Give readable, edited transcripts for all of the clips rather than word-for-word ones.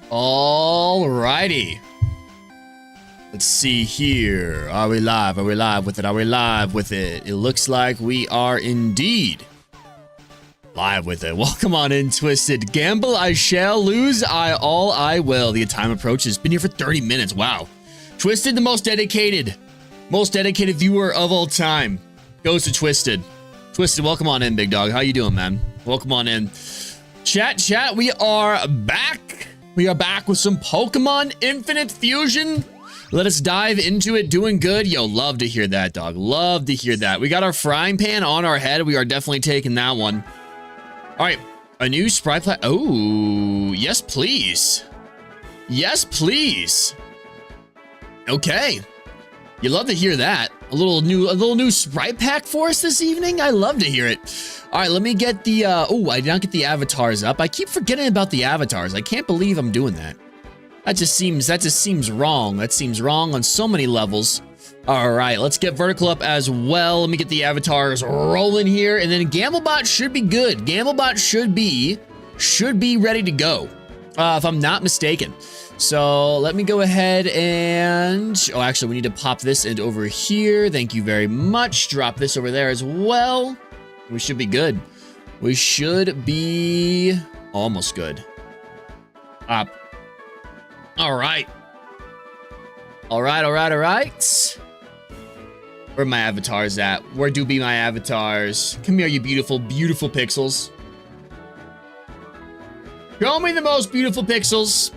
Alrighty. Let's see here. Are we live? Are we live with it? Are we live with it? It looks like we are indeed live with it. Welcome on in, Twisted. Gamble I shall, lose I will. The time approaches. Been here for 30 minutes. Wow. Twisted, the most dedicated viewer of all time. Goes to Twisted. Twisted, welcome on in, big dog. How you doing, man? Welcome on in. Chat, we are back. We are back with some Pokemon Infinite Fusion. Let us dive into it. Doing good. Yo, love to hear that, dog. Love to hear that. We got our frying pan on our head. We are definitely taking that one. All right, a new Sprite plat. Oh, yes, please. Yes, please. Okay. You love to hear that. A little new Sprite pack for us this evening. I love to hear it. All right, let me get the, oh, I did not get the avatars up. I keep forgetting about the avatars. I can't believe I'm doing that. That just seems wrong. That seems wrong on so many levels. All right, let's get vertical up as well. Let me get the avatars rolling here, and then Gamblebot should be good. Gamblebot should be ready to go, if I'm not mistaken. So let me go ahead and, oh, actually, we need to pop this into over here. Thank you very much. Drop this over there as well. We should be good. We should be almost good. Up. All right. All right. Where my avatars at? Where do be my avatars? Come here, you beautiful, beautiful pixels. Show me the most beautiful pixels.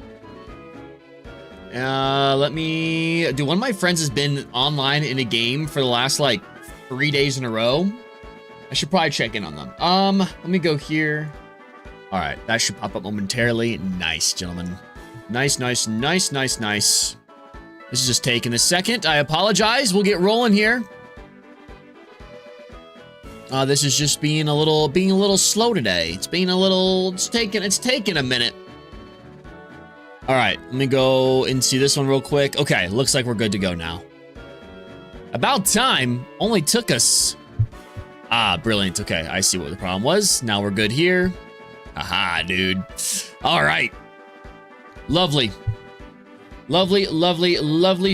Let me do. One of my friends has been online in a game for the last like 3 days in a row. I should probably check in on them. Let me go here. All right, that should pop up momentarily. Nice, gentlemen. Nice. This is just taking a second. I apologize. We'll get rolling here. This is just being a little slow today. It's taking a minute. All right, let me go and see this one real quick. Okay, looks like we're good to go now. About time. Only took us. Ah, brilliant. Okay, I see what the problem was. Now we're good here. Aha, dude. All right. Lovely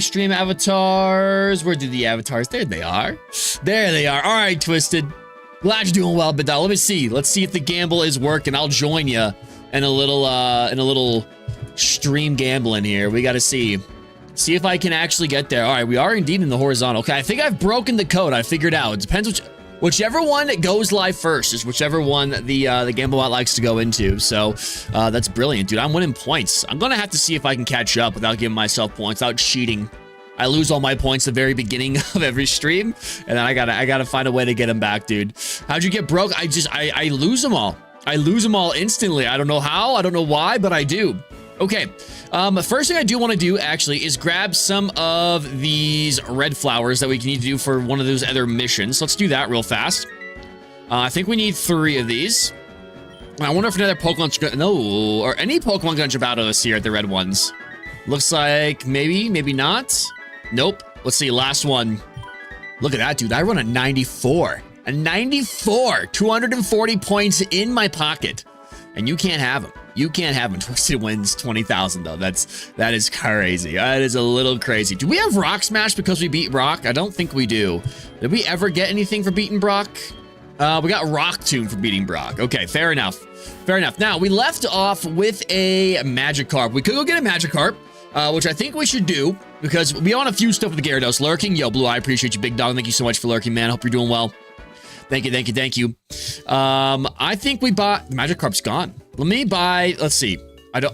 stream avatars. Where do the avatars? There they are. All right, Twisted. Glad you're doing well, Bidal. Let me see. Let's see if the gamble is working. I'll join you in a little stream gambling here. We got to see if I can actually get there. All right, we are indeed in the horizontal. Okay, I think I've broken the code. I figured out. It depends whichever one goes live first is whichever one the Gamblebot likes to go into. So that's brilliant, dude. I'm winning points. I'm gonna have to see if I can catch up without giving myself points, without cheating. I lose all my points at the very beginning of every stream, and then I gotta find a way to get them back, dude. How'd you get broke? I lose them all. I lose them all instantly. I don't know how. I don't know why, but I do. Okay. First thing I do want to do actually is grab some of these red flowers that we need to do for one of those other missions. Let's do that real fast. I think we need 3 of these. I wonder if another Pokemon's or any Pokemon gonna jump out of us here at the red ones. Looks like maybe not. Nope. Let's see, last one. Look at that, dude. I run a 94. A 94. 240 points in my pocket. And you can't have them. You can't have them. Twisted wins 20,000 though. That is crazy. That is a little crazy. Do we have Rock Smash because we beat Brock? I don't think we do. Did we ever get anything for beating Brock? We got Rock Tomb for beating Brock. Okay, fair enough. Fair enough. Now, we left off with a Magikarp. We could go get a Magikarp, which I think we should do because we own a few stuff with the Gyarados lurking. Yo, Blue, I appreciate you, big dog. Thank you so much for lurking, man. Hope you're doing well. Thank you. I think we bought... The Magikarp's gone. Let me buy... Let's see.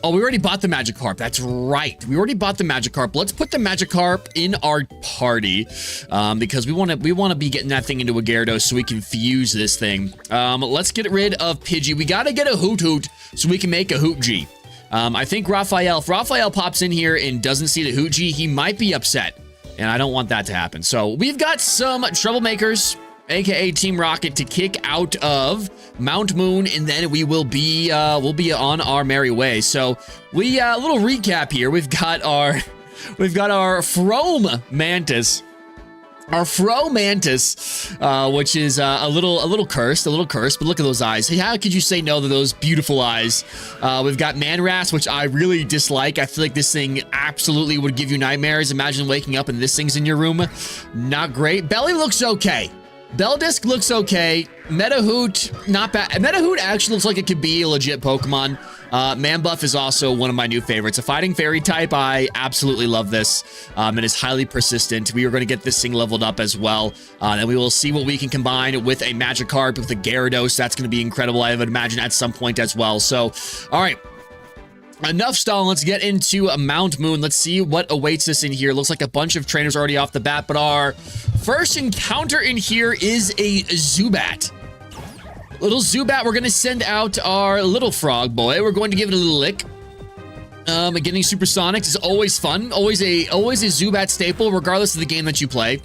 Oh, we already bought the Magikarp. That's right. We already bought the Magikarp. Let's put the Magikarp in our party because we want to be getting that thing into a Gyarados so we can fuse this thing. Let's get rid of Pidgey. We got to get a Hoot so we can make a Hootg. I think Raphael, if Raphael pops in here and doesn't see the Hootg, he might be upset. And I don't want that to happen. So we've got some troublemakers, aka Team Rocket, to kick out of Mount Moon, and then we'll be on our merry way. So we a little recap here. We've got our Frome Mantis Our Fro Mantis, which is a little cursed, but look at those eyes. Hey, how could you say no to those beautiful eyes? We've got Manras, which I really dislike. I feel like this thing absolutely would give you nightmares. Imagine waking up and this thing's in your room. Not great. Belly looks okay. Beldisc looks okay. Metahoot, not bad. Metahoot actually looks like it could be a legit Pokemon. Manbuff is also one of my new favorites. A fighting fairy type, I absolutely love this. It is highly persistent. We are going to get this thing leveled up as well. And we will see what we can combine with a Magikarp, with a Gyarados. That's going to be incredible, I would imagine, at some point as well. So, all right. Enough stalling. Let's get into a Mount Moon. Let's see what awaits us in here. Looks like a bunch of trainers already off the bat, but our first encounter in here is a Zubat. Little Zubat, we're going to send out our little frog boy. We're going to give it a little lick. Getting supersonics is always fun. Always a Zubat staple, regardless of the game that you play.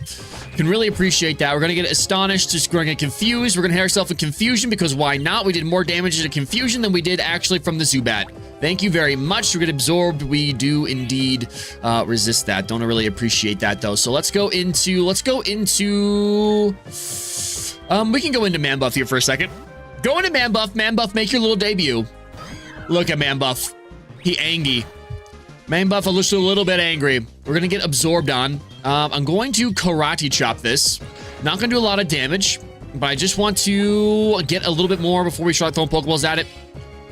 Can really appreciate that. We're going to get astonished. Just going to get confused. We're going to hit ourselves in confusion because why not? We did more damage to confusion than we did actually from the Zubat. Thank you very much. We're going to absorb. We do indeed resist that. Don't really appreciate that though. So let's go into. We can go into Manbuff here for a second. Go into Manbuff. Manbuff, make your little debut. Look at Manbuff. He angry. Manbuff looks a little bit angry. We're going to get absorbed on. I'm going to Karate Chop this. Not going to do a lot of damage, but I just want to get a little bit more before we start throwing Pokeballs at it.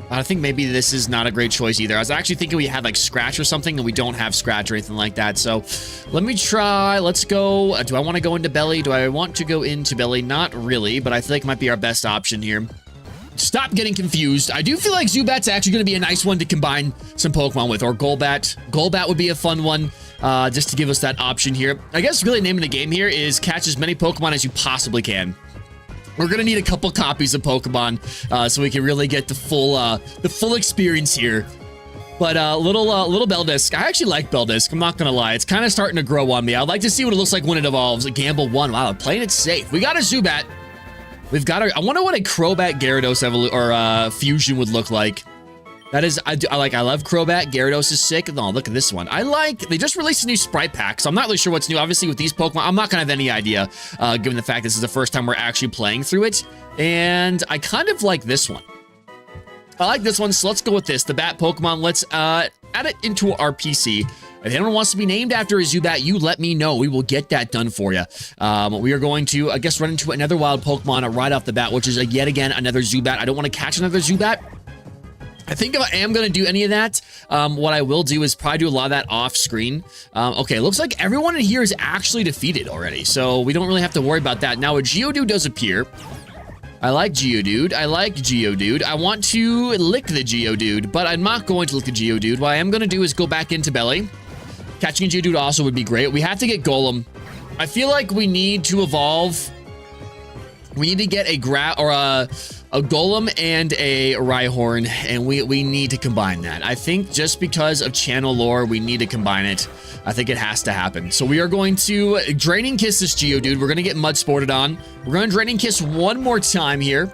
I think maybe this is not a great choice either. I was actually thinking we had like Scratch or something, and we don't have Scratch or anything like that. So let me try. Let's go. Do I want to go into Belly? Do I want to go into Belly? Not really, but I feel like it might be our best option here. Stop getting confused. I do feel like Zubat's actually going to be a nice one to combine some Pokemon with, or Golbat. Golbat would be a fun one, just to give us that option here. I guess really naming the game here is catch as many Pokemon as you possibly can. We're going to need a couple copies of Pokemon so we can really get the full experience here. But little Beldisc. I actually like Beldisc. I'm not going to lie. It's kind of starting to grow on me. I'd like to see what it looks like when it evolves. A Gamble 1. Wow, playing it safe. We got a Zubat. We've got our... I wonder what a Crobat Gyarados fusion would look like. That is... I love Crobat. Gyarados is sick. No, look at this one. They just released a new sprite pack, so I'm not really sure what's new. Obviously, with these Pokemon, I'm not going to have any idea, given the fact this is the first time we're actually playing through it. And I kind of like this one. I like this one, so let's go with this. The Bat Pokemon. Let's add it into our PC. If anyone wants to be named after a Zubat, you let me know. We will get that done for you. We are going to, I guess, run into another wild Pokemon right off the bat, which is, yet again, another Zubat. I don't want to catch another Zubat. I think if I am going to do any of that, what I will do is probably do a lot of that off screen. Okay, looks like everyone in here is actually defeated already, so we don't really have to worry about that. Now, a Geodude does appear. I like Geodude. I want to lick the Geodude, but I'm not going to lick the Geodude. What I am going to do is go back into Belly. Catching a Geodude also would be great. We have to get Golem. I feel like we need to evolve. We need to get a Golem and a Rhyhorn, and we need to combine that. I think just because of channel lore, we need to combine it. I think it has to happen. So we are going to Draining Kiss this Geodude. We're going to get Mud Sported on. We're going to Draining Kiss one more time here.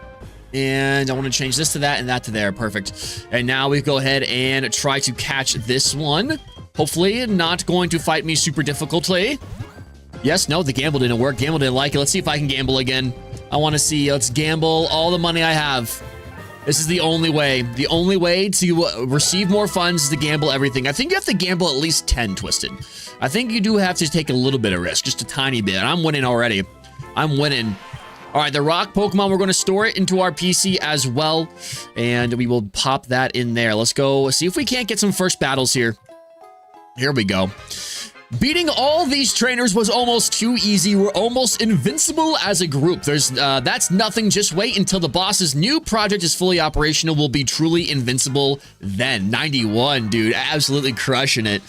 And I want to change this to that and that to there. Perfect. And now we go ahead and try to catch this one. Hopefully not going to fight me super difficultly. Yes, no, the gamble didn't work. Gamble didn't like it. Let's see if I can gamble again. I want to see. Let's gamble all the money I have. This is the only way. The only way to receive more funds is to gamble everything. I think you have to gamble at least 10, Twisted. I think you do have to take a little bit of risk, just a tiny bit. I'm winning already. I'm winning. All right, the rock Pokemon, we're going to store it into our PC as well, and we will pop that in there. Let's go see if we can't get some first battles here. Here we go. Beating all these trainers was almost too easy. We're almost invincible as a group. That's nothing. Just wait until the boss's new project is fully operational. We'll be truly invincible then. 91, dude. Absolutely crushing it.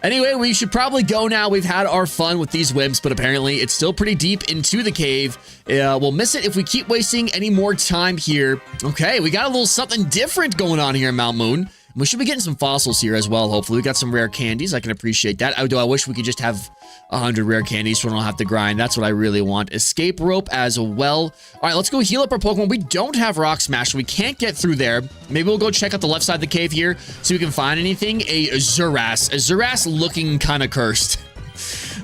Anyway, we should probably go now. We've had our fun with these wimps, but apparently it's still pretty deep into the cave. We'll miss it if we keep wasting any more time here. Okay, we got a little something different going on here in Mount Moon. We should be getting some fossils here as well, hopefully. We got some rare candies. I can appreciate that. I wish we could just have 100 rare candies so we don't have to grind. That's what I really want. Escape rope as well. All right, let's go heal up our Pokemon. We don't have Rock Smash, so we can't get through there. Maybe we'll go check out the left side of the cave here so we can find anything. A Zuras. A Zuras looking kind of cursed.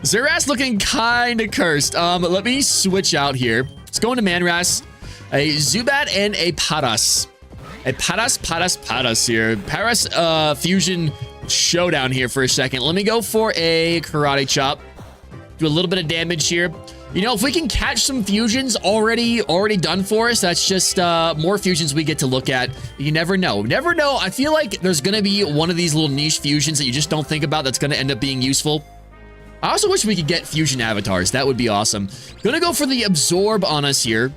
Zuras looking kind of cursed. Let me switch out here. Let's go into Manras. A Zubat and a Paras. A Paras here. Paras fusion showdown here for a second. Let me go for a Karate Chop. Do a little bit of damage here. You know, if we can catch some fusions already done for us, that's just more fusions we get to look at. You never know. Never know. I feel like there's going to be one of these little niche fusions that you just don't think about that's going to end up being useful. I also wish we could get fusion avatars. That would be awesome. Gonna go for the absorb on us here.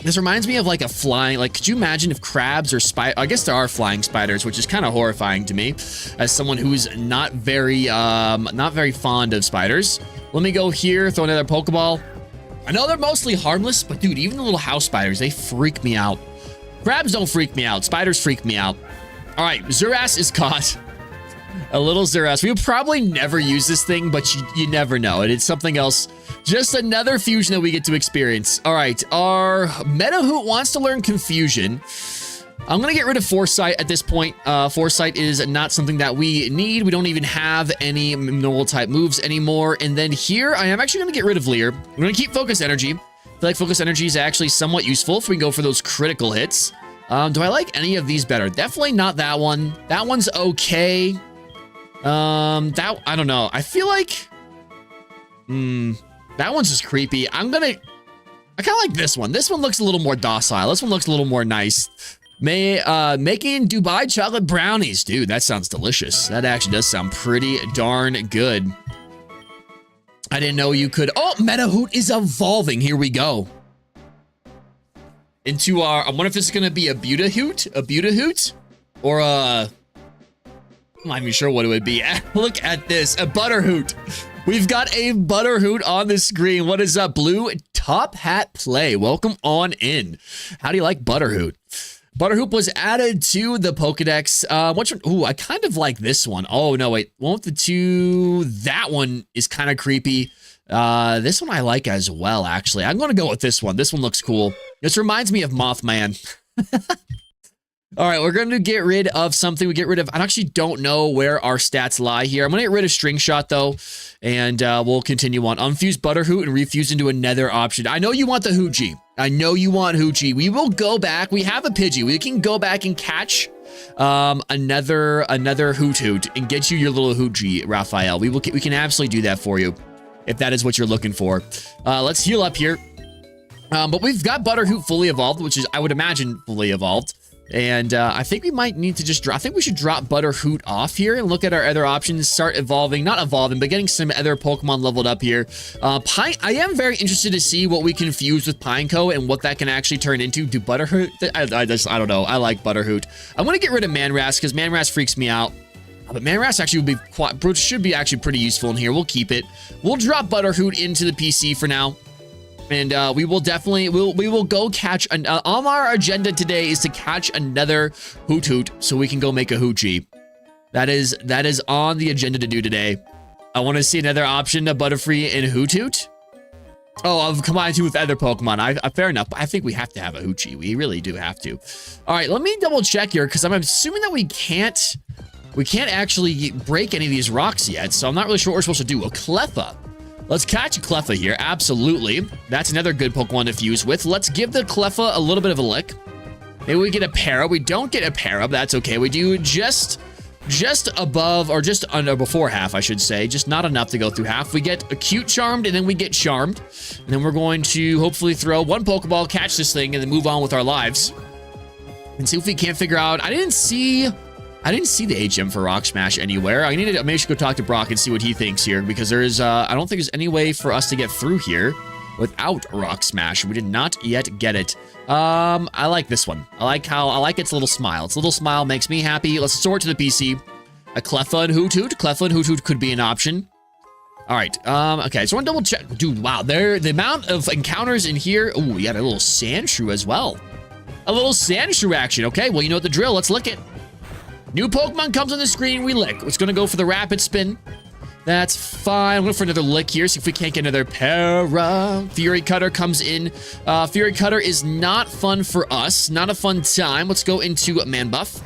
This reminds me of like a flying, like, could you imagine if crabs or I guess there are flying spiders, which is kind of horrifying to me as someone who's not very fond of spiders. Let me go here, throw another Pokeball. I know they're mostly harmless, but dude, even the little house spiders, they freak me out. Crabs don't freak me out. Spiders freak me out. All right, Zuras is caught. A little Zuras. We would probably never use this thing, but you never know. It's something else. Just another fusion that we get to experience. All right, our Metahoot wants to learn Confusion. I'm going to get rid of Foresight at this point. Foresight is not something that we need. We don't even have any normal type moves anymore. And then here, I am actually going to get rid of Leer. I'm going to keep Focus Energy. I feel like Focus Energy is actually somewhat useful if we can go for those critical hits. Do I like any of these better? Definitely not that one. That one's okay. I don't know. I feel like, that one's just creepy. I kind of like this one. This one looks a little more docile. This one looks a little more nice. Making Dubai chocolate brownies. Dude, that sounds delicious. That actually does sound pretty darn good. I didn't know you could. Oh, Metahoot is evolving. Here we go. Into our, I wonder if this is going to be a Butahoot, or a, I'm not even sure what it would be. Look at this, a Butterhoot. We've got a Butterhoot on the screen. What is up, Blue Top Hat Play? Welcome on in. How do you like Butterhoot? Butterhoot was added to the Pokedex. Which one? Ooh, I kind of like this one. Oh, no, wait. Won't the two? That one is kind of creepy. This one I like as well, actually. I'm going to go with this one. This one looks cool. This reminds me of Mothman. All right, we're going to get rid of something. We get rid of, I actually don't know where our stats lie here. I'm going to get rid of String Shot, though, and we'll continue on. Unfuse Butterhoot and refuse into another option. I know you want the Hoochie. I know you want Hoochie. We will go back. We have a Pidgey. We can go back and catch another Hoot Hoot and get you your little Hoochie, Raphael. We can absolutely do that for you if that is what you're looking for. Let's heal up here. But we've got Butterhoot fully evolved, which is, I would imagine, fully evolved. And I think we might need to just drop, I think we should drop Butterhoot off here and look at our other options, start evolving, not evolving, but getting some other Pokemon leveled up here. I am very interested to see what we can fuse with Pineco and what that can actually turn into. Do Butterhoot? I don't know. I like Butterhoot. I'm going to get rid of Manras because Manras freaks me out. But Manras actually should be actually pretty useful in here. We'll keep it. We'll drop Butterhoot into the PC for now. And we will definitely, we will go catch, on our agenda today is to catch another Hoot Hoot so we can go make a Hoochie. That is on the agenda to do today. I want to see another option of Butterfree and Hoot Hoot. Oh, I've combined two with other Pokemon. Fair enough, but I think we have to have a Hoochie. We really do have to. All right, let me double check here because I'm assuming that we can't actually break any of these rocks yet, so I'm not really sure what we're supposed to do. A Cleffa. Let's catch a Cleffa here, absolutely. That's another good Pokemon to fuse with. Let's give the Cleffa a little bit of a lick. Maybe we get a Para. We don't get a Para, but that's okay. We do just above, or just under, before half, I should say. Just not enough to go through half. We get Acute Charmed, and then we get Charmed. And then we're going to hopefully throw one Pokeball, catch this thing, and then move on with our lives. And see if we can't figure out, I didn't see the HM for Rock Smash anywhere. Maybe I should go talk to Brock and see what he thinks here, because there is, I don't think there's any way for us to get through here without Rock Smash. We did not yet get it. I like this one. I like its little smile. Its little smile makes me happy. Let's sort to the PC. A Cleffa and Hoot Hoot. Cleffa and Hoot Hoot could be an option. All right. Okay. So I want to double check. Dude, wow. The amount of encounters in here. Ooh, we got a little Sandshrew as well. A little Sandshrew action. Okay. Well, you know the drill. Let's lick it. New Pokemon comes on the screen, we lick. It's gonna go for the Rapid Spin. That's fine. I'm going for another lick here, see if we can't get another Para. Fury Cutter comes in. Fury Cutter is not fun for us. Not a fun time. Let's go into Man Buff.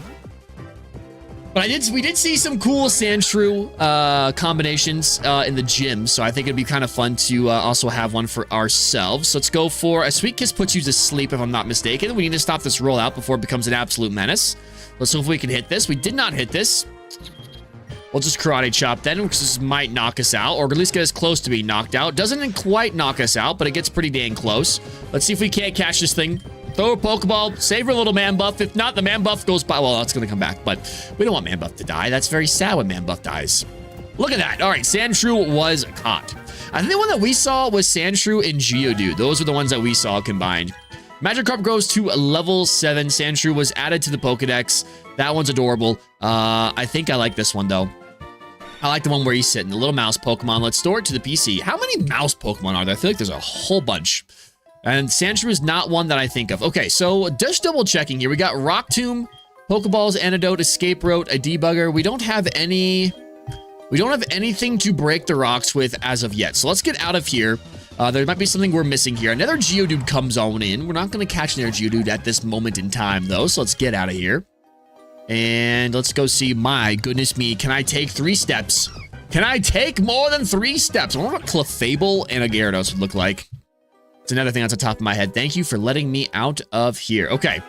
But we did see some cool Sandshrew combinations in the gym, so I think it'd be kind of fun to also have one for ourselves. So let's go for a Sweet Kiss puts you to sleep, if I'm not mistaken. We need to stop this rollout before it becomes an absolute menace. Let's see if we can hit this. We did not hit this. We'll just Karate Chop then, because this might knock us out, or at least get us close to being knocked out. Doesn't quite knock us out, but it gets pretty dang close. Let's see if we can't catch this thing. Throw a Pokeball, save our little Man Buff. If not, the Man Buff goes by. Well, that's going to come back, but we don't want Man Buff to die. That's very sad when Man Buff dies. Look at that. All right, Sandshrew was caught. I think the one that we saw was Sandshrew and Geodude. Those were the ones that we saw combined. Magikarp grows to level 7. Sandshrew was added to the Pokedex. That one's adorable. I think I like this one, though. I like the one where he's sitting, the little mouse Pokemon. Let's store it to the PC. How many mouse Pokemon are there? I feel like there's a whole bunch. And Sandshrew is not one that I think of. Okay, so just double checking here. We got Rock Tomb, Pokeballs, Antidote, Escape Route, a Debugger. We don't have anything to break the rocks with as of yet. So let's get out of here. There might be something we're missing here. Another Geodude comes on in. We're not going to catch another Geodude at this moment in time, though. So let's get out of here. And let's go see. My goodness me. Can I take 3 steps? Can I take more than 3 steps? I wonder what Clefable and a Gyarados would look like. It's another thing that's on top of my head. Thank you for letting me out of here. Okay.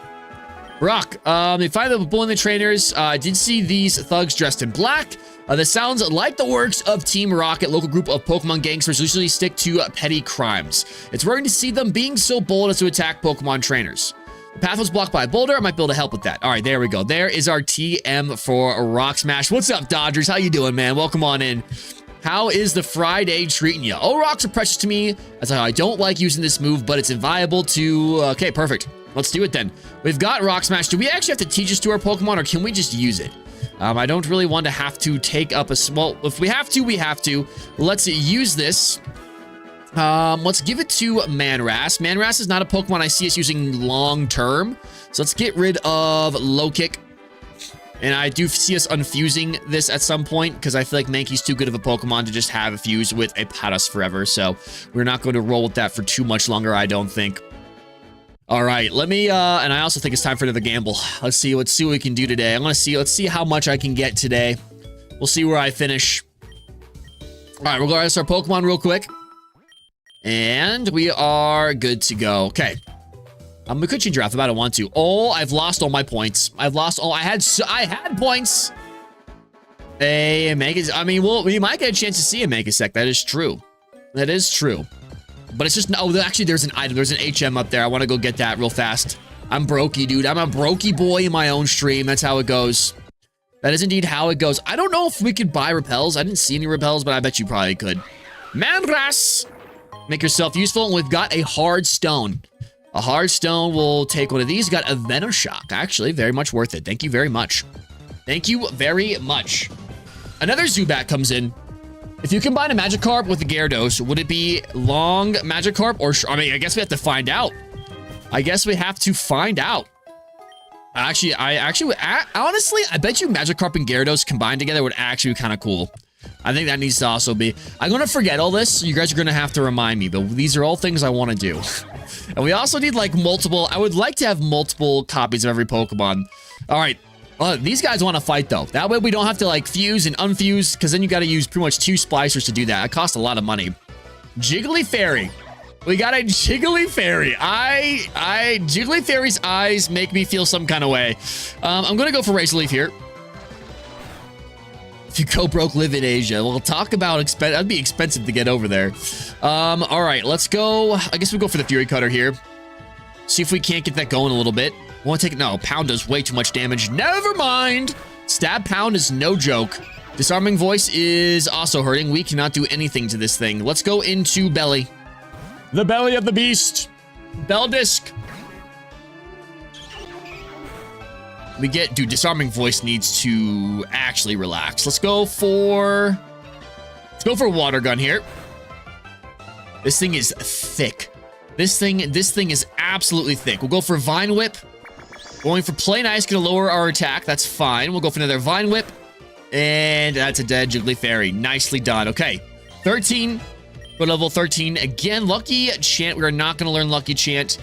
Brock, they find the bull in the trainers. I did see these thugs dressed in black. This sounds like the works of Team Rocket, local group of Pokemon gangsters who usually stick to petty crimes. It's worrying to see them being so bold as to attack Pokemon trainers. The path was blocked by a boulder. I might be able to help with that. All right, there we go. There is our TM for Rock Smash. What's up, Dodgers? How you doing, man? Welcome on in. How is the Friday treating you? Oh, rocks are precious to me. That's how I don't like using this move, but it's inviolable to... Okay, perfect. Let's do it then. We've got Rock Smash. Do we actually have to teach this to our Pokemon, or can we just use it? I don't really want to have to take up a... Well, if we have to, we have to. Let's use this. Let's give it to Manras. Manras is not a Pokemon I see us using long-term. So let's get rid of Low Kick. And I do see us unfusing this at some point, because I feel like Mankey's too good of a Pokemon to just have a fuse with a Paras forever. So we're not going to roll with that for too much longer, I don't think. All right, let me, and I also think it's time for another gamble. Let's see what we can do today. Let's see how much I can get today. We'll see where I finish. All right, we'll go rest our Pokemon real quick. And we are good to go. Okay. We could change draft if I don't want to. Oh, I've lost all my points. I've lost all. I had points. I mean, we might get a chance to see a Megasec. That is true. That is true. But it's just, no, actually, there's an item. There's an HM up there. I want to go get that real fast. I'm brokey, dude. I'm a brokey boy in my own stream. That's how it goes. That is indeed how it goes. I don't know if we could buy repels. I didn't see any repels, but I bet you probably could. Manras! Make yourself useful. And we've got a hard stone. A hard stone will take one of these. Got a Venoshock. Actually, very much worth it. Thank you very much. Thank you very much. Another Zubat comes in. If you combine a Magikarp with a Gyarados, would it be long Magikarp or... I mean, I guess we have to find out. I guess we have to find out. Honestly, I bet you Magikarp and Gyarados combined together would actually be kind of cool. I think that needs to also be... I'm going to forget all this, so you guys are going to have to remind me, but these are all things I want to do. And we also need, like, multiple... I would like to have multiple copies of every Pokemon. All right. These guys want to fight, though. That way we don't have to, like, fuse and unfuse, because then you got to use pretty much 2 splicers to do that. It costs a lot of money. Jiggly Fairy. We got a Jiggly Fairy. Jiggly Fairy's eyes make me feel some kind of way. I'm going to go for Razor Leaf here. If you go broke, live in Asia. We'll talk about that'd be expensive to get over there. All right, let's go. I guess we'll go for the Fury Cutter here. See if we can't get that going a little bit. Want to take it? No, Pound does way too much damage. Never mind. Stab Pound is no joke. Disarming Voice is also hurting. We cannot do anything to this thing. Let's go into Belly. The belly of the beast. Beldisk. Dude, Disarming Voice needs to actually relax. Let's go for Water Gun here. This thing is thick. This thing is absolutely thick. We'll go for Vine Whip. Going for Plain Ice, gonna lower our attack. That's fine. We'll go for another Vine Whip. And that's a dead Jiggly Fairy. Nicely done. Okay. 13. Go level 13. Again, Lucky Chant. We are not gonna learn Lucky Chant.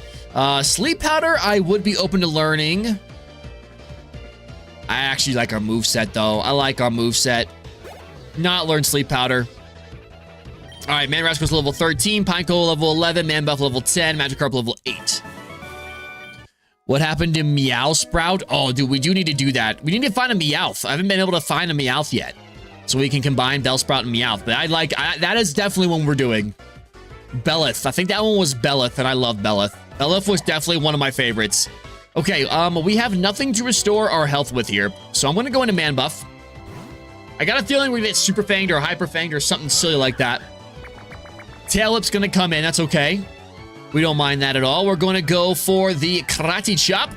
Sleep Powder, I would be open to learning. I actually like our moveset, though. I like our moveset. Not learn Sleep Powder. All right, Man Rascal's level 13, Pineco level 11, Man Buff level 10, Magikarp level 8. What happened to Meow Sprout? Oh, dude, we do need to do that. We need to find a Meowth. I haven't been able to find a Meowth yet. So we can combine Bellsprout and Meowth. But that is definitely one we're doing. Belleth. I think that one was Belleth, and I love Belleth. Belleth was definitely one of my favorites. Okay, we have nothing to restore our health with here. So I'm going to go into Man Buff. I got a feeling we're going to get Super Fanged or Hyper Fanged or something silly like that. Tail Lip's going to come in. That's okay. We don't mind that at all. We're going to go for the Karate Chop.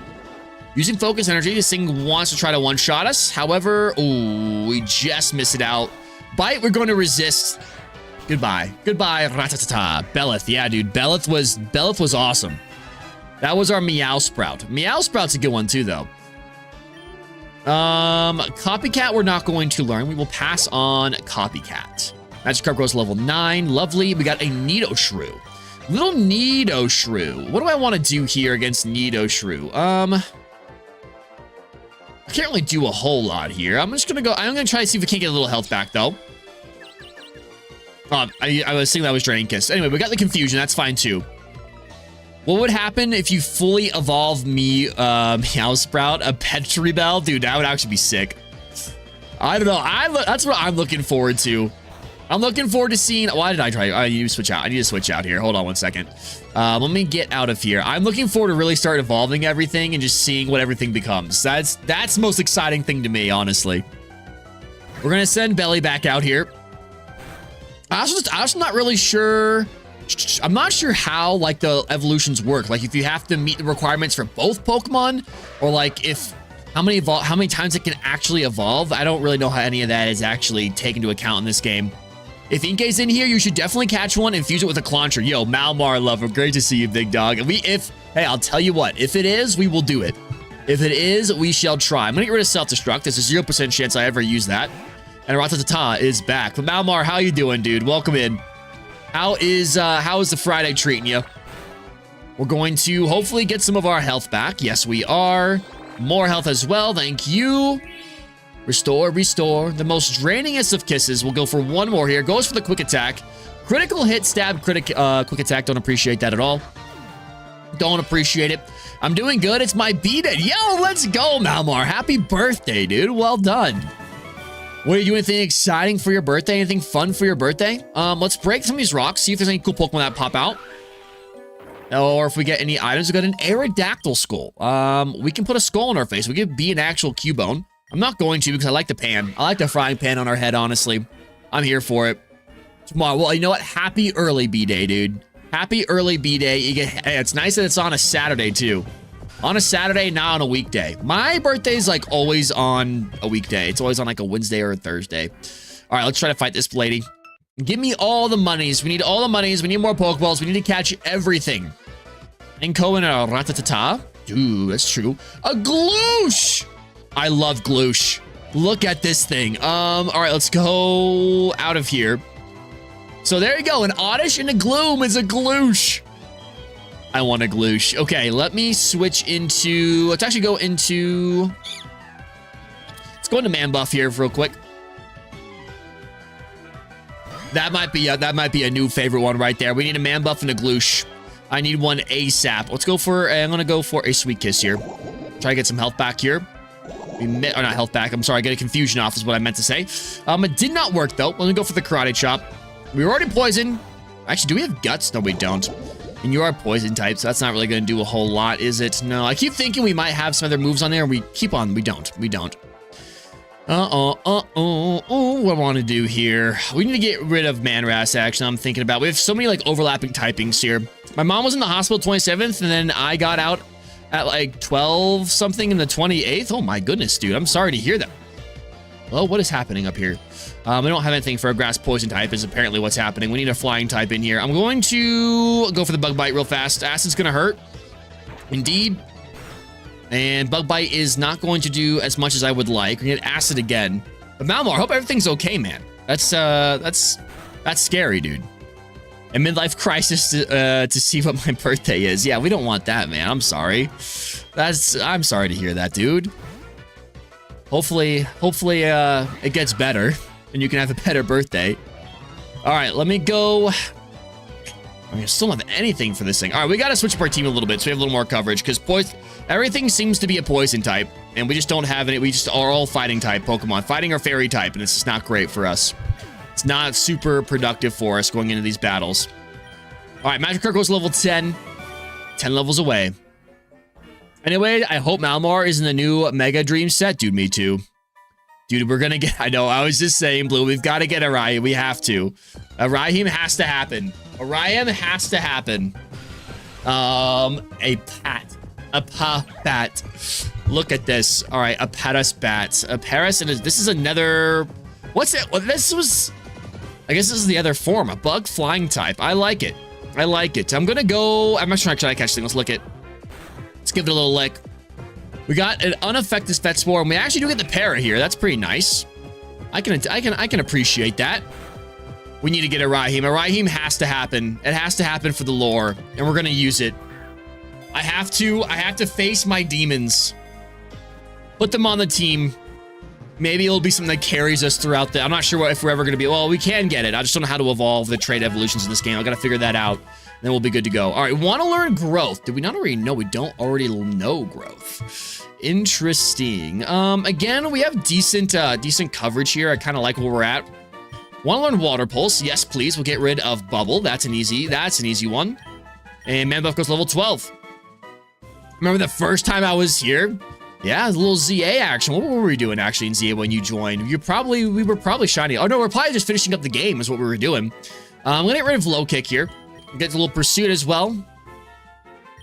Using Focus Energy, this thing wants to try to one-shot us. However, ooh, we just miss it out. Bite, we're going to resist. Goodbye. Goodbye, Ratatata. Belleth. Yeah, dude. Belleth was awesome. That was our Meow Sprout. Meow Sprout's a good one, too, though. Copycat, we're not going to learn. We will pass on Copycat. Magikarp goes level 9. Lovely. We got a Nidoshrew. Little Nidoshrew. What do I want to do here against Nidoshrew? I can't really do a whole lot here. I'm just going to go... I'm going to try to see if we can't get a little health back, though. I was thinking that was Drain Kiss. Anyway, we got the Confusion. That's fine, too. What would happen if you fully evolve Meowsprout, a Petribel? Dude, that would actually be sick. I don't know. That's what I'm looking forward to. I'm looking forward to seeing... Why did I try? I need to switch out. I need to switch out here. Hold on one second. Let me get out of here. I'm looking forward to really start evolving everything and just seeing what everything becomes. That's the most exciting thing to me, honestly. We're going to send Belly back out here. I'm also not really sure... I'm not sure how, like, the evolutions work. Like, if you have to meet the requirements for both Pokemon, or, like, if... How many times it can actually evolve? I don't really know how any of that is actually taken into account in this game. If Inkay's in here, you should definitely catch one and fuse it with a Clauncher. Yo, Malmar lover, great to see you, big dog. Hey, I'll tell you what, if it is, we will do it. If it is, we shall try. I'm gonna get rid of Self-Destruct. There's a 0% chance I ever use that. And Ratatata is back. But Malmar, how you doing, dude? Welcome in. How is the Friday treating you? We're going to hopefully get some of our health back. Yes, we are. More health as well, thank you. Restore, restore. The most drainingest of kisses. We'll go for one more here. Goes for the quick attack. Critical hit, stab, quick attack. Don't appreciate that at all. Don't appreciate it. I'm doing good. It's my B-Day. Yo, let's go, Malmar. Happy birthday, dude. Well done. What, are you doing anything exciting for your birthday? Anything fun for your birthday? Let's break some of these rocks. See if there's any cool Pokemon that pop out. Or if we get any items. We got an Aerodactyl skull. We can put a skull on our face. We could be an actual Cubone. I'm not going to because I like the pan. I like the frying pan on our head, honestly. I'm here for it. Tomorrow. Well, you know what? Happy early B-Day, dude. Happy early B-Day. Hey, it's nice that it's on a Saturday, too. On a Saturday, not on a weekday. My birthday's like always on a weekday. It's always on like a Wednesday or a Thursday. All right, let's try to fight this lady. Give me all the monies. We need all the monies. We need more Pokeballs. We need to catch everything. And Cohen and a Ratatata. Dude, that's true. A Gloosh! I love Gloosh. Look at this thing. All right, let's go out of here. So there you go. An Oddish and a Gloom is a Gloosh. I want a Gloosh. Okay, let me switch into... Let's actually go into... Let's go into Man Buff here real quick. That might be a new favorite one right there. We need a Man Buff and a Gloosh. I need one ASAP. Let's go for... I'm going to go for a Sweet Kiss here. Try to get some health back here. Or not health back. I'm sorry. Get a Confusion off is what I meant to say. It did not work, though. Let me go for the Karate Chop. We were already poisoned. Actually, do we have Guts? No, we don't. And you are Poison type, so that's not really going to do a whole lot, is it? No, I keep thinking we might have some other moves on there. We keep on. We don't. We don't. What do I want to do here? We need to get rid of Manras, actually, I'm thinking about. We have so many, like, overlapping typings here. My mom was in the hospital 27th, and then I got out at, like, 12 something in the 28th. Oh, my goodness, dude. I'm sorry to hear that. Well, what is happening up here? We don't have anything for a Grass Poison type is apparently what's happening. We need a Flying type in here. I'm going to go for the Bug Bite real fast. Acid's going to hurt. Indeed. And Bug Bite is not going to do as much as I would like. We get Acid again. But Malmar, I hope everything's okay, man. That's scary, dude. A midlife crisis to see what my birthday is. Yeah, we don't want that, man. I'm sorry. I'm sorry to hear that, dude. Hopefully, it gets better and you can have a better birthday. All right, let me go. I still don't have anything for this thing. All right, we got to switch up our team a little bit so we have a little more coverage because everything seems to be a poison type and we just don't have any. We just are all fighting type Pokemon, fighting or fairy type, and it's just not great for us. It's not super productive for us going into these battles. All right, Magikarp goes level 10. 10 levels away. Anyway, I hope Malmar is in the new Mega Dream set. Dude, me too. Dude, we're gonna get... I know, I was just saying, Blue, we've got to get a Raihim. We have to. A Raihim has to happen. A Raihim has to happen. A Pat. A Pat. Look at this. All right, a Paras Bat. A Paras, and this is another... What's it? Well, this was... I guess this is the other form. A bug flying type. I like it. I like it. I'm gonna go... I'm not trying to catch things. Let's lick it. Let's give it a little lick. We got an unaffected Spore, and we actually do get the para here. That's pretty nice. I can appreciate that. We need to get a Raihim. A Raihim has to happen. It has to happen for the lore, and we're gonna use it. I have to face my demons. Put them on the team. Maybe it'll be something that carries us throughout the... I'm not sure if we're ever gonna be... Well, we can get it. I just don't know how to evolve the trait evolutions in this game. I gotta figure that out. Then we'll be good to go. All right, want to learn growth. Did we not already know? We don't already know growth. Interesting. Again, we have decent coverage here. I kind of like where we're at. Want to learn water pulse? Yes, please. We'll get rid of bubble. That's an easy one. And man buff goes level 12. Remember the first time I was here? Yeah, a little ZA action. What were we doing actually in ZA when you joined? We were probably shiny. Oh no, we're probably just finishing up the game is what we were doing. I'm gonna get rid of low kick here. Get a little pursuit as well.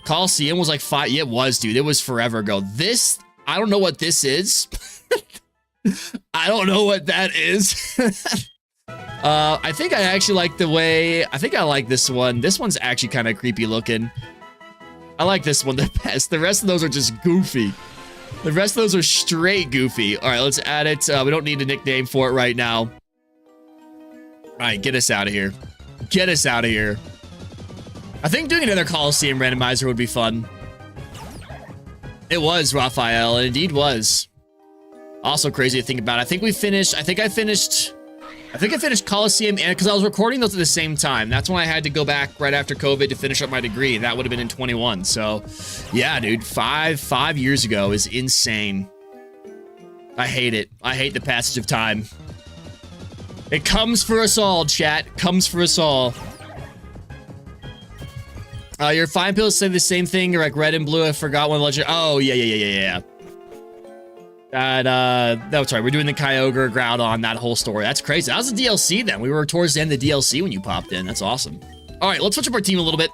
Coliseum was like 5. Yeah, it was, dude. It was forever ago. This, I don't know what this is. I don't know what that is. I think I actually like the way, I think I like this one. This one's actually kind of creepy looking. I like this one the best. The rest of those are just goofy. The rest of those are straight goofy. All right, let's add it. We don't need a nickname for it right now. All right, get us out of here. Get us out of here. I think doing another Coliseum randomizer would be fun. It was, Raphael. It indeed was. Also crazy to think about. I think I finished Coliseum, and because I was recording those at the same time. That's when I had to go back right after COVID to finish up my degree. That would have been in 21. So, yeah, dude, five years ago is insane. I hate it. I hate the passage of time. It comes for us all, chat. Comes for us all. Your fine pills say the same thing. You're like red and blue. I forgot one legend. Oh, yeah. That's right. We're doing the Kyogre, Groudon, that whole story. That's crazy. That was the DLC then. We were towards the end of the DLC when you popped in. That's awesome. All right, let's switch up our team a little bit.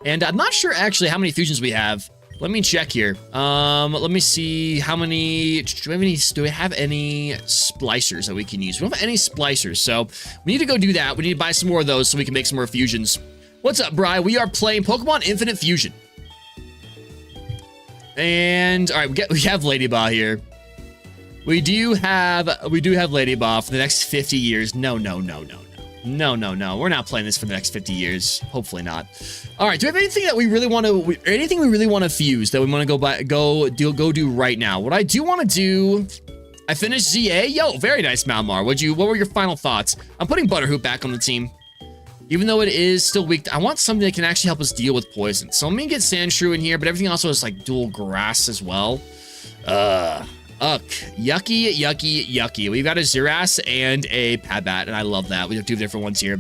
And I'm not sure actually how many fusions we have. Let me check here. Let me see how many. Do we have any splicers that we can use? We don't have any splicers, so we need to go do that. We need to buy some more of those so we can make some more fusions. What's up, Bri? We are playing Pokemon Infinite Fusion. And all right, we have Ladybah here. We do have Ladybah for the next 50 years. No. We're not playing this for the next 50 years. Hopefully not. All right, do we have anything that we really want to fuse that we want to go do right now? What I do want to do, I finished ZA. Yo, very nice, Malmar. What were your final thoughts? I'm putting Butterhoop back on the team. Even though it is still weak, I want something that can actually help us deal with poison. So I'm gonna get Sandshrew in here, but everything also is like dual grass as well. Yucky. We've got a Zuras and a Padbat, and I love that. We have two different ones here.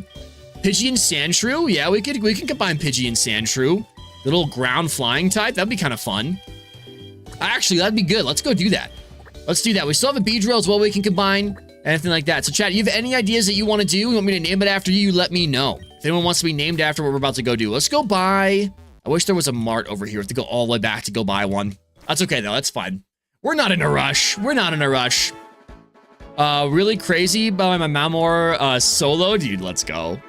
Pidgey and Sandshrew. Yeah, we can combine Pidgey and Sandshrew. Little ground flying type. That'd be kind of fun. Actually, that'd be good. Let's go do that. Let's do that. We still have a Beedrill as well we can combine. Anything like that. So, chat, you have any ideas that you want to do? You want me to name it after you? Let me know. If anyone wants to be named after what we're about to go do. Let's go buy... I wish there was a mart over here. We have to go all the way back to go buy one. That's okay, though. That's fine. We're not in a rush. Really crazy by my Malmar solo. Dude, let's go.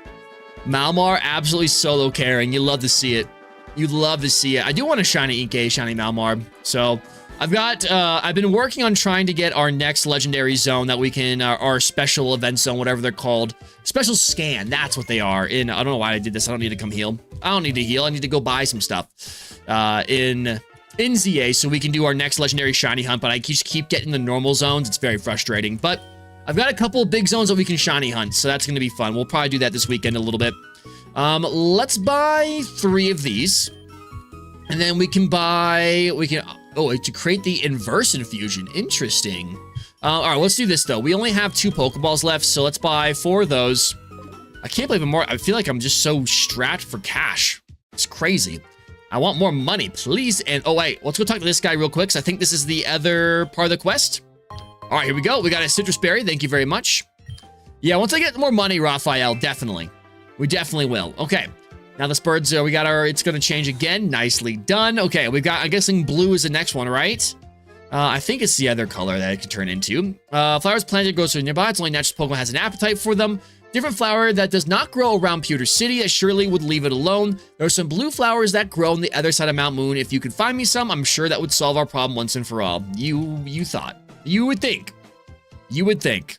Malmar absolutely solo carrying. You love to see it. I do want a shiny Inkay, shiny Malmar. So... I've been working on trying to get our next legendary zone that we can, our special event zone, whatever they're called. Special scan, that's what they are. I don't know why I did this. I don't need to come heal. I don't need to heal. I need to go buy some stuff. In in ZA so we can do our next legendary shiny hunt, but I just keep getting the normal zones. It's very frustrating, but I've got a couple of big zones that we can shiny hunt, so that's going to be fun. We'll probably do that this weekend a little bit. Let's buy 3 of these, and then we can to create the inverse infusion. Interesting. All right, let's do this though. We only have 2 Pokeballs left, so let's buy 4 of those. I can't believe I feel like I'm just so strapped for cash. It's crazy. I want more money, please. And oh wait, let's go talk to this guy real quick, because I think this is the other part of the quest. All right, here we go. We got a citrus berry. Thank you very much. Yeah, once I get more money, Raphael, definitely. We definitely will. Okay. Now the birds, we got our, it's going to change again. Nicely done. Okay, we've got, I'm guessing blue is the next one, right? I think it's the other color that it could turn into. Flowers planted grows to nearby. It's only natural Pokemon has an appetite for them. Different flower that does not grow around Pewter City. I surely would leave it alone. There are some blue flowers that grow on the other side of Mount Moon. If you could find me some, I'm sure that would solve our problem once and for all. You thought. You would think. You would think.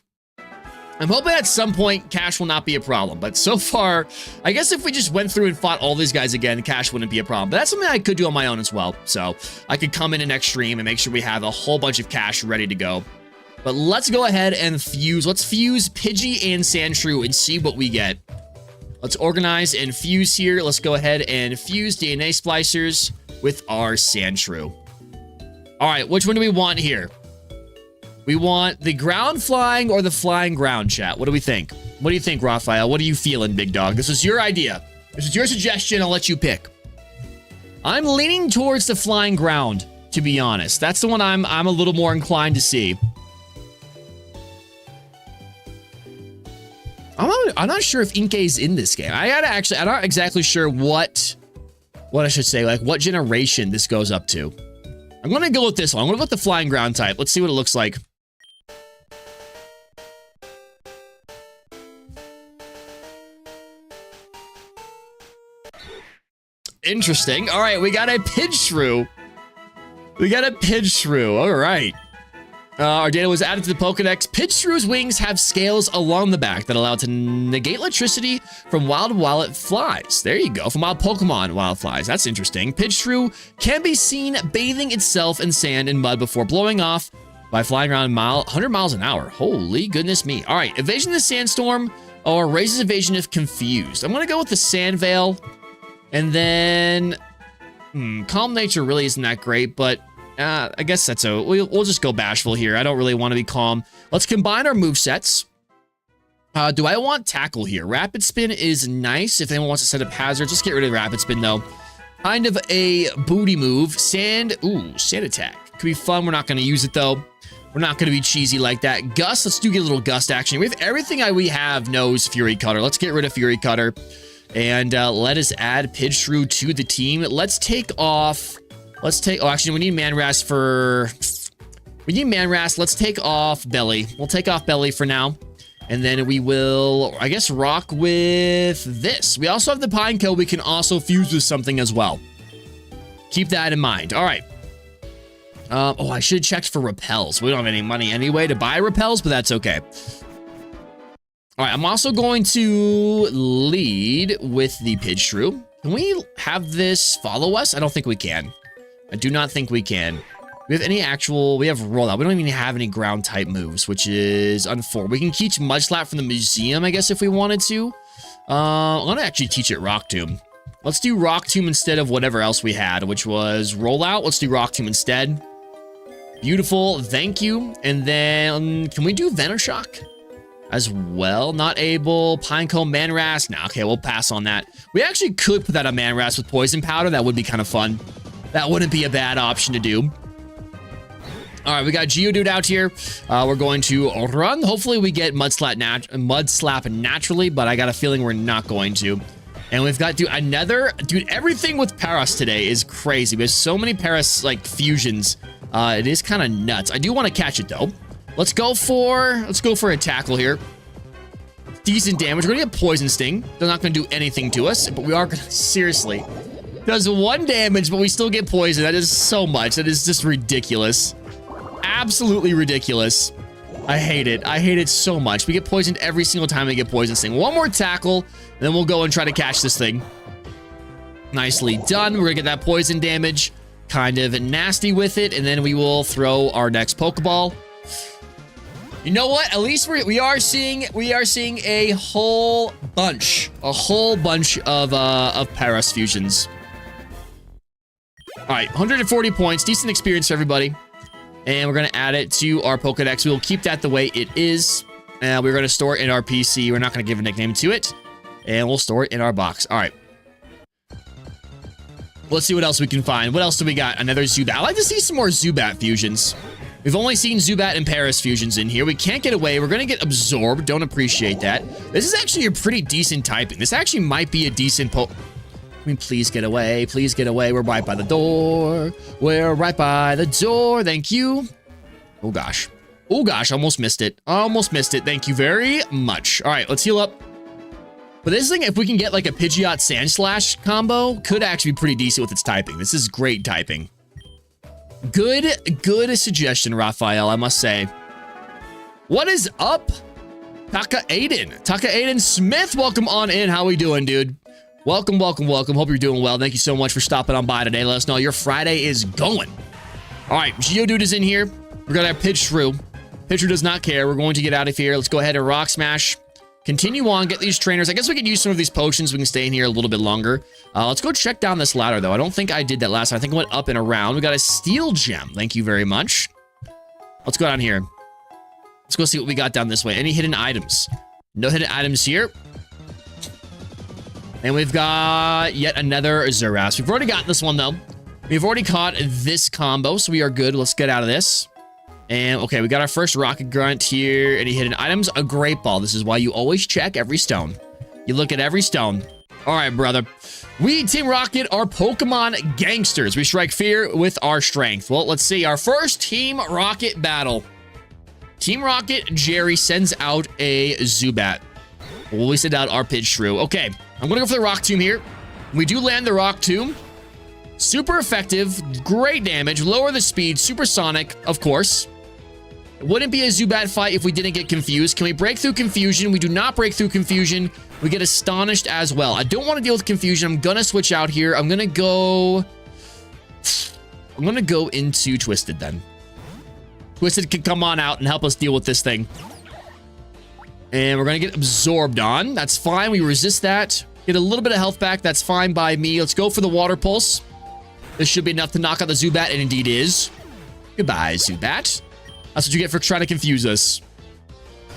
I'm hoping at some point cash will not be a problem, but so far, I guess if we just went through and fought all these guys again, cash wouldn't be a problem. But that's something I could do on my own as well. So I could come in next stream and make sure we have a whole bunch of cash ready to go. But let's go ahead and fuse. Let's fuse Pidgey and Sandshrew and see what we get. Let's organize and fuse here. Let's go ahead and fuse DNA splicers with our Sandshrew. All right, which one do we want here? We want the ground flying or the flying ground, chat. What do we think? What do you think, Raphael? What are you feeling, big dog? This is your idea. This is your suggestion. I'll let you pick. I'm leaning towards the flying ground, to be honest. That's the one I'm a little more inclined to see. I'm not sure if Inkay is in this game. I'm not exactly sure what I should say, like what generation this goes up to. I'm going to go with this one. I'm going to go with the flying ground type. Let's see what it looks like. Interesting. All right, we got a Pidgeotto. All right. Our data was added to the Pokedex. Pidgeotto's wings have scales along the back that allow it to negate electricity from wild while it flies. There you go, from wild Pokemon while it flies. That's interesting. Pidgeotto can be seen bathing itself in sand and mud before blowing off by flying around 100 miles an hour. Holy goodness me. All right, evasion of the sandstorm or raises evasion if confused. I'm going to go with the Sand Veil. And then, Calm Nature really isn't that great, but I guess that's we'll just go Bashful here. I don't really want to be calm. Let's combine our movesets. Do I want Tackle here? Rapid Spin is nice if anyone wants to set up hazards. Let's get rid of Rapid Spin, though. Kind of a booty move. Sand Attack. Could be fun. We're not going to use it, though. We're not going to be cheesy like that. Gust, let's get a little Gust action. We have everything we have knows Fury Cutter. Let's get rid of Fury Cutter. And let us add Pidgeotto to the team. Let's take off. Oh, actually, we need Manras for. We need Manras. Let's take off Belly. We'll take off Belly for now. And then we will, I guess, rock with this. We also have the Pineco. We can also fuse with something as well. Keep that in mind. All right. Oh, I should have checked for repels. We don't have any money anyway to buy repels, but that's okay. All right, I'm also going to lead with the Pidgeotto. Can we have this follow us? I don't think we can. I do not think we can. We have any actual, we have rollout. We don't even have any ground type moves, which is unfortunate. We can teach Mudslap from the museum, I guess, if we wanted to. I'm gonna actually teach it Rock Tomb. Let's do Rock Tomb instead of whatever else we had, which was rollout. Let's do Rock Tomb instead. Beautiful, thank you. And then, can we do Venoshock as well? Not able. Pineco, Manras. Nah, okay, we'll pass on that. We actually could put that on Manras with Poison Powder. That would be kind of fun. That wouldn't be a bad option to do. All right, we got Geodude out here. We're going to run. Hopefully we get Mudslap naturally, but I got a feeling we're not going to. And we've got, dude, everything with Paras today is crazy. We have so many Paras, like, fusions. It is kind of nuts. I do want to catch it, though. Let's go for a tackle here. Decent damage. We're going to get Poison Sting. They're not going to do anything to us, but we are going to, seriously. Does 1 damage, but we still get poison. That is so much. That is just ridiculous. Absolutely ridiculous. I hate it. I hate it so much. We get poisoned every single time we get Poison Sting. 1 more tackle, and then we'll go and try to catch this thing. Nicely done. We're going to get that poison damage. kind of nasty with it, and then we will throw our next Pokeball. You know what? At least we are seeing a whole bunch of Paras fusions. All right, 140 points, decent experience for everybody, and we're gonna add it to our Pokedex. We will keep that the way it is, and we're gonna store it in our PC. We're not gonna give a nickname to it, and we'll store it in our box. All right. Let's see what else we can find. What else do we got? Another Zubat. I'd like to see some more Zubat fusions. We've only seen Zubat and Paras fusions in here. We can't get away. We're going to get absorbed. Don't appreciate that. This is actually a pretty decent typing. This actually might be a decent I mean, please get away. Please get away. We're right by the door. We're right by the door. Thank you. Oh, gosh. Oh, gosh. Almost missed it. Almost missed it. Thank you very much. All right. Let's heal up. But this thing, if we can get like a Pidgeot Sandslash combo, could actually be pretty decent with its typing. This is great typing. Good suggestion, Raphael, I must say. What is up? Taka Aiden Smith, welcome on in. How we doing, dude? Welcome. Hope you're doing well. Thank you so much for stopping on by today. Let us know your Friday is going. All right, Geodude is in here. We're going to have Pidgeotto. Pidgeotto does not care. We're going to get out of here. Let's go ahead and Rock Smash. Continue on, get these trainers. I guess we could use some of these potions. We can stay in here a little bit longer. Let's go check down this ladder, though. I don't think I did that last time. I think I went up and around. We got a steel gem. Thank you very much. Let's go down here. Let's go see what we got down this way. Any hidden items? No hidden items here. And we've got yet another Zerass. We've already got this one, though. We've already caught this combo, so we are good. Let's get out of this. And, okay, we got our first Rocket Grunt here. Any hidden items? A Great Ball. This is why you always check every stone. You look at every stone. All right, brother. We, Team Rocket, are Pokemon gangsters. We strike fear with our strength. Well, let's see. Our first Team Rocket battle. Team Rocket, Jerry sends out a Zubat. Well, we send out our Pidgeotto. Okay, I'm going to go for the Rock Tomb here. We do land the Rock Tomb. Super effective. Great damage. Lower the speed. Supersonic, of course. It wouldn't be a Zubat fight if we didn't get confused. Can we break through confusion? We do not break through confusion. We get astonished as well. I don't want to deal with confusion. I'm going to switch out here. I'm going to go into Twisted then. Twisted can come on out and help us deal with this thing. And we're going to get absorbed on. That's fine. We resist that. Get a little bit of health back. That's fine by me. Let's go for the Water Pulse. This should be enough to knock out the Zubat, and indeed is. Goodbye, Zubat. That's what you get for trying to confuse us.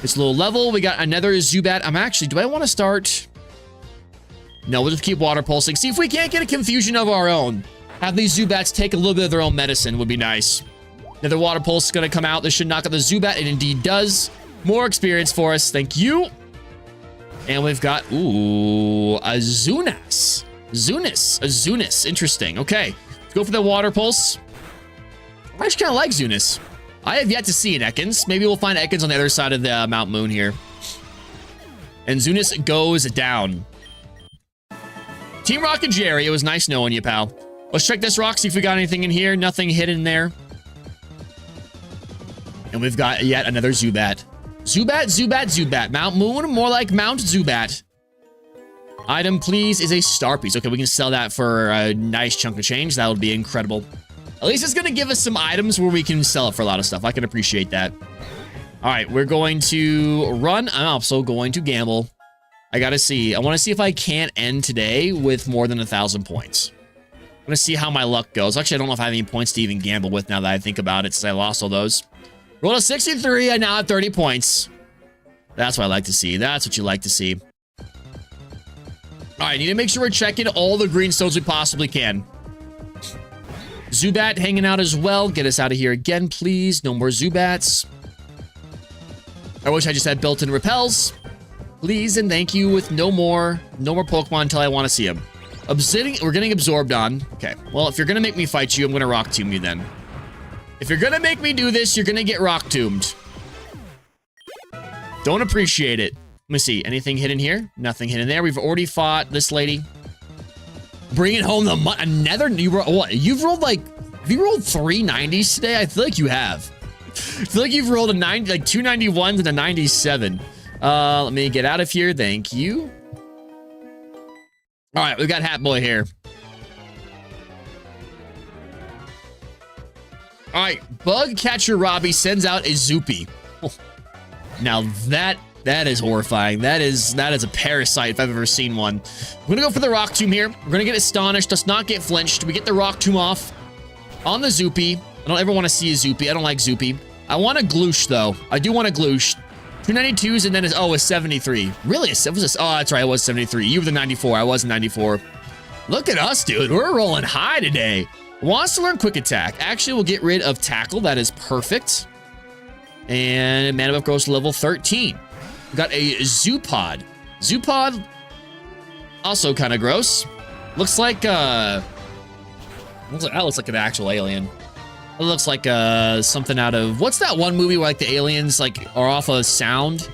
It's low level. We got another Zubat. Do I want to start? No, we'll just keep Water Pulsing. See if we can't get a confusion of our own. Have these Zubats take a little bit of their own medicine would be nice. Another Water Pulse is going to come out. This should knock out the Zubat. It indeed does. More experience for us. Thank you. And we've got, ooh, a Zunas. Zunis. Interesting. Okay. Let's go for the Water Pulse. I actually kind of like Zunis. I have yet to see an Ekans. Maybe we'll find Ekans on the other side of the Mount Moon here. And Zunis goes down. Team Rocket Jerry, it was nice knowing you, pal. Let's check this rock, see if we got anything in here. Nothing hidden there. And we've got yet another Zubat. Zubat. Mount Moon, more like Mount Zubat. Item, please, is a star piece. Okay, we can sell that for a nice chunk of change. That would be incredible. At least it's going to give us some items where we can sell it for a lot of stuff. I can appreciate that. All right, we're going to run. I'm also going to gamble. I got to see. I want to see if I can't end today with more than 1,000 points. I'm going to see how my luck goes. Actually, I don't know if I have any points to even gamble with now that I think about it, since I lost all those. Roll a 63. I now have 30 points. That's what I like to see. That's what you like to see. All right, need to make sure we're checking all the green stones we possibly can. Zubat hanging out as well. Get us out of here again, please. No more Zubats. I wish I just had built-in repels. Please and thank you with no more Pokemon until I want to see them. We're getting absorbed on. Okay, well, if you're going to make me fight you, I'm going to Rock Tomb you then. If you're going to make me do this, you're going to get Rock Tombed. Don't appreciate it. Let me see. Anything hidden here? Nothing hidden there. We've already fought this lady. Bringing home the another. You've rolled like. Have you rolled 3 90s today? I feel like you have. I feel like you've rolled a 90, like 2 91s and a 97. Let me get out of here. Thank you. All right, we got Hat Boy here. All right, Bug Catcher Robbie sends out a Zoopy. Oh, now that is horrifying. That is a parasite if I've ever seen one. I'm gonna go for the Rock Tomb here. We're gonna get astonished. Does not get flinched. We get the Rock Tomb off on the Zoopy. I don't ever want to see a Zoopy. I don't like Zoopy. I want a Gloosh though. I do want a Gloosh. 292s and then a 73. Really? Oh, that's right. I was 73. You were the 94. I was 94. Look at us, dude. We're rolling high today. Wants to learn Quick Attack. Actually, we'll get rid of Tackle. That is perfect. And Mana Buff goes to level 13. We got a Zoopod. Zoopod, also kind of gross. Looks like, that looks like an actual alien. It looks like something out of, what's that one movie where like the aliens like are off of sound?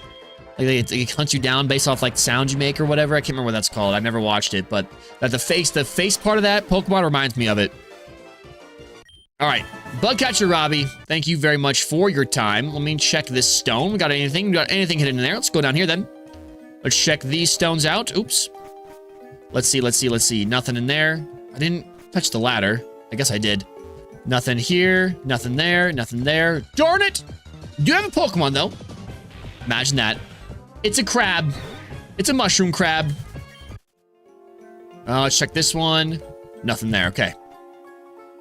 Like they hunt you down based off like sound you make or whatever. I can't remember what that's called. I've never watched it, but that the face part of that Pokemon reminds me of it. All right, Bugcatcher Robbie, thank you very much for your time. Let me check this stone. We got anything? We got anything hidden in there? Let's go down here then. Let's check these stones out. Oops. Let's see. Nothing in there. I didn't touch the ladder. I guess I did. Nothing here, nothing there, nothing there. Darn it! Do have a Pokemon, though. Imagine that. It's a crab. It's a mushroom crab. Let's check this one. Nothing there, okay.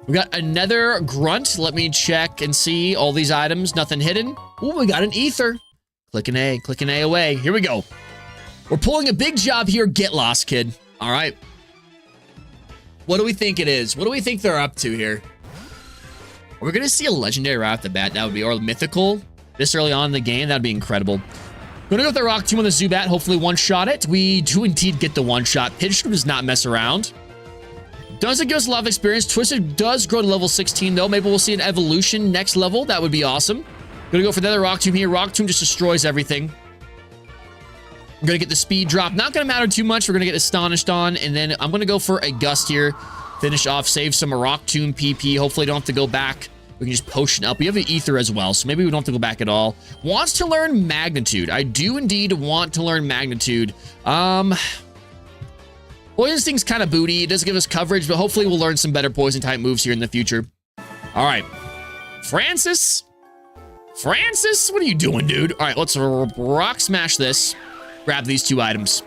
We got another grunt. Let me check and see all these items. Nothing hidden. Ooh, we got an ether. Click an A away. Here we go. We're pulling a big job here. Get lost, kid. All right. What do we think it is? What do we think they're up to here? We're going to see a legendary right off the bat. That would be, or mythical this early on in the game. That would be incredible. Going to go with the Rock Tomb on the Zubat. Hopefully one-shot it. We do indeed get the one-shot. Pidgeotto does not mess around. Doesn't give us a lot of experience. Twisted does grow to level 16, though. Maybe we'll see an evolution next level. That would be awesome. Going to go for the other Rock Tomb here. Rock Tomb just destroys everything. I'm going to get the speed drop. Not going to matter too much. We're going to get Astonished on. And then I'm going to go for a Gust here. Finish off. Save some Rock Tomb PP. Hopefully don't have to go back. We can just potion up. We have an Ether as well, so maybe we don't have to go back at all. Wants to learn Magnitude. I do indeed want to learn Magnitude. Poison Sting's kind of booty. It does give us coverage, but hopefully we'll learn some better Poison-type moves here in the future. All right. Francis? Francis? What are you doing, dude? All right, let's Rock Smash this. Grab these two items.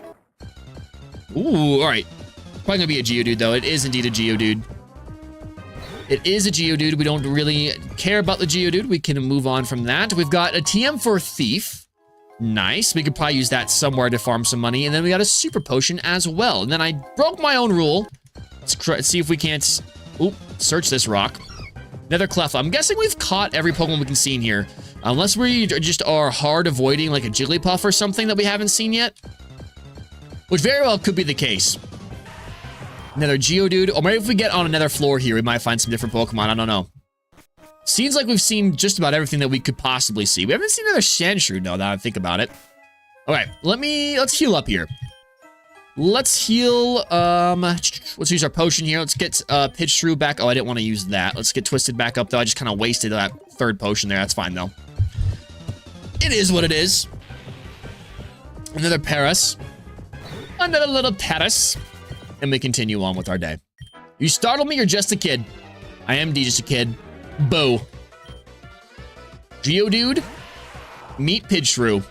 Ooh, all right. Probably gonna be a Geodude, though. It is indeed a Geodude. It is a Geodude. We don't really care about the Geodude. We can move on from that. We've got a TM for Thief. Nice. We could probably use that somewhere to farm some money. And then we got a Super Potion as well. And then I broke my own rule. Let's see if we can't... Oop, search this rock. Another Cleffa. I'm guessing we've caught every Pokemon we can see in here. Unless we just are hard avoiding like a Jigglypuff or something that we haven't seen yet. Which very well could be the case. Another Geodude. Or maybe if we get on another floor here, we might find some different Pokemon. I don't know. Seems like we've seen just about everything that we could possibly see. We haven't seen another Sandshrew, though, now I think about it. Okay, let's heal up here. Let's heal, let's use our potion here. Let's get Pidgeotto back. Oh, I didn't want to use that. Let's get Twisted back up, though. I just kind of wasted that third potion there. That's fine, though. It is what it is. Another Paras. Another little Paras. And we continue on with our day. You startled me, you're just a kid. I am just a kid. Boo. Geodude. Meet Pidgeotto.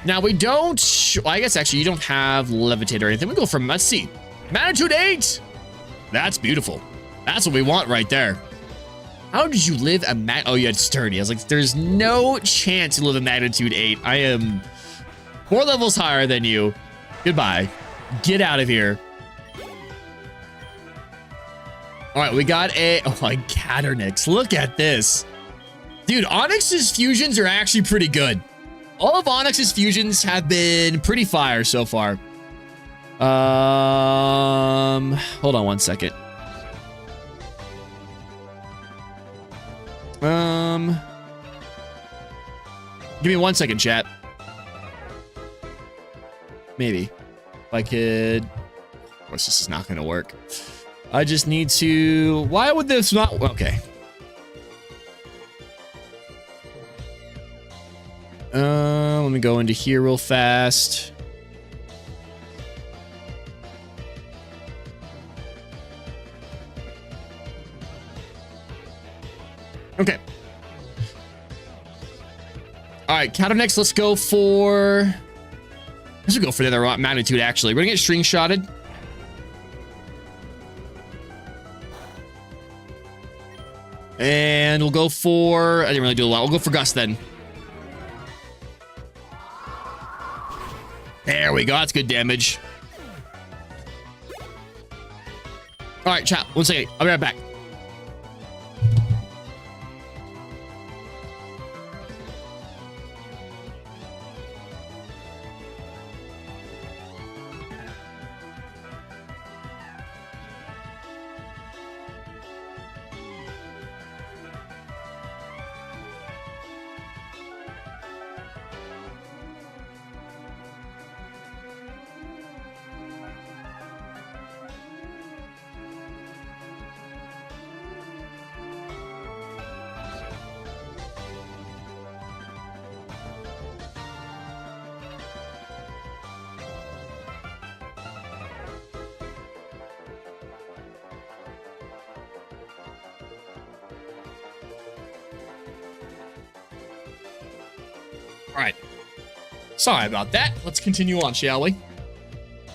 Now we don't... Well, I guess actually you don't have Levitate or anything. We go from, let's see. Magnitude 8. That's beautiful. That's what we want right there. How did you live a Oh, you had Sturdy. I was like, there's no chance you live a Magnitude 8. I am 4 levels higher than you. Goodbye. Get out of here. All right, we got a... Oh, my Caternix. Look at this. Dude, Onyx's fusions are actually pretty good. All of Onyx's fusions have been pretty fire so far. Hold on one second. Give me 1 second, chat. Maybe. If I could... Of course, this is not going to work. I just need to... Why would this not... Okay. Let me go into here real fast. Okay, right, counter next. Let's go for... Let's go for the other magnitude, actually. We're going to get string shotted. And we'll go for... I didn't really do a lot. We'll go for Gust then. There we go. That's good damage. All right, chat. 1 second. I'll be right back. All right. Sorry about that. Let's continue on, shall we?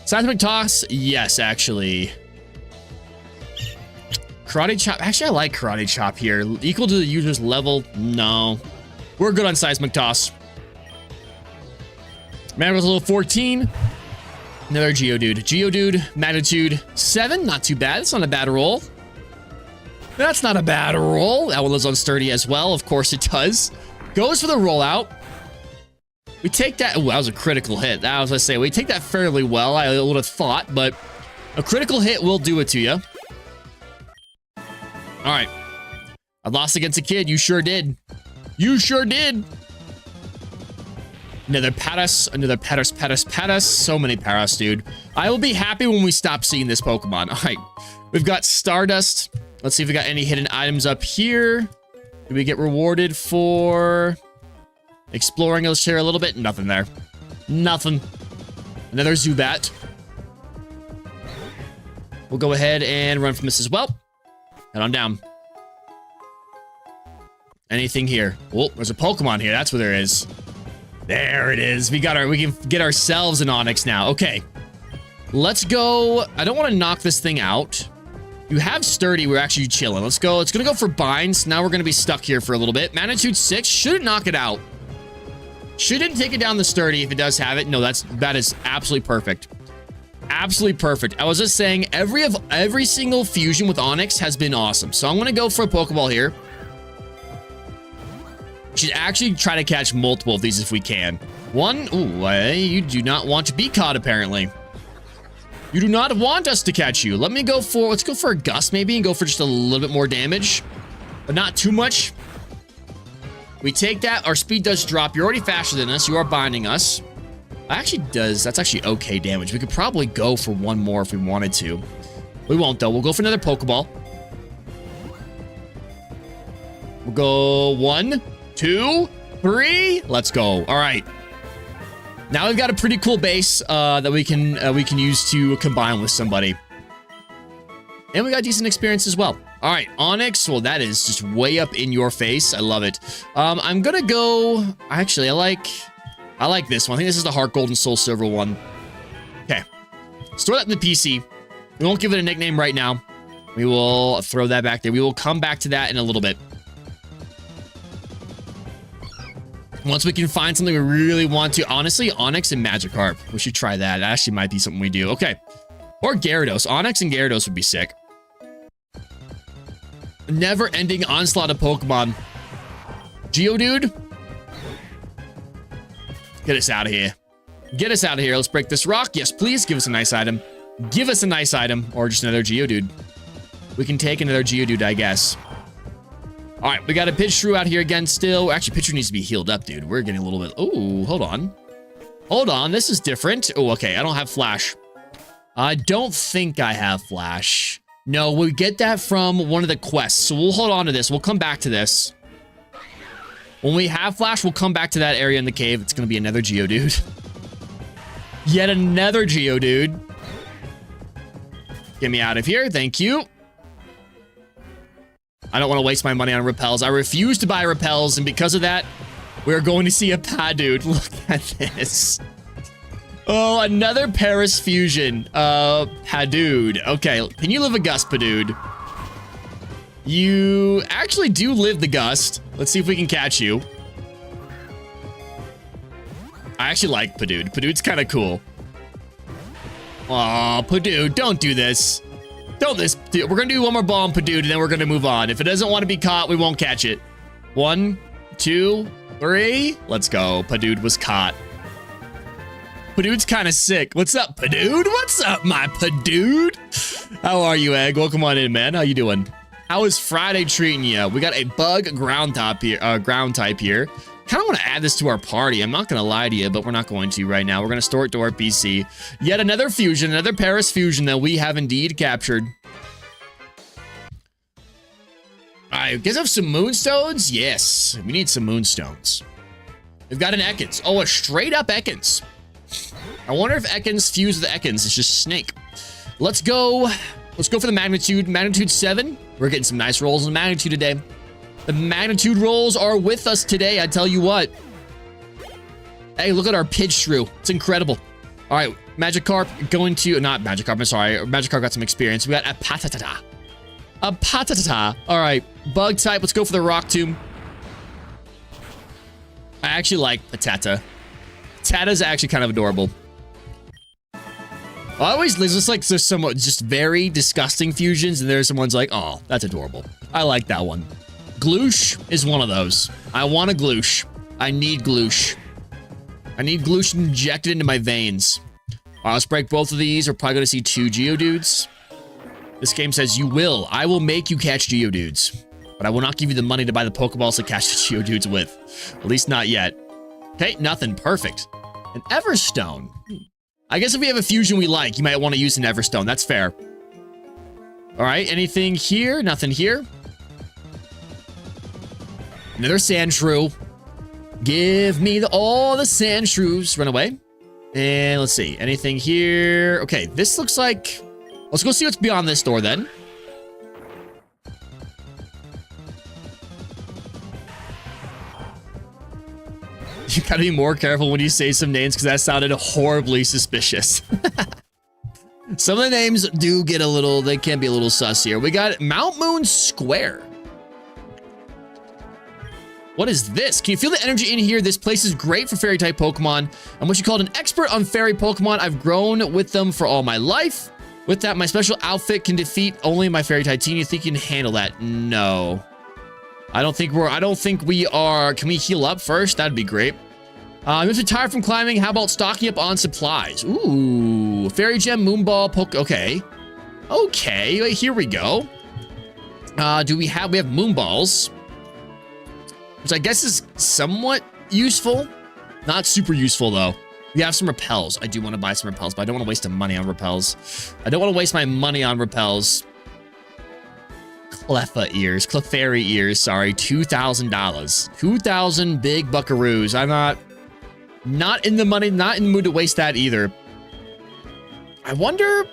Seismic Toss? Yes, actually. Karate Chop. Actually, I like Karate Chop here. Equal to the user's level? No. We're good on Seismic Toss. Magnitude level 14. Another Geodude. Geodude, magnitude 7. Not too bad. It's not a bad roll. That's not a bad roll. That one lives on Sturdy as well. Of course it does. Goes for the rollout. We take that. Oh, that was a critical hit. That was, I say, we take that fairly well. I would have thought, but a critical hit will do it to you. All right. I lost against a kid. You sure did. You sure did. Another Paras. Another Paras. So many Paras, dude. I will be happy when we stop seeing this Pokemon. All right. We've got Stardust. Let's see if we got any hidden items up here. Do we get rewarded for... exploring us here a little bit? Nothing there. Nothing. Another Zubat. We'll go ahead and run from this as well. Head on down. Anything here? Oh, there's a Pokemon here. That's what there is. There it is. We can get ourselves an Onix now. Okay. Let's go. I don't want to knock this thing out. You have Sturdy. We're actually chilling. Let's go. It's going to go for Binds. Now we're going to be stuck here for a little bit. Magnitude 6. Shouldn't knock it out. Shouldn't take it down the Sturdy if it does have it. No, that is absolutely perfect. Absolutely perfect. I was just saying every single fusion with Onix has been awesome. So I'm going to go for a Pokeball here. Should actually try to catch multiple of these if we can. One. Ooh, you do not want to be caught, apparently. You do not want us to catch you. Let's go for a Gust maybe and go for just a little bit more damage. But not too much. We take that. Our speed does drop. You're already faster than us. You are binding us. That's actually okay damage. We could probably go for one more if we wanted to. We won't, though. We'll go for another Pokeball. We'll go 1, 2, 3. Let's go. All right. Now we've got a pretty cool base that we can use to combine with somebody. And we got decent experience as well. All right, Onix. Well, that is just way up in your face. I love it. I'm gonna go. Actually, I like this one. I think this is the Heart Gold and Soul Silver one. Okay, store that in the PC. We won't give it a nickname right now. We will throw that back there. We will come back to that in a little bit. Once we can find something we really want to. Honestly, Onix and Magikarp. We should try that. That actually might be something we do. Okay. Or Gyarados. Onix and Gyarados would be sick. Never-ending onslaught of Pokemon. Geodude. Get us out of here. Get us out of here. Let's break this rock. Yes, please. Give us a nice item. Give us a nice item. Or just another Geodude. We can take another Geodude, I guess. All right, we got a Pidgeotto out here again still. Actually, Pidgeotto needs to be healed up, dude. We're getting a little bit... Oh, hold on. Hold on. This is different. Oh, okay. I don't have Flash. I don't think I have Flash. No, we get that from one of the quests. So we'll hold on to this. We'll come back to this. When we have Flash, we'll come back to that area in the cave. It's going to be another Geodude. Yet another Geodude. Get me out of here. Thank you. I don't want to waste my money on repels. I refuse to buy repels, and because of that, We're going to see a Padude. Look at this. Oh, another Paris fusion. Padude. Okay, can you live a gust, Padude? You actually do live the gust. Let's see if we can catch you. I actually like Padude. Padude's kind of cool. Aw, Padude, don't do this. Don't this. We're going to do one more ball on Padude, and then we're going to move on. If it doesn't want to be caught, we won't catch it. 1, 2, 3. Let's go. Padude was caught. Padude's kind of sick. What's up, Padude? What's up, my Padude? How are you, Egg? Welcome on in, man. How you doing? How is Friday treating you? We got a bug ground type here. Kind of want to add this to our party. I'm not going to lie to you, but we're not going to right now. We're going to store it to our PC. Yet another fusion, another Paris fusion that we have indeed captured. All right, guys have some moonstones? Yes, we need some moonstones. We've got an Ekans. Oh, a straight up Ekans. I wonder if Ekans fused with Ekans. It's just Snake. Let's go. Let's go for the magnitude. Magnitude 7. We're getting some nice rolls in magnitude today. The magnitude rolls are with us today. I tell you what. Hey, look at our Pidgeotto. It's incredible. All right, Magikarp going to not Magikarp. I'm sorry. Magikarp got some experience. We got a Patatata. A Patatata. All right, bug type. Let's go for the Rock Tomb. I actually like Patata. Patata's actually kind of adorable. There's just like there's some just very disgusting fusions, and there's some ones like, oh, that's adorable. I like that one. Gloosh is one of those. I want a Gloosh. I need Gloosh. I need Gloosh injected into my veins. All right, let's break both of these. We're probably going to see 2 Geodudes. This game says you will. I will make you catch Geodudes. But I will not give you the money to buy the Pokeballs to catch the Geodudes with. At least not yet. Okay, nothing. Perfect. An Everstone. I guess if we have a fusion we like, you might want to use an Everstone. That's fair. All right, anything here? Nothing here. Another Sandshrew. Give me all the Sandshrews. Run away. And let's see. Anything here? Okay, this looks like... Let's go see what's beyond this door then. You gotta be more careful when you say some names because that sounded horribly suspicious. Some of the names do get a little... They can be a little sus here. We got Mount Moon Square. What is this? Can you feel the energy in here? This place is great for fairy-type Pokemon. I'm what you called an expert on fairy Pokemon. I've grown with them for all my life. With that, my special outfit can defeat only my fairy-type team. You think you can handle that? No. I don't think we are. Can we heal up first? That'd be great. If you're tired from climbing, how about stocking up on supplies? Ooh, Fairy Gem, Moonball, Okay. Okay, here we go. We have Moonballs. Which I guess is somewhat useful. Not super useful, though. We have some repels. I do want to buy some repels, but I don't want to waste the money on repels. I don't want to waste my money on repels. Clefairy ears, sorry. $2,000. 2,000 big buckaroos. I'm not in the money, not in the mood to waste that either. I wonder...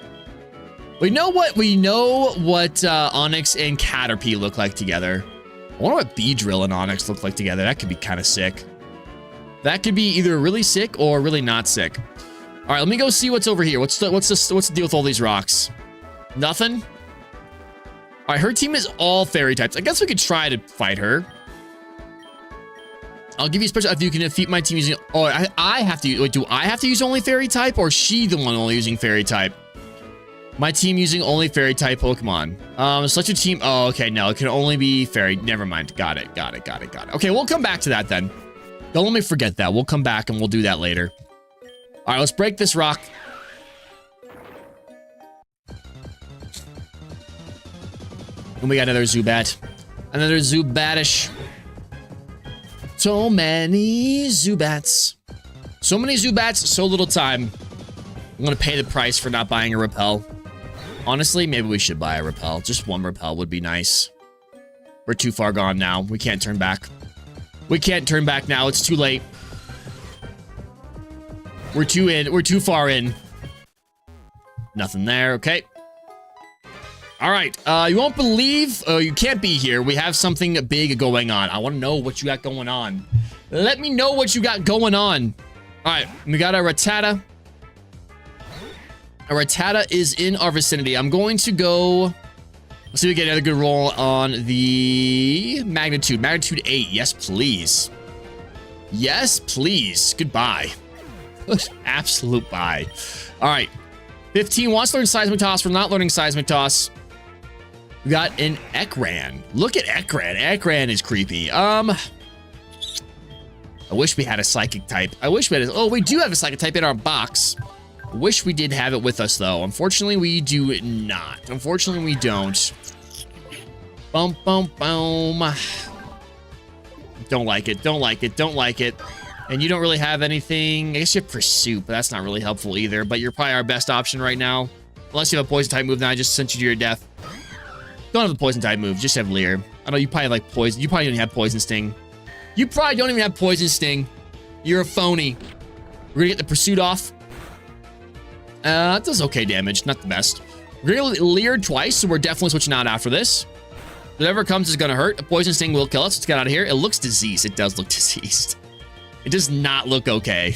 We know what Onyx and Caterpie look like together. I wonder what Beedrill and Onyx look like together. That could be kind of sick. That could be either really sick or really not sick. All right, let me go see what's over here. What's the deal with all these rocks? Nothing? All right, her team is all fairy types. I guess we could try to fight her. I'll give you a special if you can defeat my team using... Oh, I have to... Wait, do I have to use only fairy type or is she the one only using fairy type? My team using only fairy type Pokemon. Select your team. Oh, okay. No, it can only be fairy. Never mind. Got it. Okay, we'll come back to that then. Don't let me forget that. We'll come back and we'll do that later. All right, let's break this rock. And we got another Zubat. Another Zubatish. So many Zubats. So many Zubats, so little time. I'm gonna pay the price for not buying a repel. Honestly, maybe we should buy a repel. Just one repel would be nice. We're too far gone now. We can't turn back. We can't turn back now. It's too late. We're too far in. Nothing there. Okay. All right. You won't believe... you can't be here. We have something big going on. I want to know what you got going on. Let me know what you got going on. All right, we got a Rattata. A Rattata is in our vicinity. I'm going to go... Let's see if we get another good roll on the magnitude. Magnitude 8. Yes, please. Yes, please. Goodbye. Absolute bye. All right. 15 wants to learn Seismic Toss. We're not learning Seismic Toss. We got an Ekran. Look at Ekran. Ekran is creepy. I wish we had a Psychic type. I wish we had oh, we do have a Psychic type in our box. Wish we did have it with us, though. Unfortunately, we do not. Unfortunately, we don't. Boom, boom, boom. Don't like it. Don't like it. Don't like it. And you don't really have anything. I guess you have Pursuit, but that's not really helpful either. But you're probably our best option right now. Unless you have a Poison-type move, now I just sent you to your death. Don't have a Poison-type move. Just have Leer. I know you probably have, like, Poison. You probably don't have Poison Sting. You probably don't even have Poison Sting. You're a phony. We're gonna get the Pursuit off. It does okay damage, not the best. We're gonna Leer twice, so we're definitely switching out after this. Whatever comes is gonna hurt. A Poison Sting will kill us. Let's get out of here. It looks diseased. It does look diseased. It does not look okay.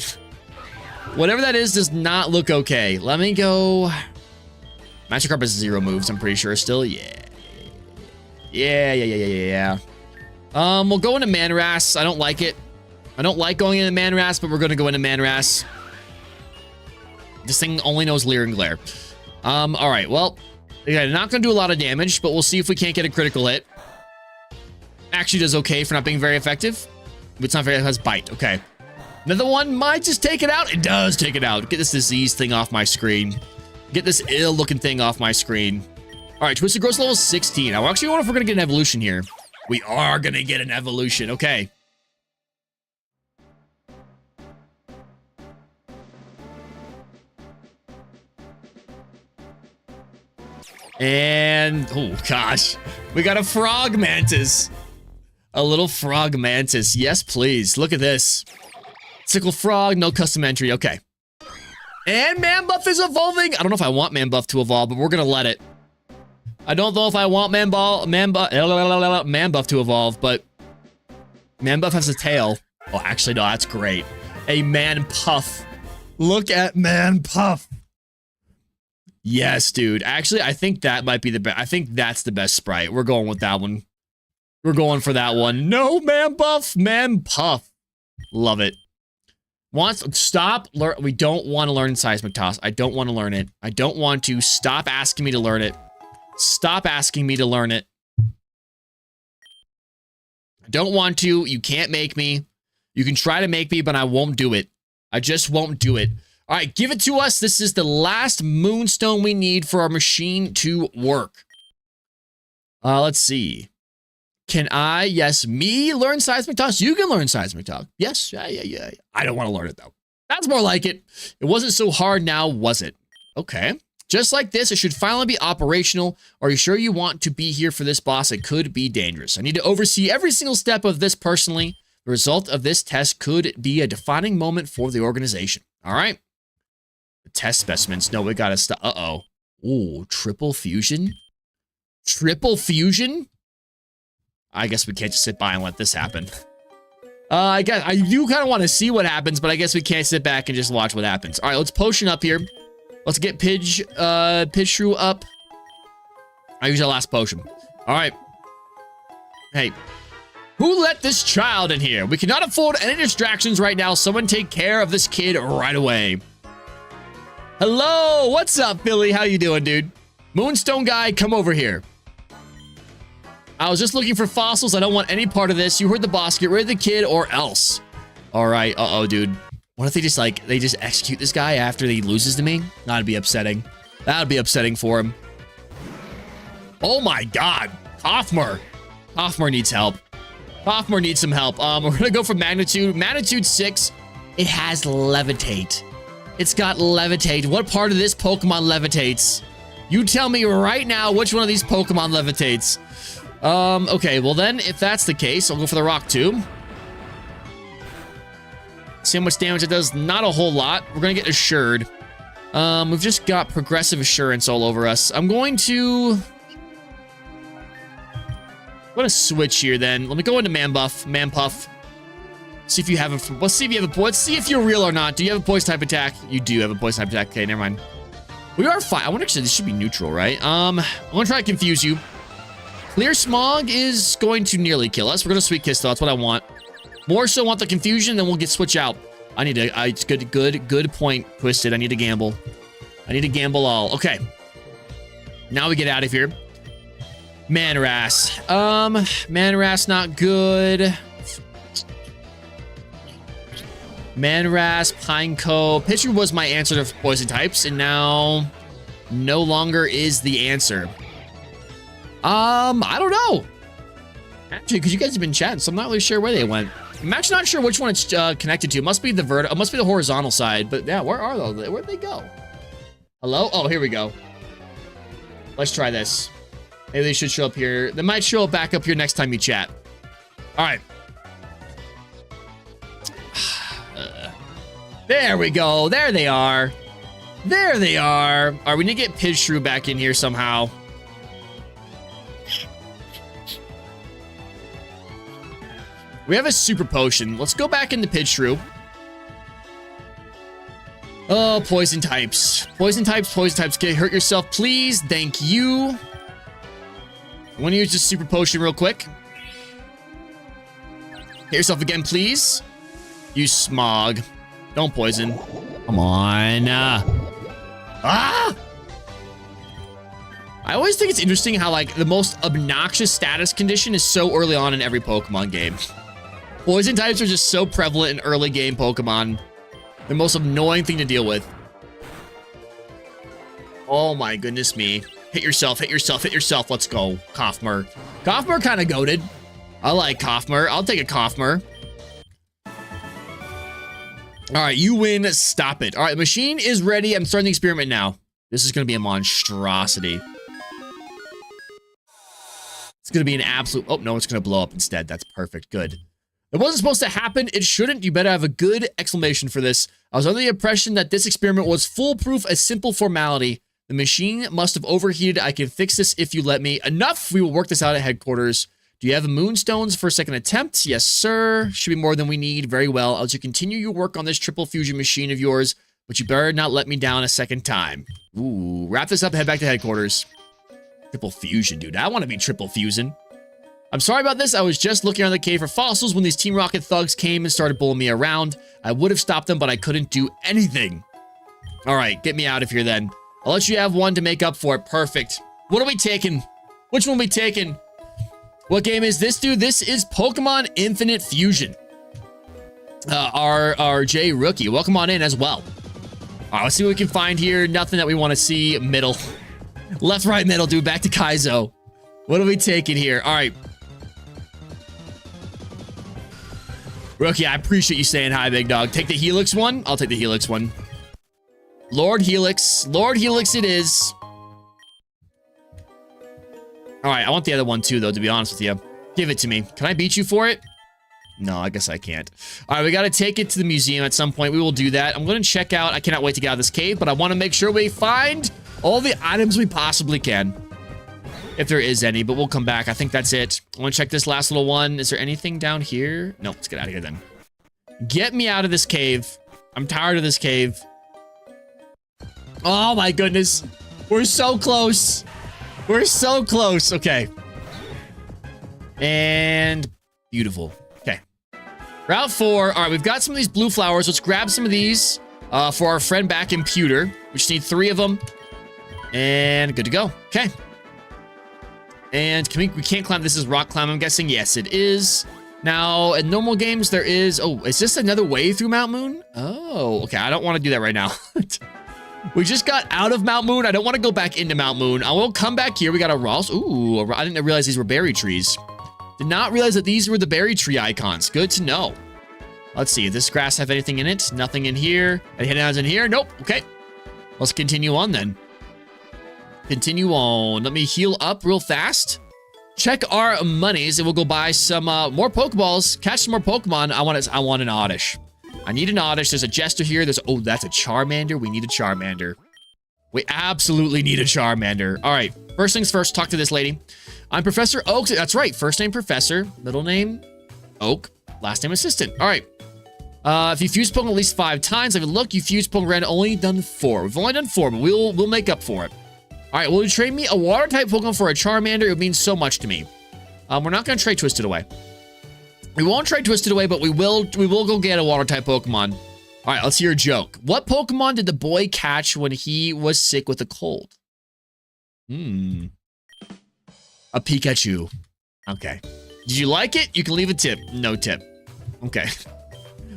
Whatever that is does not look okay. Let me go. Magikarp has 0 moves, I'm pretty sure still. Yeah. Yeah. We'll go into Manras. I don't like it. I don't like going into Manras, but we're gonna go into Manras. This thing only knows Leer and Glare. All right, well, yeah, not gonna do a lot of damage, but we'll see if we can't get a critical hit. Actually does okay for not being very effective. But it's not very, it has Bite, okay. Another one might just take it out. It does take it out. Get this disease thing off my screen. Get this ill-looking thing off my screen. All right, Twisted Growth level 16. I actually wonder if we're gonna get an evolution here. We are gonna get an evolution, okay. And, oh gosh, we got a Frog Mantis. A little Frog Mantis. Yes, please. Look at this. Sickle Frog, no custom entry. Okay. And Manbuff is evolving. I don't know if I want Manbuff to evolve, but we're going to let it. I don't know if I want Manbuff to evolve, but Manbuff has a tail. Oh, actually, no, that's great. A Manpuff. Look at Manpuff. Yes, dude. Actually, I think that might be the best. I think that's the best sprite. We're going with that one. We're going for that one. No, Manbuff, Manpuff. Love it. Stop. We don't want to learn Seismic Toss. I don't want to learn it. I don't want to. Stop asking me to learn it. Stop asking me to learn it. I don't want to. You can't make me. You can try to make me, but I won't do it. I just won't do it. All right, give it to us. This is the last Moonstone we need for our machine to work. Let's see. Can I, yes, me learn Seismic Toss? You can learn Seismic Toss. Yes, yeah. I don't want to learn it, though. That's more like it. It wasn't so hard now, was it? Okay. Just like this, it should finally be operational. Are you sure you want to be here for this boss? It could be dangerous. I need to oversee every single step of this personally. The result of this test could be a defining moment for the organization. All right. The test specimens. No, we gotta stop. Uh-oh. Ooh, triple fusion? Triple fusion? I guess we can't just sit by and let this happen. I guess I do kind of want to see what happens, but I guess we can't sit back and just watch what happens. All right, let's potion up here. Let's get Pidgeotto up. I use our last potion. All right. Hey, who let this child in here? We cannot afford any distractions right now. Someone take care of this kid right away. Hello, what's up, Billy? How you doing, dude? Moonstone guy, come over here. I was just looking for fossils. I don't want any part of this. You heard the boss. Get rid of the kid or else. All right. Uh-oh, dude. What if they just execute this guy after he loses to me? That'd be upsetting. That'd be upsetting for him. Oh my God. Hoffmer. Hoffmer needs help. Hoffmer needs some help. We're gonna go for Magnitude. Magnitude 6. It has Levitate. It's got Levitate. What part of this Pokemon levitates? You tell me right now which one of these Pokemon levitates. Okay, well then, if that's the case, I'll go for the Rock Tomb. See how much damage it does? Not a whole lot. We're gonna get Assured. We've just got Progressive Assurance all over us. I'm gonna switch here then. Let me go into Manpuff. See if you have a, let's see if you have a, let's see if you're real or not. Do you have a poison type attack? You do have a poison type attack. Okay, never mind. We are fine. I wonder, actually, this should be neutral, right? I'm gonna try to confuse you. Clear Smog is going to nearly kill us. We're gonna Sweet Kiss though, that's what I want. More so want the confusion, then we'll get switch out. I need to, it's good point, Twisted. I need to gamble. I need to gamble all. Okay. Now we get out of here. Manoras. Manoras not good. Manoras, Pineco. Pitcher was my answer to poison types, and now no longer is the answer. I don't know. Actually, because you guys have been chatting, so I'm not really sure where they went. I'm actually not sure which one it's connected to. It must be the it must be the horizontal side. But yeah, where are those? Where'd they go? Hello? Oh, here we go. Let's try this. Maybe they should show up here. They might show up back up here next time you chat. All right. There we go. There they are. There they are. All right, we need to get Pidgeshrew back in here somehow. We have a super potion. Let's go back into Pidgeshrew. Oh, poison types. Poison types, poison types. Okay, hurt yourself, please. Thank you. I want to use this super potion real quick. Hit yourself again, please. Use Smog. Don't poison. Come on. I always think it's interesting how, like, the most obnoxious status condition is so early on in every Pokemon game. Poison types are just so prevalent in early game Pokemon. The most annoying thing to deal with. Oh my goodness me. Hit yourself, hit yourself, hit yourself. Let's go. Koffmer. Koffmer kind of goated. I like Koffmer. I'll take a Koffmer. All right, you win. Stop it. All right, the machine is ready. I'm starting the experiment now. This is going to be a monstrosity. It's going to be an absolute... Oh, no, it's going to blow up instead. That's perfect. Good. It wasn't supposed to happen. It shouldn't. You better have a good explanation for this. I was under the impression that this experiment was foolproof, a simple formality. The machine must have overheated. I can fix this if you let me. Enough. We will work this out at headquarters. Do you have moonstones for a second attempt? Yes, sir. Should be more than we need. Very well. I'll let you continue your work on this triple fusion machine of yours, but you better not let me down a second time. Ooh, wrap this up and head back to headquarters. Triple fusion, dude. I want to be triple fusing. I'm sorry about this. I was just looking around the cave for fossils when these Team Rocket thugs came and started bullying me around. I would have stopped them, but I couldn't do anything. All right, get me out of here then. I'll let you have one to make up for it. Perfect. What are we taking? Which one are we taking? What game is this, dude? This is Pokemon Infinite Fusion. RJ Rookie, welcome on in as well. All right, let's see what we can find here. Nothing that we want to see. Middle. Left, right, middle, dude. Back to Kaizo. What are we taking here? All right. Rookie, I appreciate you saying hi, big dog. Take the Helix one. I'll take the Helix one. Lord Helix. Lord Helix it is. All right, I want the other one too, though, to be honest with you. Give it to me. Can I beat you for it? No, I guess I can't. All right, we got to take it to the museum at some point. We will do that. I'm going to check out. I cannot wait to get out of this cave, but I want to make sure we find all the items we possibly can. If there is any, but we'll come back. I think that's it. I want to check this last little one. Is there anything down here? No, let's get out of here then. Get me out of this cave. I'm tired of this cave. Oh my goodness. We're so close. We're so close. Okay. And beautiful. Okay. Route 4. All right, we've got some of these blue flowers. Let's grab some of these for our friend back in Pewter. We just need 3 of them. And good to go. Okay. And we can't climb. This is rock climb, I'm guessing. Yes, it is. Now, in normal games, there is... Oh, is this another way through Mount Moon? Oh, okay. I don't want to do that right now. We just got out of Mount Moon. I don't want to go back into Mount Moon. I will come back here. We got a Ross. Ooh, I didn't realize these were berry trees. Did not realize that these were the berry tree icons. Good to know. Let's see. Does this grass have anything in it? Nothing in here. Any hidden in here? Nope. Okay. Let's continue on then. Continue on. Let me heal up real fast. Check our monies and we'll go buy some more Pokeballs. Catch some more Pokemon. I want an Oddish. I need an Oddish. There's a Jester here. Oh, that's a Charmander. We need a Charmander. We absolutely need a Charmander. All right. First things first, talk to this lady. I'm Professor Oak. That's right. First name Professor. Middle name Oak. Last name Assistant. All right. If you fuse Pokemon at least 5 times, like look, you fuse Pokemon only done 4. We've only done 4, but we'll make up for it. All right, will you trade me a water type Pokemon for a Charmander? It would mean so much to me. We're not gonna trade Twisted away. We won't trade Twisted away, but we will go get a water type Pokemon. All right, let's hear a joke. What Pokemon did the boy catch when he was sick with a cold? A Pikachu. Okay. Did you like it? You can leave a tip. No tip. Okay.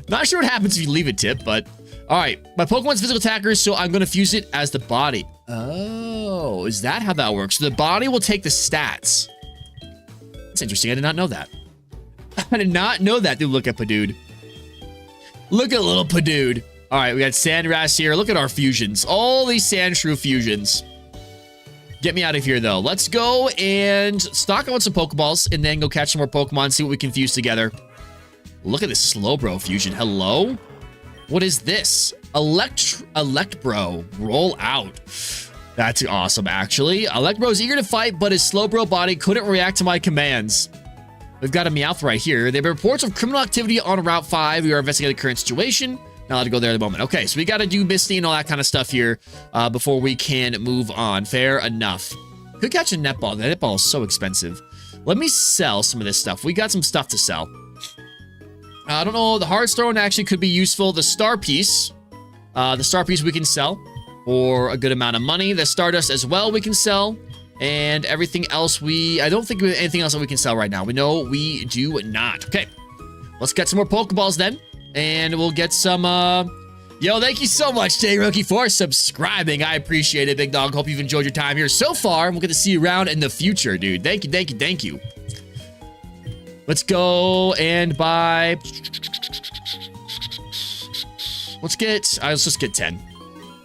Not sure what happens if you leave a tip, but all right. My Pokemon's physical attacker, so I'm going to fuse it as the body. Oh, is that how that works? So the body will take the stats. That's interesting. I did not know that. I did not know that. Dude, look at Padood. Look at little Padood. All right, we got Sandgrass here. Look at our fusions. All these Sandshrew fusions. Get me out of here, though. Let's go and stock up on some Pokeballs and then go catch some more Pokemon, see what we can fuse together. Look at this Slowbro fusion. Hello? What is this? Electbro. Roll out. That's awesome, actually. Electbro is eager to fight, but his Slowbro body couldn't react to my commands. We've got a Meowth right here. There have been reports of criminal activity on Route 5. We are investigating the current situation. Not allowed to go there at the moment. Okay, so we got to do Misty and all that kind of stuff here before we can move on. Fair enough. Could catch a netball. The netball is so expensive. Let me sell some of this stuff. We got some stuff to sell. I don't know. The Hearthstone actually could be useful. The Star Piece. The Star Piece we can sell for a good amount of money. The Stardust as well we can sell. And everything else I don't think we have anything else that we can sell right now. We know we do not. Okay. Let's get some more Pokeballs then. And we'll get some, Yo, thank you so much, J-Rookie, for subscribing. I appreciate it, big dog. Hope you've enjoyed your time here so far. And we'll get to see you around in the future, dude. Thank you, thank you, thank you. Let's go and buy... Let's just get 10.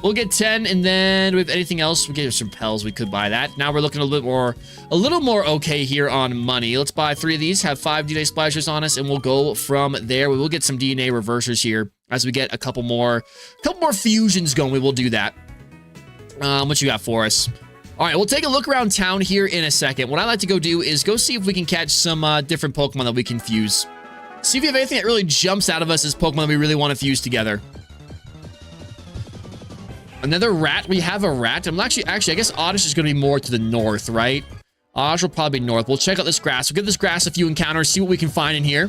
We'll get 10, and then with anything else, we get some Repels. We could buy that. Now we're looking a little more okay here on money. Let's buy 3 of these, have 5 DNA splashers on us, and we'll go from there. We will get some DNA reversers here as we get a couple more fusions going. We will do that. What you got for us? All right, we'll take a look around town here in a second. What I like to go do is go see if we can catch some different Pokemon that we can fuse. See if you have anything that really jumps out of us as Pokemon that we really want to fuse together. Another rat. We have a rat. I'm actually, I guess Oddish is going to be more to the north, right? Oddish will probably be north. We'll check out this grass. We'll give this grass a few encounters, see what we can find in here.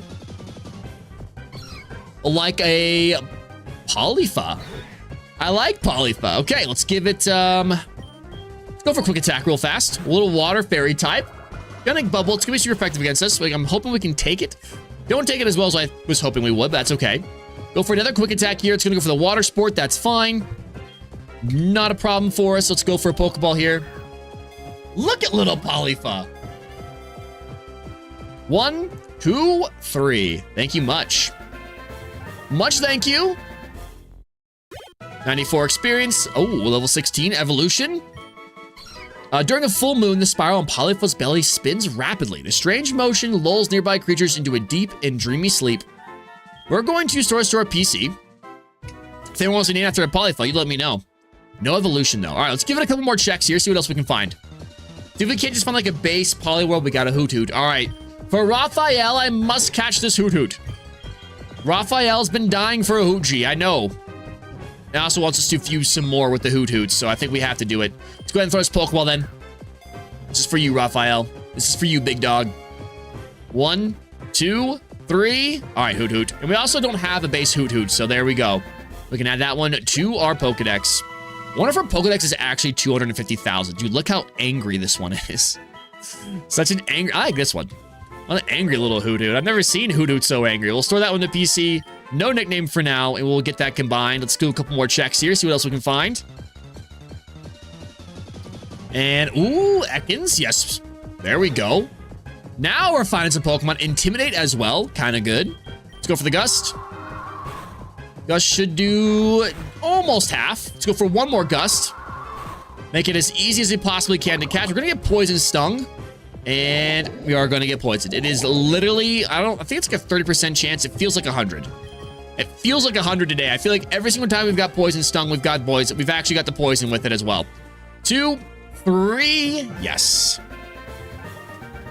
Like a Polypha. I like Polypha. Okay, let's give it, let's go for quick attack real fast. A little water fairy type. Gunning bubble. It's going to be super effective against us. I'm hoping we can take it. Don't take it as well as I was hoping we would, but that's okay. Go for another quick attack here. It's going to go for the water sport. That's fine. Not a problem for us. Let's go for a Pokeball here. Look at little Polypha. 1, 2, 3. Thank you much. Much thank you. 94 experience. Oh, level 16 evolution. During a full moon, the spiral on Polypha's belly spins rapidly. The strange motion lulls nearby creatures into a deep and dreamy sleep. We're going to store our PC. If anyone wants to name after a Polypha, you let me know. No evolution, though. All right, let's give it a couple more checks here, see what else we can find. See if we can't just find, like, a base Poliwhirl. We got a Hoot. All right. For Raphael, I must catch this Hoot. Raphael's been dying for a Hootji, I know. It also wants us to fuse some more with the Hoot, so I think we have to do it. Let's go ahead and throw this Pokeball, then. This is for you, Raphael. This is for you, big dog. 1, 2, 3. All right, Hoot. And we also don't have a base Hoot, so there we go. We can add that one to our Pokedex. One of our Pokedex is actually 250,000. Dude, look how angry this one is. Such an angry... I like this one. What an angry little Hoot. I've never seen Hoot so angry. We'll store that one to PC. No nickname for now, and we'll get that combined. Let's do a couple more checks here, see what else we can find. And, ooh, Ekans. Yes, there we go. Now we're finding some Pokemon. Intimidate as well. Kind of good. Let's go for the Gust. Gust should do almost half. Let's go for one more Gust. Make it as easy as we possibly can to catch. We're going to get Poison Stung. And we are going to get poisoned. It is literally, I think it's like a 30% chance. It feels like 100. It feels like 100 today. I feel like every single time we've got Poison Stung, we've got poison. We've actually got the poison with it as well. 2, 3. Yes.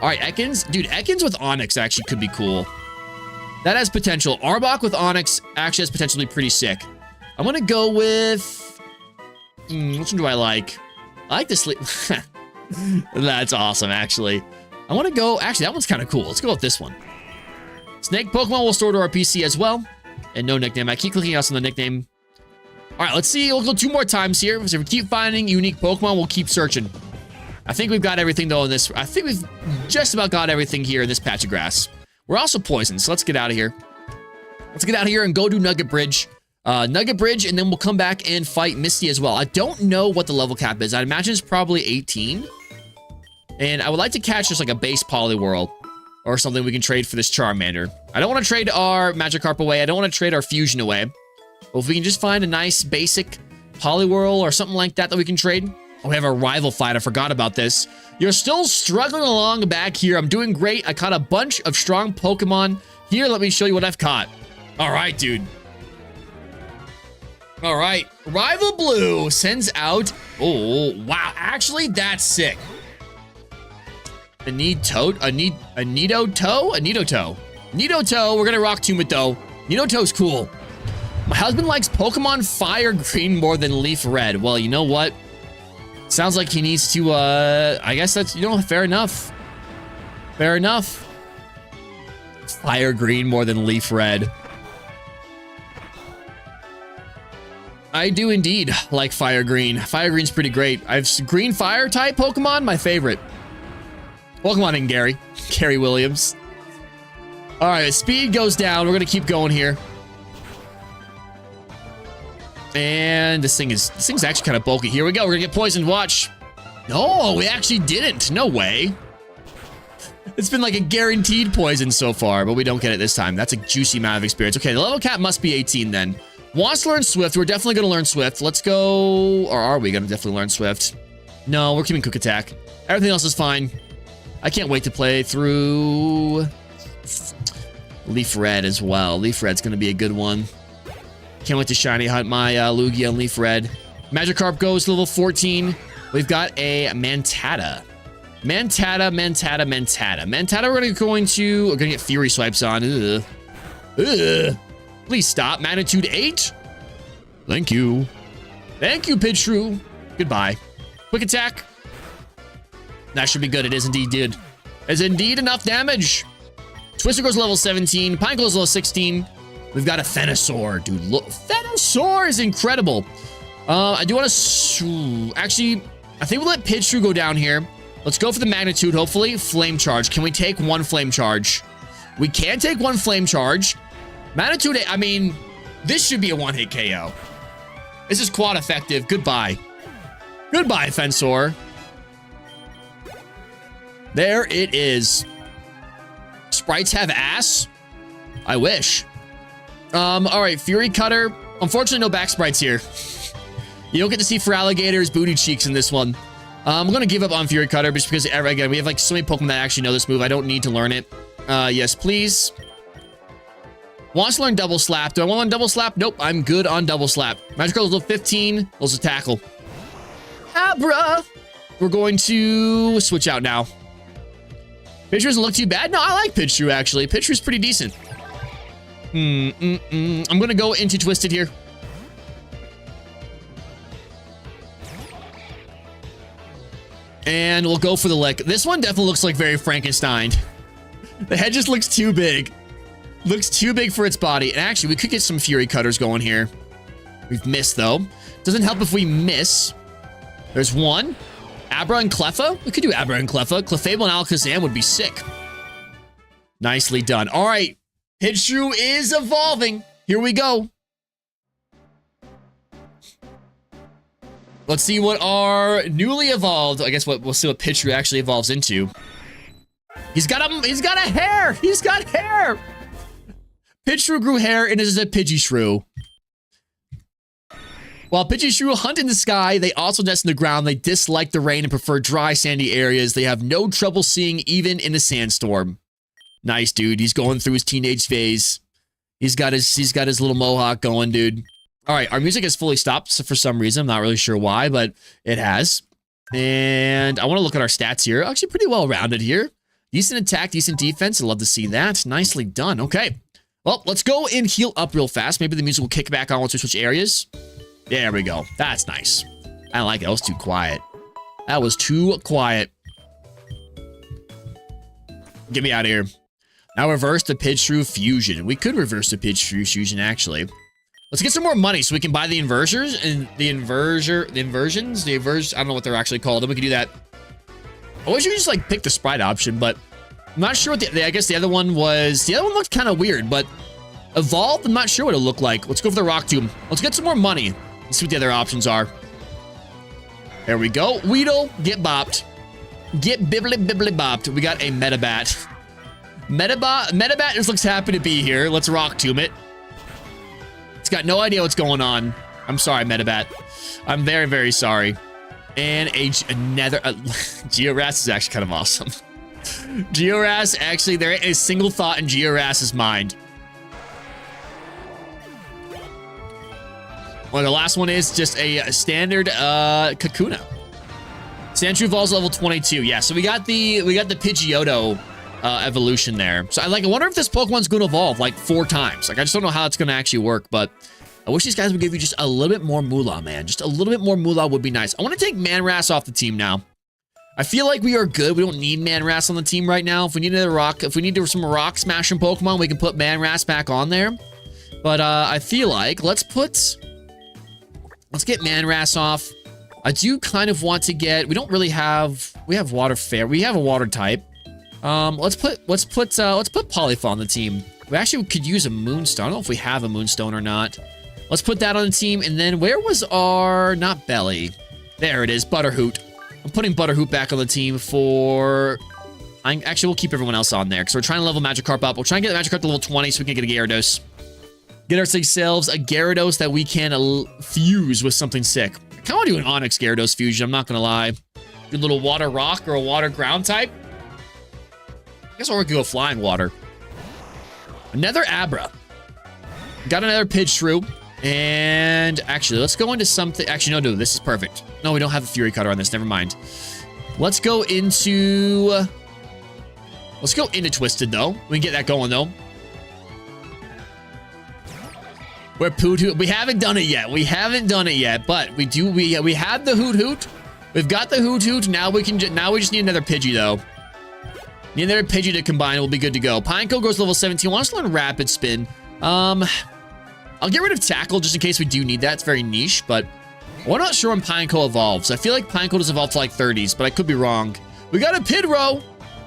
All right, Ekans. Dude, Ekans with Onyx actually could be cool. That has potential. Arbok with Onyx actually has potential to be pretty sick. I'm going to go with... which one do I like? I like this. That's awesome, actually. I want to go... Actually, that one's kind of cool. Let's go with this one. Snake Pokemon will store to our PC as well. And no nickname. I keep clicking us on the nickname. All right, let's see. We'll go 2 more times here. So if we keep finding unique Pokemon, we'll keep searching. I think we've got everything, though, in this. I think we've just about got everything here in this patch of grass. We're also poisoned, so let's get out of here. Let's get out of here and go to Nugget Bridge. Nugget Bridge, and then we'll come back and fight Misty as well. I don't know what the level cap is. I imagine it's probably 18. And I would like to catch just like a base Poliwhirl or something we can trade for this Charmander. I don't want to trade our Magikarp away. I don't want to trade our Fusion away. But if we can just find a nice basic Poliwhirl or something like that we can trade. Oh, we have a rival fight. I forgot about this. You're still struggling along back here. I'm doing great. I caught a bunch of strong Pokemon. Here, let me show you what I've caught. All right, dude. All right. Rival Blue sends out... Oh, wow. Actually, that's sick. Nidoto. We're going to rock Tomb it, though. Nidoto's cool. My husband likes Pokemon Fire Green more than Leaf Red. Well, you know what? Sounds like he needs to, I guess that's, fair enough. Fair enough. Fire Green more than Leaf Red. I do indeed like Fire Green. Fire Green's pretty great. I've Green Fire type Pokemon, my favorite. Pokemon in Gary. Gary Williams. All right, speed goes down. We're going to keep going here. And this thing's actually kind of bulky. Here we go. We're gonna get poisoned. Watch. No, we actually didn't. No way. It's been like a guaranteed poison so far, but we don't get it this time. That's a juicy amount of experience. Okay, the level cap must be 18 then. Wants to learn Swift. We're definitely gonna learn Swift. Let's go. Or are we gonna definitely learn Swift? No, we're keeping Quick Attack. Everything else is fine. I can't wait to play through Leaf Red as well. Leaf Red's gonna be a good one. Can't wait to shiny hunt my Lugia and Leaf Red. Magikarp goes to level 14. We've got a Mantata. Mantata, we're gonna get Fury Swipes on. Ugh. Ugh. Please stop. Magnitude 8. Thank you. Thank you, Pidgeotto. Goodbye. Quick Attack. That should be good. It is indeed did. It's indeed enough damage. Twister goes level 17. Pine goes level 16. We've got a Venusaur, dude. Look, Venusaur is incredible. I do want to... Actually, I think we'll let Pidgeotto go down here. Let's go for the Magnitude, hopefully. Flame Charge. Can we take 1 Flame Charge? We can take 1 Flame Charge. Magnitude, I mean, this should be a one-hit KO. This is quad effective. Goodbye. Goodbye, Venusaur. There it is. Sprites have ass? I wish. All right, Fury Cutter. Unfortunately, no back sprites here. You don't get to see Feraligator's booty cheeks in this one. I'm going to give up on Fury Cutter just because, again, we have like so many Pokemon that actually know this move. I don't need to learn it. Yes, please. Wants to learn Double Slap. Do I want to learn Double Slap? Nope, I'm good on Double Slap. Magikarp level 15. Those are Tackle. Abra. We're going to switch out now. Pidgeotto doesn't look too bad. No, I like Pidgeotto, actually. Pidgeotto's pretty decent. I'm going to go into Twisted here. And we'll go for the lick. This one definitely looks like very Frankenstein. The head just looks too big. Looks too big for its body. And actually, we could get some Fury Cutters going here. We've missed, though. Doesn't help if we miss. There's one. Abra and Cleffa? We could do Abra and Cleffa. Clefable and Alakazam would be sick. Nicely done. All right. Pidgeotto is evolving. Here we go. Let's see what our newly evolved, I guess we'll see what Pidgeotto actually evolves into. He's got a hair. He's got hair. Pidgeotto grew hair and is a Pidgeotto. While Pidgeotto hunt in the sky, they also nest in the ground. They dislike the rain and prefer dry, sandy areas. They have no trouble seeing even in a sandstorm. Nice, dude. He's going through his teenage phase. He's got his little mohawk going, dude. All right, our music has fully stopped for some reason. I'm not really sure why, but it has. And I want to look at our stats here. Actually, pretty well rounded here. Decent attack, decent defense. I'd love to see that. Nicely done. Okay. Well, let's go and heal up real fast. Maybe the music will kick back on once we switch areas. There we go. That's nice. I don't like it. That was too quiet. That was too quiet. Get me out of here. Now reverse the Pidgeotto Fusion. We could reverse the Pidgeotto Fusion, actually. Let's get some more money so we can buy the inversors and the inversions. I don't know what they're actually called. Then we can do that. I wish you could just like pick the sprite option, but I'm not sure what I guess the other one looked kind of weird, but evolved, I'm not sure what it looked like. Let's go for the rock tomb. Let's get some more money. Let's see what the other options are. There we go. Weedle, get bopped. Get bibbly bopped. We got a Metabat. Metabat just looks happy to be here. Let's rock tomb it. It's got no idea what's going on. I'm sorry, Metabat. I'm very, very sorry. And another Georas is actually kind of awesome. Georas, actually, there ain't a single thought in Georas's mind. Well, the last one is just a standard Kakuna. Sandshrew evolves level 22. Yeah, so we got the Pidgeotto evolution there. So I wonder if this Pokemon's going to evolve like 4 times. Like, I just don't know how it's going to actually work, but I wish these guys would give you just a little bit more moolah, man. Just a little bit more moolah would be nice. I want to take Manras off the team now. I feel like we are good. We don't need Manras on the team right now. If we need some rock smashing Pokemon, we can put Manras back on there. But I feel like let's get Manras off. I do kind of want to get. We have Water Fair. We have a water type. Let's put Polyphone on the team. We actually could use a Moonstone. I don't know if we have a Moonstone or not. Let's put that on the team. And then where was our, not Belly. There it is, Butterhoot. I'm putting Butterhoot back on the team for, actually we'll keep everyone else on there because we're trying to level Magikarp up. We'll try and get the Magikarp to level 20 so we can get a Gyarados. Get ourselves a Gyarados that we can fuse with something sick. I kind of want to do an Onyx Gyarados fusion, I'm not going to lie. Do a little water rock or a water ground type. I guess I'll go flying water. Another Abra. Got another Pidgeotto. And actually, let's go into something. Actually, no, this is perfect. No, we don't have a Fury Cutter on this. Never mind. Let's go into Twisted, though. We can get that going, though. We're Poot-Hoot. We haven't done it yet. But we do. We had the Hoot-Hoot. We've got the Hoot-Hoot. Now we just need another Pidgey, though. Need another Pidgey to combine. We'll be good to go. Pineco goes level 17. Wants to learn Rapid Spin. I'll get rid of Tackle just in case we do need that. It's very niche, but we're not sure when Pineco evolves. I feel like Pineco does evolve to like 30s, but I could be wrong. We got a Pidro.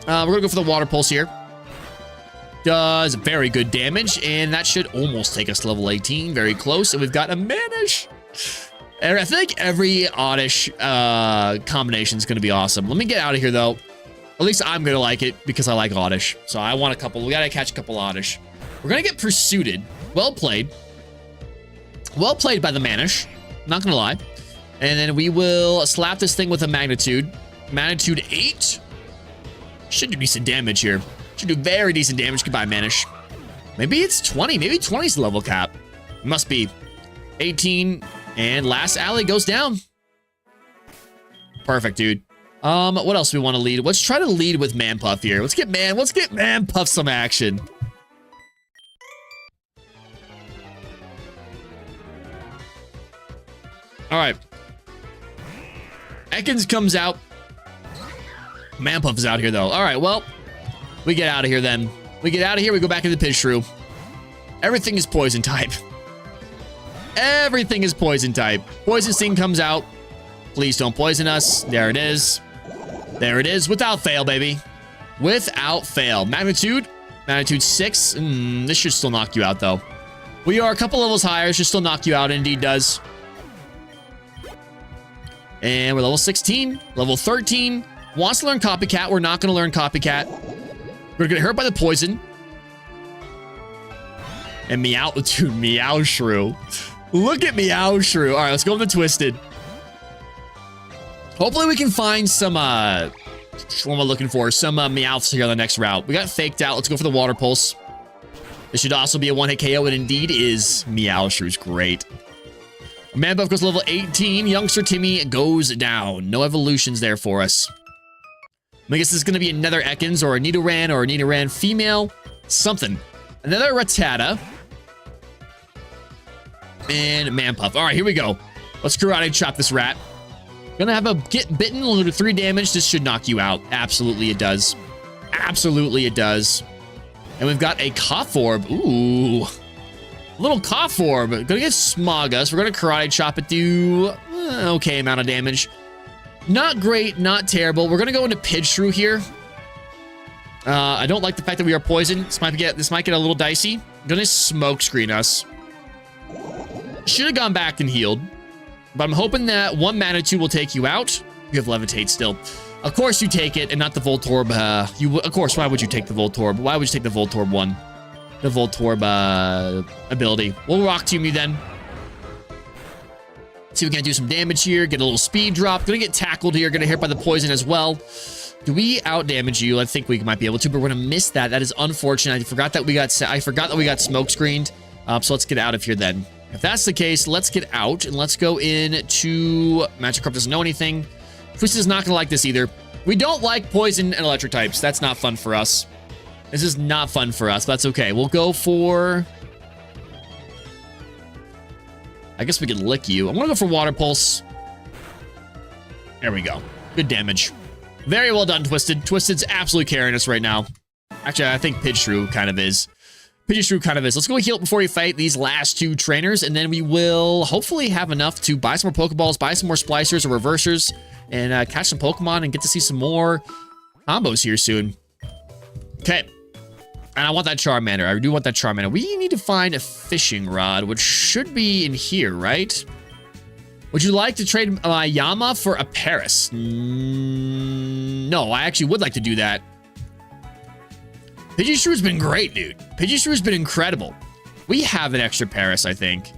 We're going to go for the Water Pulse here. Does very good damage, and that should almost take us to level 18. Very close, and we've got a Manish. And I feel like every Oddish combination is going to be awesome. Let me get out of here, though. At least I'm going to like it because I like Oddish. So I want a couple. We got to catch a couple Oddish. We're going to get Pursuited. Well played. Well played by the Manish. Not gonna lie. And then we will slap this thing with a Magnitude. Magnitude 8. Should do decent damage here. Should do very decent damage. Goodbye, Manish. Maybe it's 20. Maybe 20 is the level cap. It must be 18. And last alley goes down. Perfect, dude. What else do we want to lead? Let's try to lead with Manpuff here. Let's get Manpuff some action. All right. Ekans comes out. Manpuff is out here, though. All right, well, we get out of here then. We get out of here. We go back into Pidgeotto. Everything is poison type. Everything is poison type. Poison Sting comes out. Please don't poison us. There it is. There it is. Without fail, baby. Without fail. Magnitude. Magnitude 6. This should still knock you out, though. We are a couple levels higher. It should still knock you out. Indeed does. And we're level 16, level 13. Wants to learn Copycat. We're not going to learn Copycat. We're going to get hurt by the poison. And Meowshrew. Look at Meowshrew. All right, let's go with the Twisted. Hopefully we can find some, what am I looking for? Some Meowths here on the next route. We got Faked Out. Let's go for the Water Pulse. This should also be a one-hit KO, and indeed is. Meowshrew's great. Manbuff goes level 18. Youngster Timmy goes down. No evolutions there for us. I guess this is going to be another Ekans or a Nidoran female. Something. Another Rattata. And Manpuff. All right, here we go. Let's karate chop this rat. Gonna have a get bitten, a little 3 damage. This should knock you out. Absolutely it does. Absolutely it does. And we've got a cough orb. Ooh. Little cough orb. Gonna get smog us. We're gonna karate chop it, do okay amount of damage. Not great, not terrible. We're gonna go into Pidgeotto here. I don't like the fact that we are poisoned. This might get a little dicey. Gonna smoke screen us. Should have gone back and healed. But I'm hoping that 1 Manitou will take you out. You have Levitate still. Of course you take it and not the Voltorb. Of course, why would you take the Voltorb? Why would you take the Voltorb one? The Voltorb ability. We'll Rock Tomb you then. See if we can do some damage here. Get a little speed drop. Gonna get tackled here. Gonna hit by the poison as well. Do we out damage you? I think we might be able to, but we're gonna miss that. That is unfortunate. I forgot that we got smoke screened. So let's get out of here then. If that's the case, let's get out and let's go into Magikarp doesn't know anything. Twist is not gonna like this either. We don't like poison and electric types. That's not fun for us. This is not fun for us. But that's okay. We'll go for. I guess we could lick you. I'm gonna go for Water Pulse. There we go. Good damage. Very well done, Twisted. Twisted's absolutely carrying us right now. Actually, I think Pidgeotto kind of is. Let's go heal before we fight these last 2 trainers, and then we will hopefully have enough to buy some more Pokeballs, buy some more Splicers or Reversers, and catch some Pokemon and get to see some more combos here soon. Okay. And I want that Charmander. I do want that Charmander. We need to find a fishing rod, which should be in here, right? Would you like to trade my Yama for a Paris? No, I actually would like to do that. Pidgeottoo's been great, dude. Pidgeottoo's been incredible. We have an extra Paris, I think.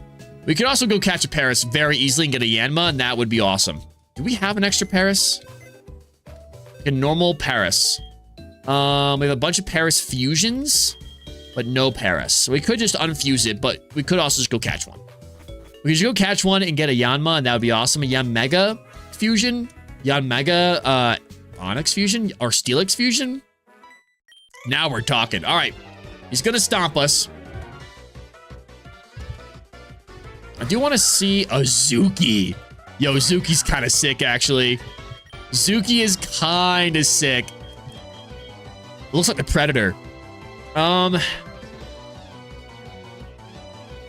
We could also go catch a Paris very easily and get a Yanma, and that would be awesome. Do we have an extra Paris? A normal Paris. We have a bunch of Paris fusions, but no Paris. So we could just unfuse it, but we could also just go catch one. We could just go catch one and get a Yanma, and that would be awesome. A Yanmega fusion, Yanmega Onyx fusion, or Steelix fusion. Now we're talking. All right. He's going to stomp us. I do want to see a Zuki. Yo, Zuki's kind of sick, actually. Zuki is kind of sick. Looks like the Predator.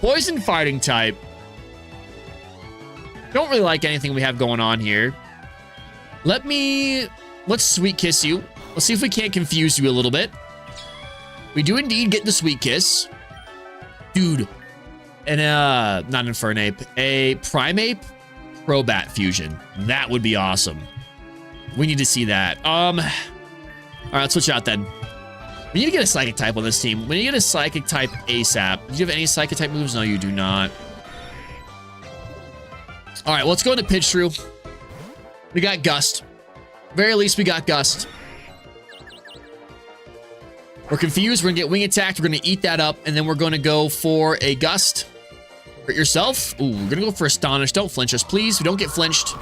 Poison fighting type. Don't really like anything we have going on here. Let's Sweet Kiss you. Let's see if we can't confuse you a little bit. We do indeed get the Sweet Kiss. Dude. And, not an Infernape. A Primeape Crobat fusion. That would be awesome. We need to see that. All right, let's switch out then. We need to get a Psychic type on this team. We need to get a Psychic type ASAP. Do you have any Psychic type moves? No, you do not. All right, let's go into Pidgeotto. We got Gust. Very least, we got Gust. We're confused. We're going to get Wing attacked. We're going to eat that up, and then we're going to go for a Gust. Hurt yourself. Ooh, we're going to go for Astonish. Don't flinch us, please. We don't get flinched.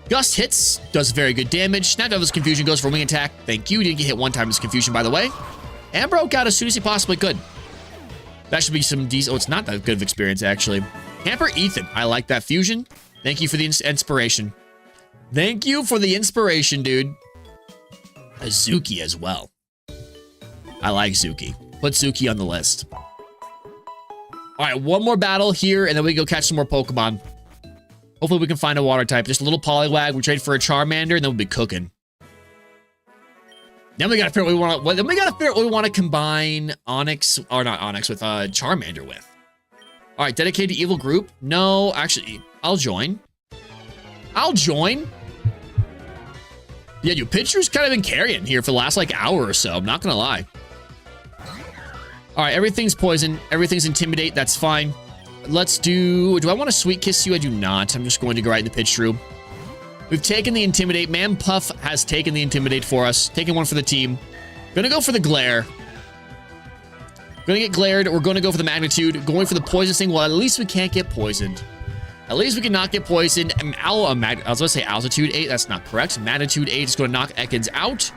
Gust hits. Does very good damage. Snap Devil's Confusion goes for Wing attack. Thank you. Didn't get hit one time as Confusion, by the way. And broke out as soon as he possibly could. That should be some decent... Oh, it's not that good of experience, actually. Camper Ethan. I like that fusion. Thank you for the inspiration. Thank you for the inspiration, dude. A Zuki as well. I like Zuki. Put Zuki on the list. All right, one more battle here, and then we go catch some more Pokemon. Hopefully we can find a water type. Just a little Poliwag. We trade for a Charmander, and then we'll be cooking. Then we gotta figure out what we want to combine Onyx, or not Onyx, with Charmander with. All right, dedicated to evil group. No, actually, I'll join. Yeah, dude, Pidgeotto's kind of been carrying here for the last, like, hour or so. I'm not gonna lie. All right, everything's poison. Everything's intimidate. That's fine. Let's do I want to Sweet Kiss you? I do not. I'm just going to go right in the Pidgeotto. We've taken the intimidate. Manpuff has taken the intimidate for us. Taking one for the team. Gonna go for the glare. Gonna get glared. We're gonna go for the magnitude. Going for the poison thing. Well, at least we can't get poisoned. At least we can not get poisoned. I was going to say altitude 8. That's not correct. Magnitude 8 is going to knock Ekans out.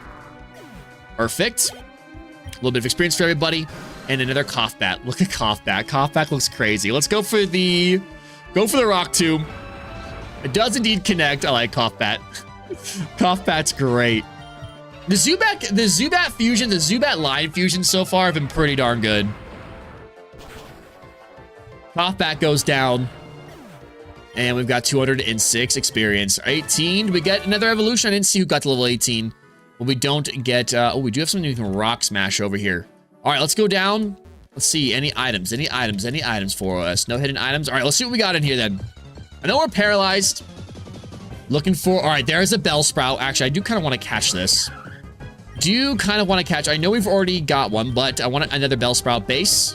Perfect. A little bit of experience for everybody. And another cough bat. Look at cough bat. Cough bat looks crazy. Let's go for the rock tomb. It does indeed connect. I like cough bat. Cough bat's great. The Zubat fusion, the Zubat line fusion so far have been pretty darn good. Cough bat goes down. And we've got 206 experience. 18. We get another evolution. I didn't see who got to level 18. But we don't get... oh, we do have something we can rock smash over here. All right, let's go down. Let's see. Any items for us. No hidden items. All right, let's see what we got in here then. I know we're paralyzed. Looking for... All right, there's a Bellsprout. Actually, I do kind of want to catch this. I know we've already got one, but I want another Bellsprout base.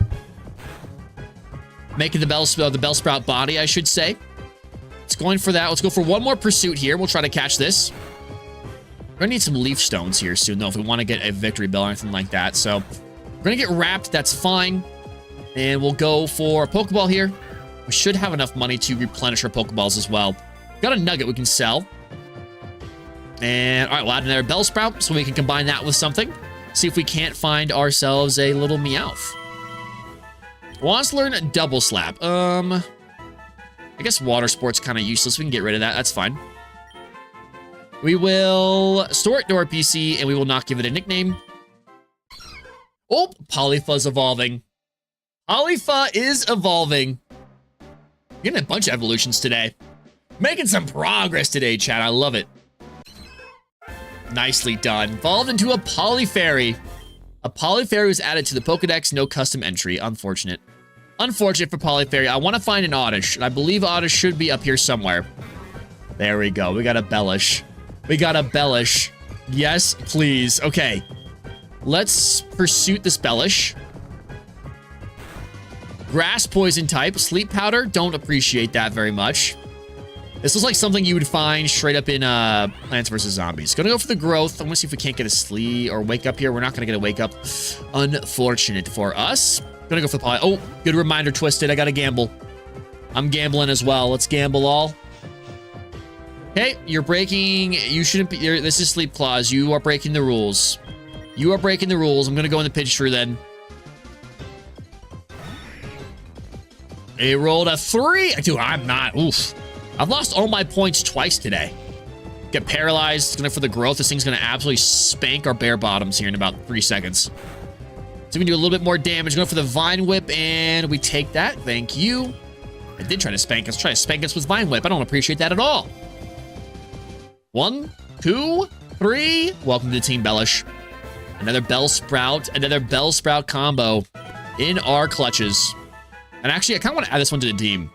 Making the Bellsprout body, I should say. It's going for that. Let's go for one more pursuit here. We'll try to catch this. We're gonna need some leaf stones here soon, though, if we want to get a victory bell or anything like that. So we're gonna get wrapped. That's fine. And we'll go for a Pokeball here. We should have enough money to replenish our Pokeballs as well. Got a nugget we can sell. And all right, we'll add another Bellsprout so we can combine that with something. See if we can't find ourselves a little Meowth. Wants to learn a Double Slap. I guess water sport's kind of useless. We can get rid of that. That's fine. We will store it to our PC, and we will not give it a nickname. Oh, Polypha's evolving. Polypha is evolving. Getting a bunch of evolutions today. Making some progress today, chat. I love it. Nicely done. Evolved into a Polyfairy. A Polyfairy was added to the Pokedex. No custom entry. Unfortunate. Unfortunate for Polyfairy. I want to find an Oddish, and I believe Oddish should be up here somewhere. There we go. We got a Bellish. We got a Bellish. Yes, please. Okay. Let's pursuit this Bellish. Grass poison type. Sleep powder. Don't appreciate that very much. This looks like something you would find straight up in Plants vs. Zombies. Gonna go for the growth. I want to see if we can't get a sleep or wake up here. We're not gonna get a wake up. Unfortunate for us. Gonna go for the poly. Oh, good reminder, Twisted. I gotta gamble. I'm gambling as well. Let's gamble all. Okay, you're breaking. You shouldn't be. This is Sleep Clause. You are breaking the rules. You are breaking the rules. I'm gonna go in the pitch shrew then. It rolled a 3. Dude, I'm not. Oof. I've lost all my points twice today. Get paralyzed. Gonna for the growth. This thing's gonna absolutely spank our bare bottoms here in about 3 seconds. So we can do a little bit more damage. Going for the Vine Whip, and we take that. Thank you. I did try to spank us. Try to spank us with Vine Whip. I don't appreciate that at all. 1, 2, 3. Welcome to Team Bellish. Another Bellsprout combo in our clutches. And actually, I kind of want to add this one to the team.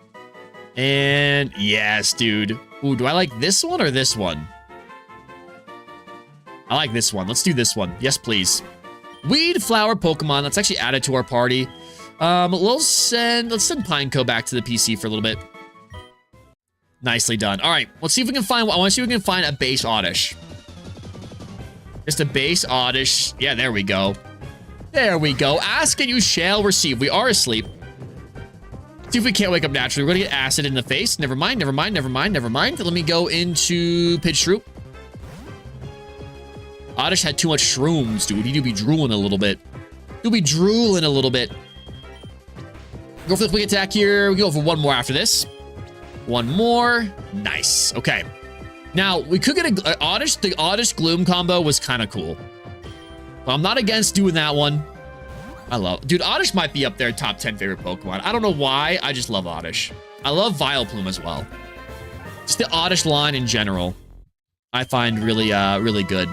And yes, dude. Ooh, do I like this one or this one? I like this one. Let's do this one. Yes, please. Weed Flower Pokemon. Let's actually add it to our party. Let's send Pineco back to the PC for a little bit. Nicely done. All right, let's see if we can find. I want to see if we can find a base Oddish. Just a base Oddish. Yeah, there we go. There we go. Ask and you shall receive. We are asleep. See if we can't wake up naturally. We're gonna get acid in the face. Never mind. Let me go into Pitch Shrew. Oddish had too much shrooms, dude. He do be drooling a little bit. Go for the quick attack here. We go for one more after this. One more. Nice. Okay. Now, we could get a Oddish. The Oddish Gloom combo was kind of cool. But I'm not against doing that one. Dude, Oddish might be up there, top 10 favorite Pokemon. I don't know why. I just love Oddish. I love Vileplume as well. Just the Oddish line in general, I find really, really good.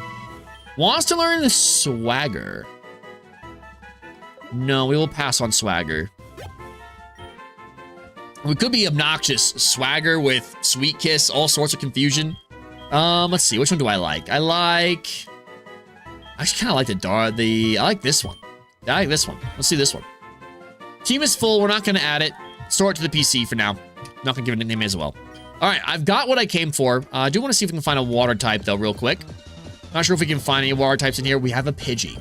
Wants to learn the Swagger. No, we will pass on Swagger. We could be obnoxious. Swagger with Sweet Kiss, all sorts of confusion. Let's see. Which one do I like? I actually kind of like I like this one. I like this one. Let's see this one. Team is full. We're not going to add it. Store it to the PC for now. Not going to give it a nickname as well. All right, I've got what I came for. I do want to see if we can find a water type, though, real quick. Not sure if we can find any water types in here. We have a Pidgey.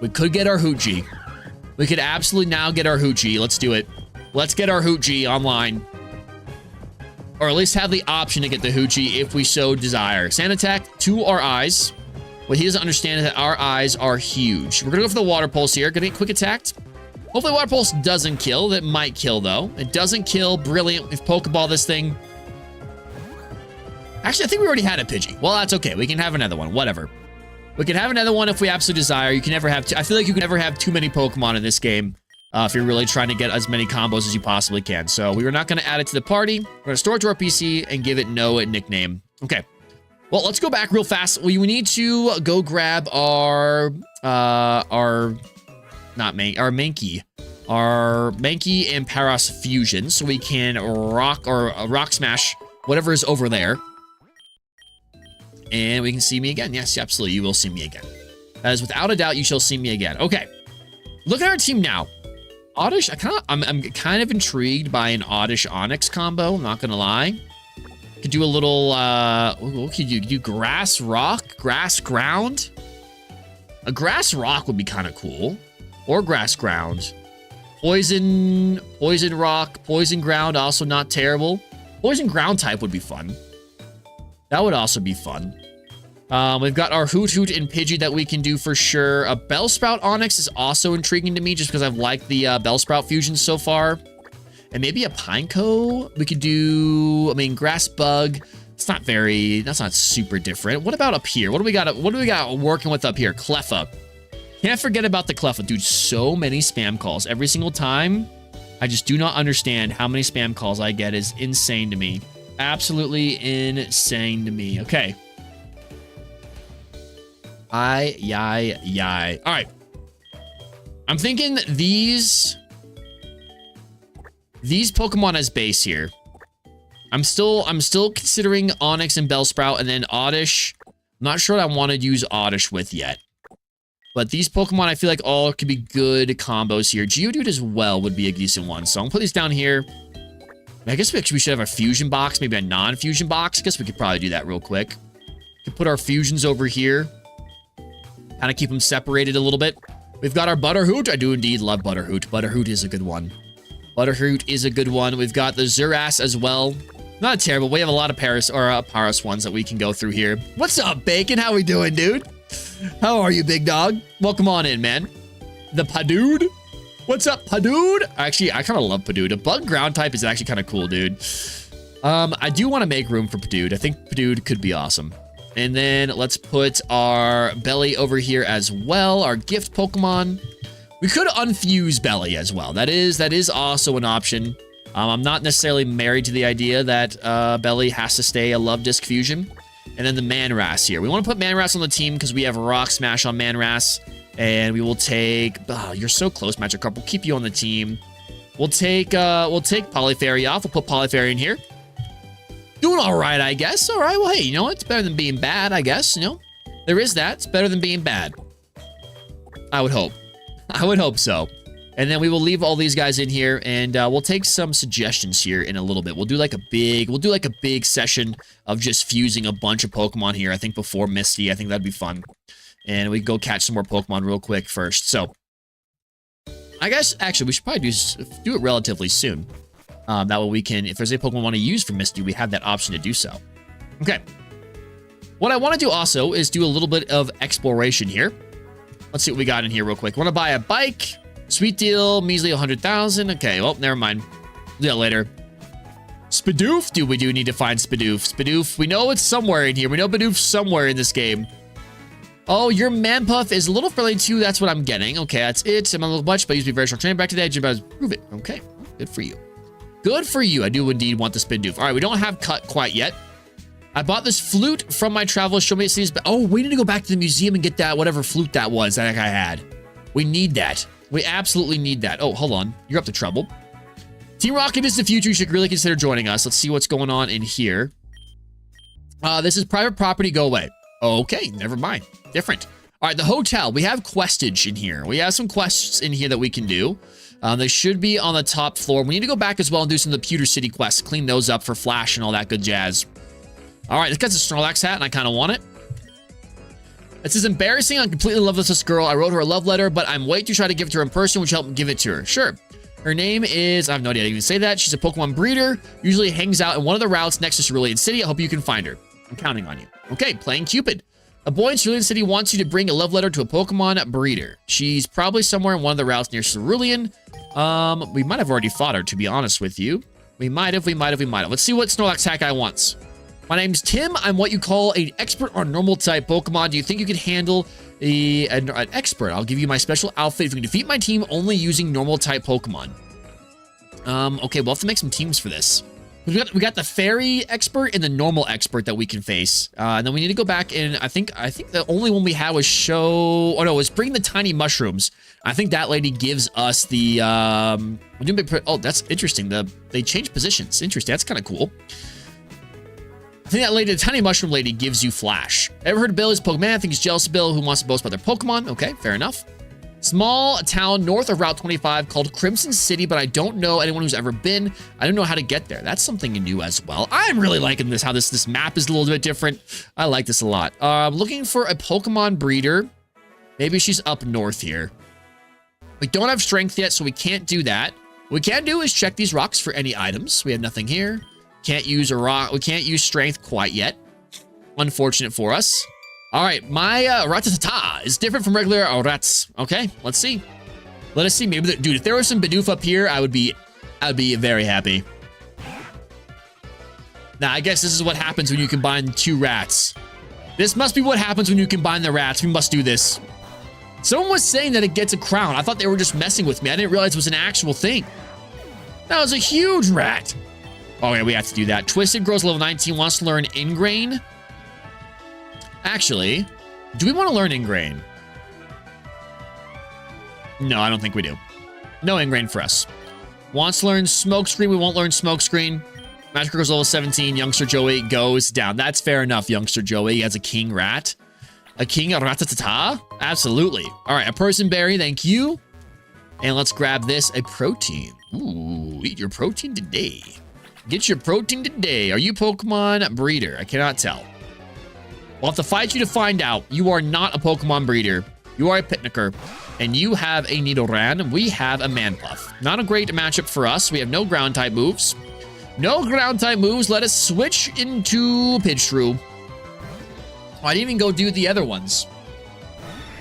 We could get our Hoochie. We could absolutely now get our Hoochie. Let's do it. Let's get our Hoochie online. Or at least have the option to get the Hoochie if we so desire. Sand attack to our eyes. What he doesn't understand is that our eyes are huge. We're going to go for the water pulse here. Going to get quick attacked. Hopefully Water Pulse doesn't kill. It might kill, though. It doesn't kill. Brilliant. We've Pokeball this thing. Actually, I think we already had a Pidgey. Well, that's okay. We can have another one. Whatever. We can have another one if we absolutely desire. You can never have... I feel like you can never have too many Pokemon in this game if you're really trying to get as many combos as you possibly can. So we were not going to add it to the party. We're going to store it to our PC and give it no nickname. Okay. Well, let's go back real fast. We need to go grab our Mankey and Paras fusion so we can rock smash whatever is over there. And we can see me again. Yes, absolutely. You will see me again. That is without a doubt, you shall see me again. Okay. Look at our team now. Oddish, I'm kind of intrigued by an Oddish Onyx combo. I'm not going to lie. Could do a little, what could you do? Grass Rock? Grass Ground? A Grass Rock would be kind of cool. Or Grass Ground. Poison Rock, Poison Ground, also not terrible. Poison Ground type would be fun. That would also be fun. We've got our Hoot and Pidgey that we can do for sure. A Bellsprout Onyx is also intriguing to me just because I've liked the Bellsprout fusions so far. And maybe a Pineco. We could do, Grass Bug. That's not super different. What about up here? What do we got working with up here? Cleffa. Can't forget about the Cleffa. Dude, so many spam calls every single time. I just do not understand how many spam calls I get. Is insane to me. Absolutely insane to me. Okay. Yay. All right. I'm thinking these Pokemon as base here. I'm still considering Onyx and Bellsprout, and then Oddish. I'm not sure what I want to use Oddish with yet. But these Pokemon, I feel like all could be good combos here. Geodude as well would be a decent one. So I'm gonna put these down here. I guess we should have a fusion box, maybe a non-fusion box. I guess we could probably do that real quick. We could put our fusions over here. Kind of keep them separated a little bit. We've got our Butterhoot. I do indeed love Butterhoot. Butterhoot is a good one. Butterhoot is a good one. We've got the Zerass as well. Not terrible. We have a lot of Paras ones that we can go through here. What's up, Bacon? How we doing, dude? How are you, big dog? Welcome on in, man. The Padood. What's up, Padood? Actually, I kind of love Padood. A bug ground type is actually kind of cool, dude. I do want to make room for Padood. I think Padood could be awesome. And then let's put our Belly over here as well. Our gift Pokemon. We could unfuse Belly as well. That is also an option. I'm not necessarily married to the idea that Belly has to stay a Love Disc fusion. And then the Manras here. We want to put Manras on the team because we have Rock Smash on Manras. And we will take... Oh, you're so close, Magikarp. We'll keep you on the team. We'll take Polyfairy off. We'll put Polyfairy in here. Doing all right, I guess. All right, well, hey, you know what? It's better than being bad, I guess. You know, there is that. It's better than being bad. I would hope. I would hope so. And then we will leave all these guys in here, and we'll take some suggestions here in a little bit. We'll do like a big session of just fusing a bunch of Pokemon here. I think before Misty. I think that'd be fun. And we can go catch some more Pokemon real quick first. So, I guess, actually, we should probably do it relatively soon. That way we can, if there's a Pokemon we want to use for Misty, we have that option to do so. Okay. What I want to do also is do a little bit of exploration here. Let's see what we got in here real quick. Want to buy a bike. Sweet deal. Measly 100,000. Okay, well, never mind. Do that later. Spidoof. Dude, we do need to find Spidoof. Spidoof. We know it's somewhere in here. We know Bidoof's somewhere in this game. Oh, your Manpuff is a little friendly too. That's what I'm getting. Okay, that's it. I'm a little much, but I used to be very short training back to the edge and prove it. Okay, good for you. Good for you. I do indeed want the Spidoof. All right, we don't have cut quite yet. I bought this flute from my travels. Show me these. Oh, we need to go back to the museum and get that whatever flute that was that I had. We need that. We absolutely need that. Oh, hold on. You're up to trouble. Team Rocket is the future. You should really consider joining us. Let's see what's going on in here. This is private property. Go away. Okay, never mind. Different. All right, the hotel. We have questage in here. We have some quests in here that we can do. They should be on the top floor. We need to go back as well and do some of the Pewter City quests. Clean those up for Flash and all that good jazz. All right, this guy's a Snorlax hat, and I kind of want it. This is embarrassing. I'm completely in love with this girl. I wrote her a love letter, but I'm way too shy to give it to her in person, which helped give it to her. Sure. Her name is... I have no idea how to even say that. She's a Pokemon breeder. Usually hangs out in one of the routes next to Cerulean City. I hope you can find her. I'm counting on you. Okay, playing Cupid. A boy in Cerulean City wants you to bring a love letter to a Pokemon breeder. She's probably somewhere in one of the routes near Cerulean. We might have already fought her, to be honest with you. We might have. Let's see what Snorlax Hakai wants. My name's Tim. I'm what you call an expert on normal type Pokemon. Do you think you can handle an expert? I'll give you my special outfit if you can defeat my team only using normal type Pokemon. Okay, we'll have to make some teams for this. We got the fairy expert and the normal expert that we can face. And then we need to go back and I think the only one we had was was bring the tiny mushrooms. I think that lady gives us the oh, that's interesting. They changed positions. Interesting. That's kind of cool. I think that lady, the tiny mushroom lady, gives you flash. Ever heard of Billy's Pokemon? I think he's jealous of Bill who wants to boast about their Pokemon. Okay, fair enough. Small town north of Route 25 called Crimson City, but I don't know anyone who's ever been. I don't know how to get there. That's something new as well. I'm really liking this, how this map is a little bit different. I like this a lot. Looking for a Pokemon breeder. Maybe she's up north here. We don't have strength yet, so we can't do that. What we can do is check these rocks for any items. We have nothing here. Can't use a rock. We can't use strength quite yet. Unfortunate for us. All right, my Rattata is different from regular rats. Okay, let's see. Let us see. Maybe, dude, if there was some Bidoof up here, I would be very happy. Now, I guess this is what happens when you combine 2 rats. This must be what happens when you combine the rats. We must do this. Someone was saying that it gets a crown. I thought they were just messing with me. I didn't realize it was an actual thing. That was a huge rat. Oh, yeah, we have to do that. Twisted grows level 19, wants to learn Ingrain. Actually, do we want to learn Ingrain? No, I don't think we do. No Ingrain for us. Wants to learn Smokescreen. We won't learn Smokescreen. Magic goes level 17. Youngster Joey goes down. That's fair enough, Youngster Joey. He has a king rat. A king Rattata? Absolutely. All right, a person berry. Thank you. And let's grab this. A protein. Ooh, eat your protein today. Get your protein today. Are you Pokemon breeder? I cannot tell. We'll have to fight you to find out. You are not a Pokemon breeder. You are a Pitniker. And you have a Nidoran. We have a Manpuff. Not a great matchup for us. We have no ground type moves. No ground type moves. Let us switch into Pidgeotto. Oh, I didn't even go do the other ones.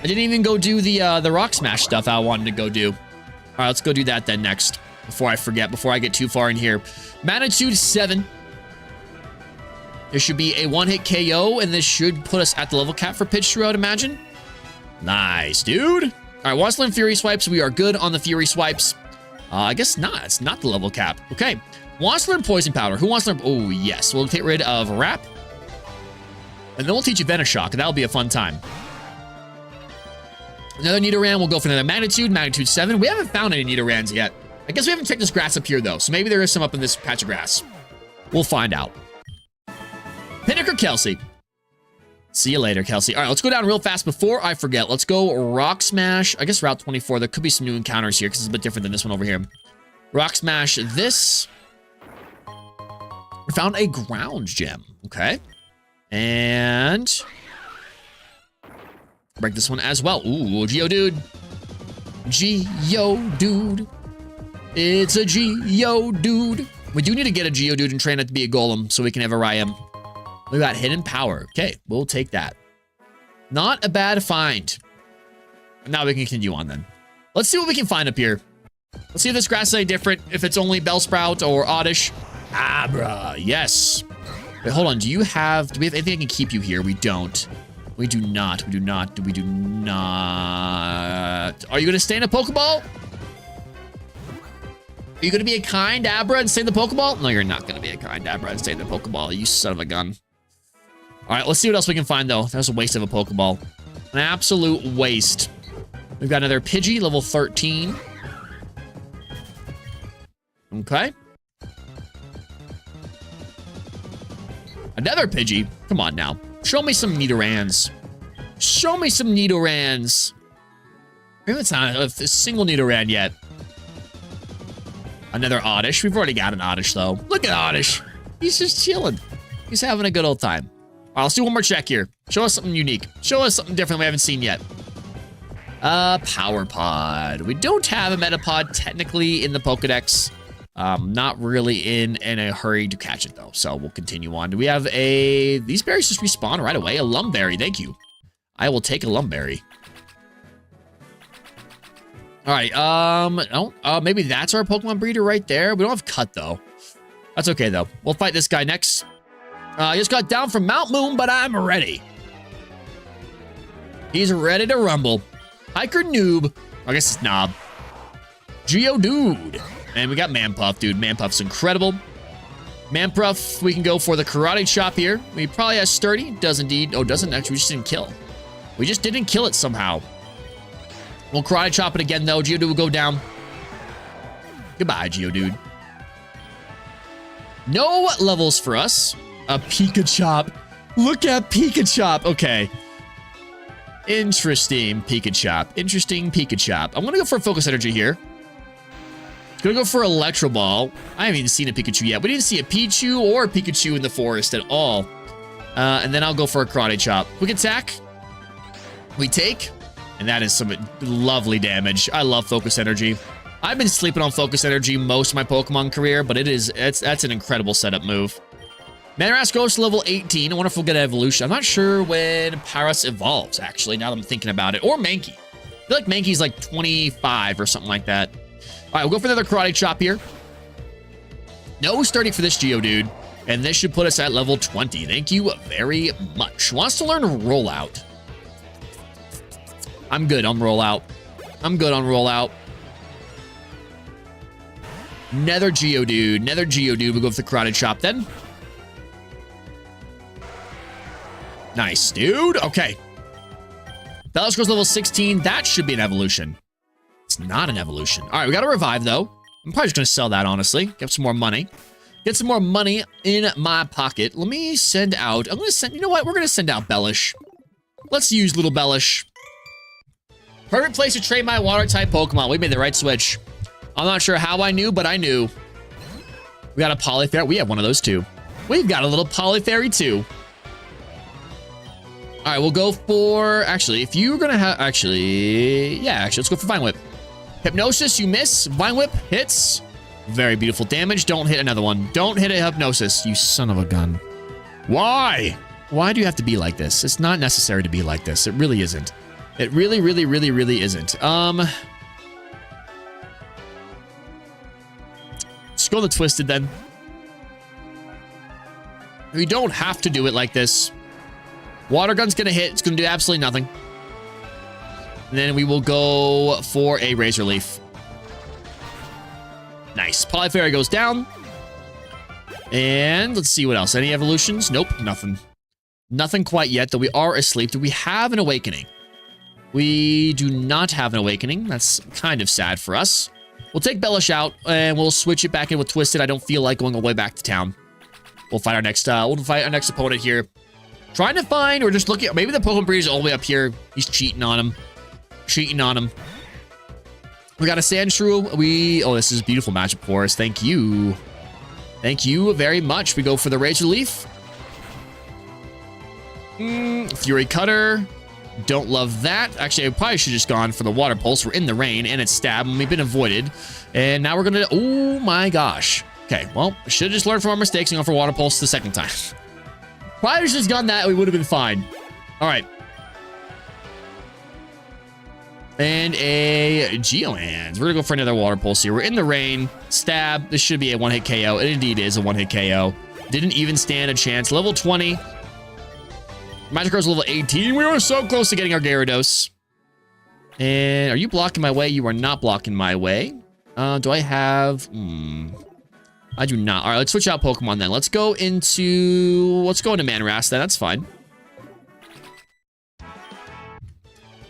I didn't even go do the Rock Smash stuff I wanted to go do. All right, let's go do that then next. Before I forget, before I get too far in here. Magnitude 7. There should be a one-hit KO, and this should put us at the level cap for Pidgeotto, I would imagine. Nice, dude. All right, wants to learn Fury Swipes. We are good on the Fury Swipes. I guess not. It's not the level cap. Okay. Wants to learn Poison Powder. Who wants to learn? Oh, yes. We'll get rid of Wrap. And then we'll teach you Venoshock, and that'll be a fun time. Another Nidoran. We'll go for another Magnitude. Magnitude 7. We haven't found any Nidorans yet. I guess we haven't checked this grass up here, though. So maybe there is some up in this patch of grass. We'll find out. Pinnaker Kelsey. See you later, Kelsey. All right, let's go down real fast before I forget. Let's go Rock Smash. I guess Route 24. There could be some new encounters here because it's a bit different than this one over here. Rock Smash this. We found a ground gem. Okay. And break this one as well. Ooh, Geodude. Geodude. It's a Geodude. We do need to get a Geodude and train it to be a Golem so we can have a Ryam. We got Hidden Power. Okay, we'll take that. Not a bad find. Now we can continue on then. Let's see what we can find up here. Let's see if this grass is any different. If it's only Bellsprout or Oddish. Abra, yes. Wait, hold on. Do we have anything that can keep you here? We don't. We do not. We do not. We do not. Are you going to stay in a Pokeball? Are you going to be a kind Abra and stay in the Pokeball? No, you're not going to be a kind Abra and stay in the Pokeball, you son of a gun. All right, let's see what else we can find, though. That was a waste of a Pokeball. An absolute waste. We've got another Pidgey, level 13. Okay. Another Pidgey. Come on now. Show me some Nidorans. Show me some Nidorans. We haven't found a single Nidoran yet. Another Oddish. We've already got an Oddish, though. Look at Oddish. He's just chilling. He's having a good old time. All right, let's do one more check here. Show us something unique. Show us something different we haven't seen yet. Power Pod. We don't have a Metapod technically in the Pokedex. Not really in a hurry to catch it, though. So we'll continue on. Do we have a... These berries just respawn right away. A Lumberry. Thank you. I will take a Lumberry. All right. Maybe that's our Pokemon breeder right there. We don't have Cut, though. That's okay, though. We'll fight this guy next. I just got down from Mount Moon, but I'm ready. He's ready to rumble. Hiker Noob. I guess it's Knob. Geodude. And we got Manpuff, dude. Manpuff's incredible. Manpuff, we can go for the Karate Chop here. We probably has Sturdy. Does indeed. Oh, doesn't actually. We just didn't kill. We just didn't kill it somehow. We'll Karate Chop it again, though. Geodude will go down. Goodbye, Geodude. No levels for us. A Pika-Chop. Look at Pika-Chop. Okay. Interesting Pika-Chop. Interesting Pika-Chop. I'm going to go for a Focus Energy here. Gonna go for Electro Ball. I haven't even seen a Pikachu yet. We didn't see a Pichu or a Pikachu in the forest at all. And then I'll go for a Karate Chop. Quick Attack. We take. And that is some lovely damage. I love Focus Energy. I've been sleeping on Focus Energy most of my Pokemon career, but that's an incredible setup move. Manoras goes to level 18. I wonder if we'll get an evolution. I'm not sure when Paras evolves, actually, now that I'm thinking about it. Or Mankey. I feel like Mankey's like 25 or something like that. All right, we'll go for another Karate Chop here. No Sturdy for this Geodude. And this should put us at level 20. Thank you very much. Wants to learn Rollout. I'm good on Rollout. I'm good on Rollout. Nether Geodude. Nether Geodude. We'll go for the Karate Chop then. Nice, dude. Okay. Bella's goes level 16. That should be an evolution. It's not an evolution. All right, we got a revive, though. I'm probably just going to sell that, honestly. Get some more money. Get some more money in my pocket. Let me send out... I'm going to send... You know what? We're going to send out Bellish. Let's use little Bellish. Perfect place to trade my Water-type Pokemon. We made the right switch. I'm not sure how I knew, but I knew. We got a Polyfairy. We have one of those, too. We've got a little Polyfairy, too. All right, we'll go for... Actually, if you're going to have... Actually, let's go for Vine Whip. Hypnosis, you miss. Vine Whip hits. Very beautiful damage. Don't hit another one. Don't hit a Hypnosis, you son of a gun. Why? Why do you have to be like this? It's not necessary to be like this. It really isn't. It really, really, really, really isn't. Let's go the Twisted then. We don't have to do it like this. Water Gun's gonna hit. It's gonna do absolutely nothing. And then we will go for a Razor Leaf. Nice. Polyfairy goes down. And let's see what else. Any evolutions? Nope, nothing. Nothing quite yet, though we are asleep. Do we have an Awakening? We do not have an Awakening. That's kind of sad for us. We'll take Bellish out, and we'll switch it back in with Twisted. I don't feel like going all the way back to town. We'll fight our next opponent here. Trying to find, or just looking at, maybe the Pokemon Breeder's all the way up here. He's cheating on him. Cheating on him. We got a Sandshrew. Oh, this is a beautiful matchup for us. Thank you. Thank you very much. We go for the Razor Leaf. Fury Cutter. Don't love that. Actually, I probably should have just gone for the Water Pulse. We're in the rain, and it's Stab, and we've been avoided. And now we're going to... Oh, my gosh. Okay, well, should have just learned from our mistakes and gone for Water Pulse the second time. Probably just gone that, we would have been fine. All right. And a Geohands. We're going to go for another Water Pulse here. We're in the rain. Stab. This should be a one-hit KO. It indeed is a one-hit KO. Didn't even stand a chance. Level 20. Magikarp's level 18. We were so close to getting our Gyarados. And are you blocking my way? You are not blocking my way. Do I have... I do not. All right, let's switch out Pokemon then. Let's go into Manoras then. That's fine.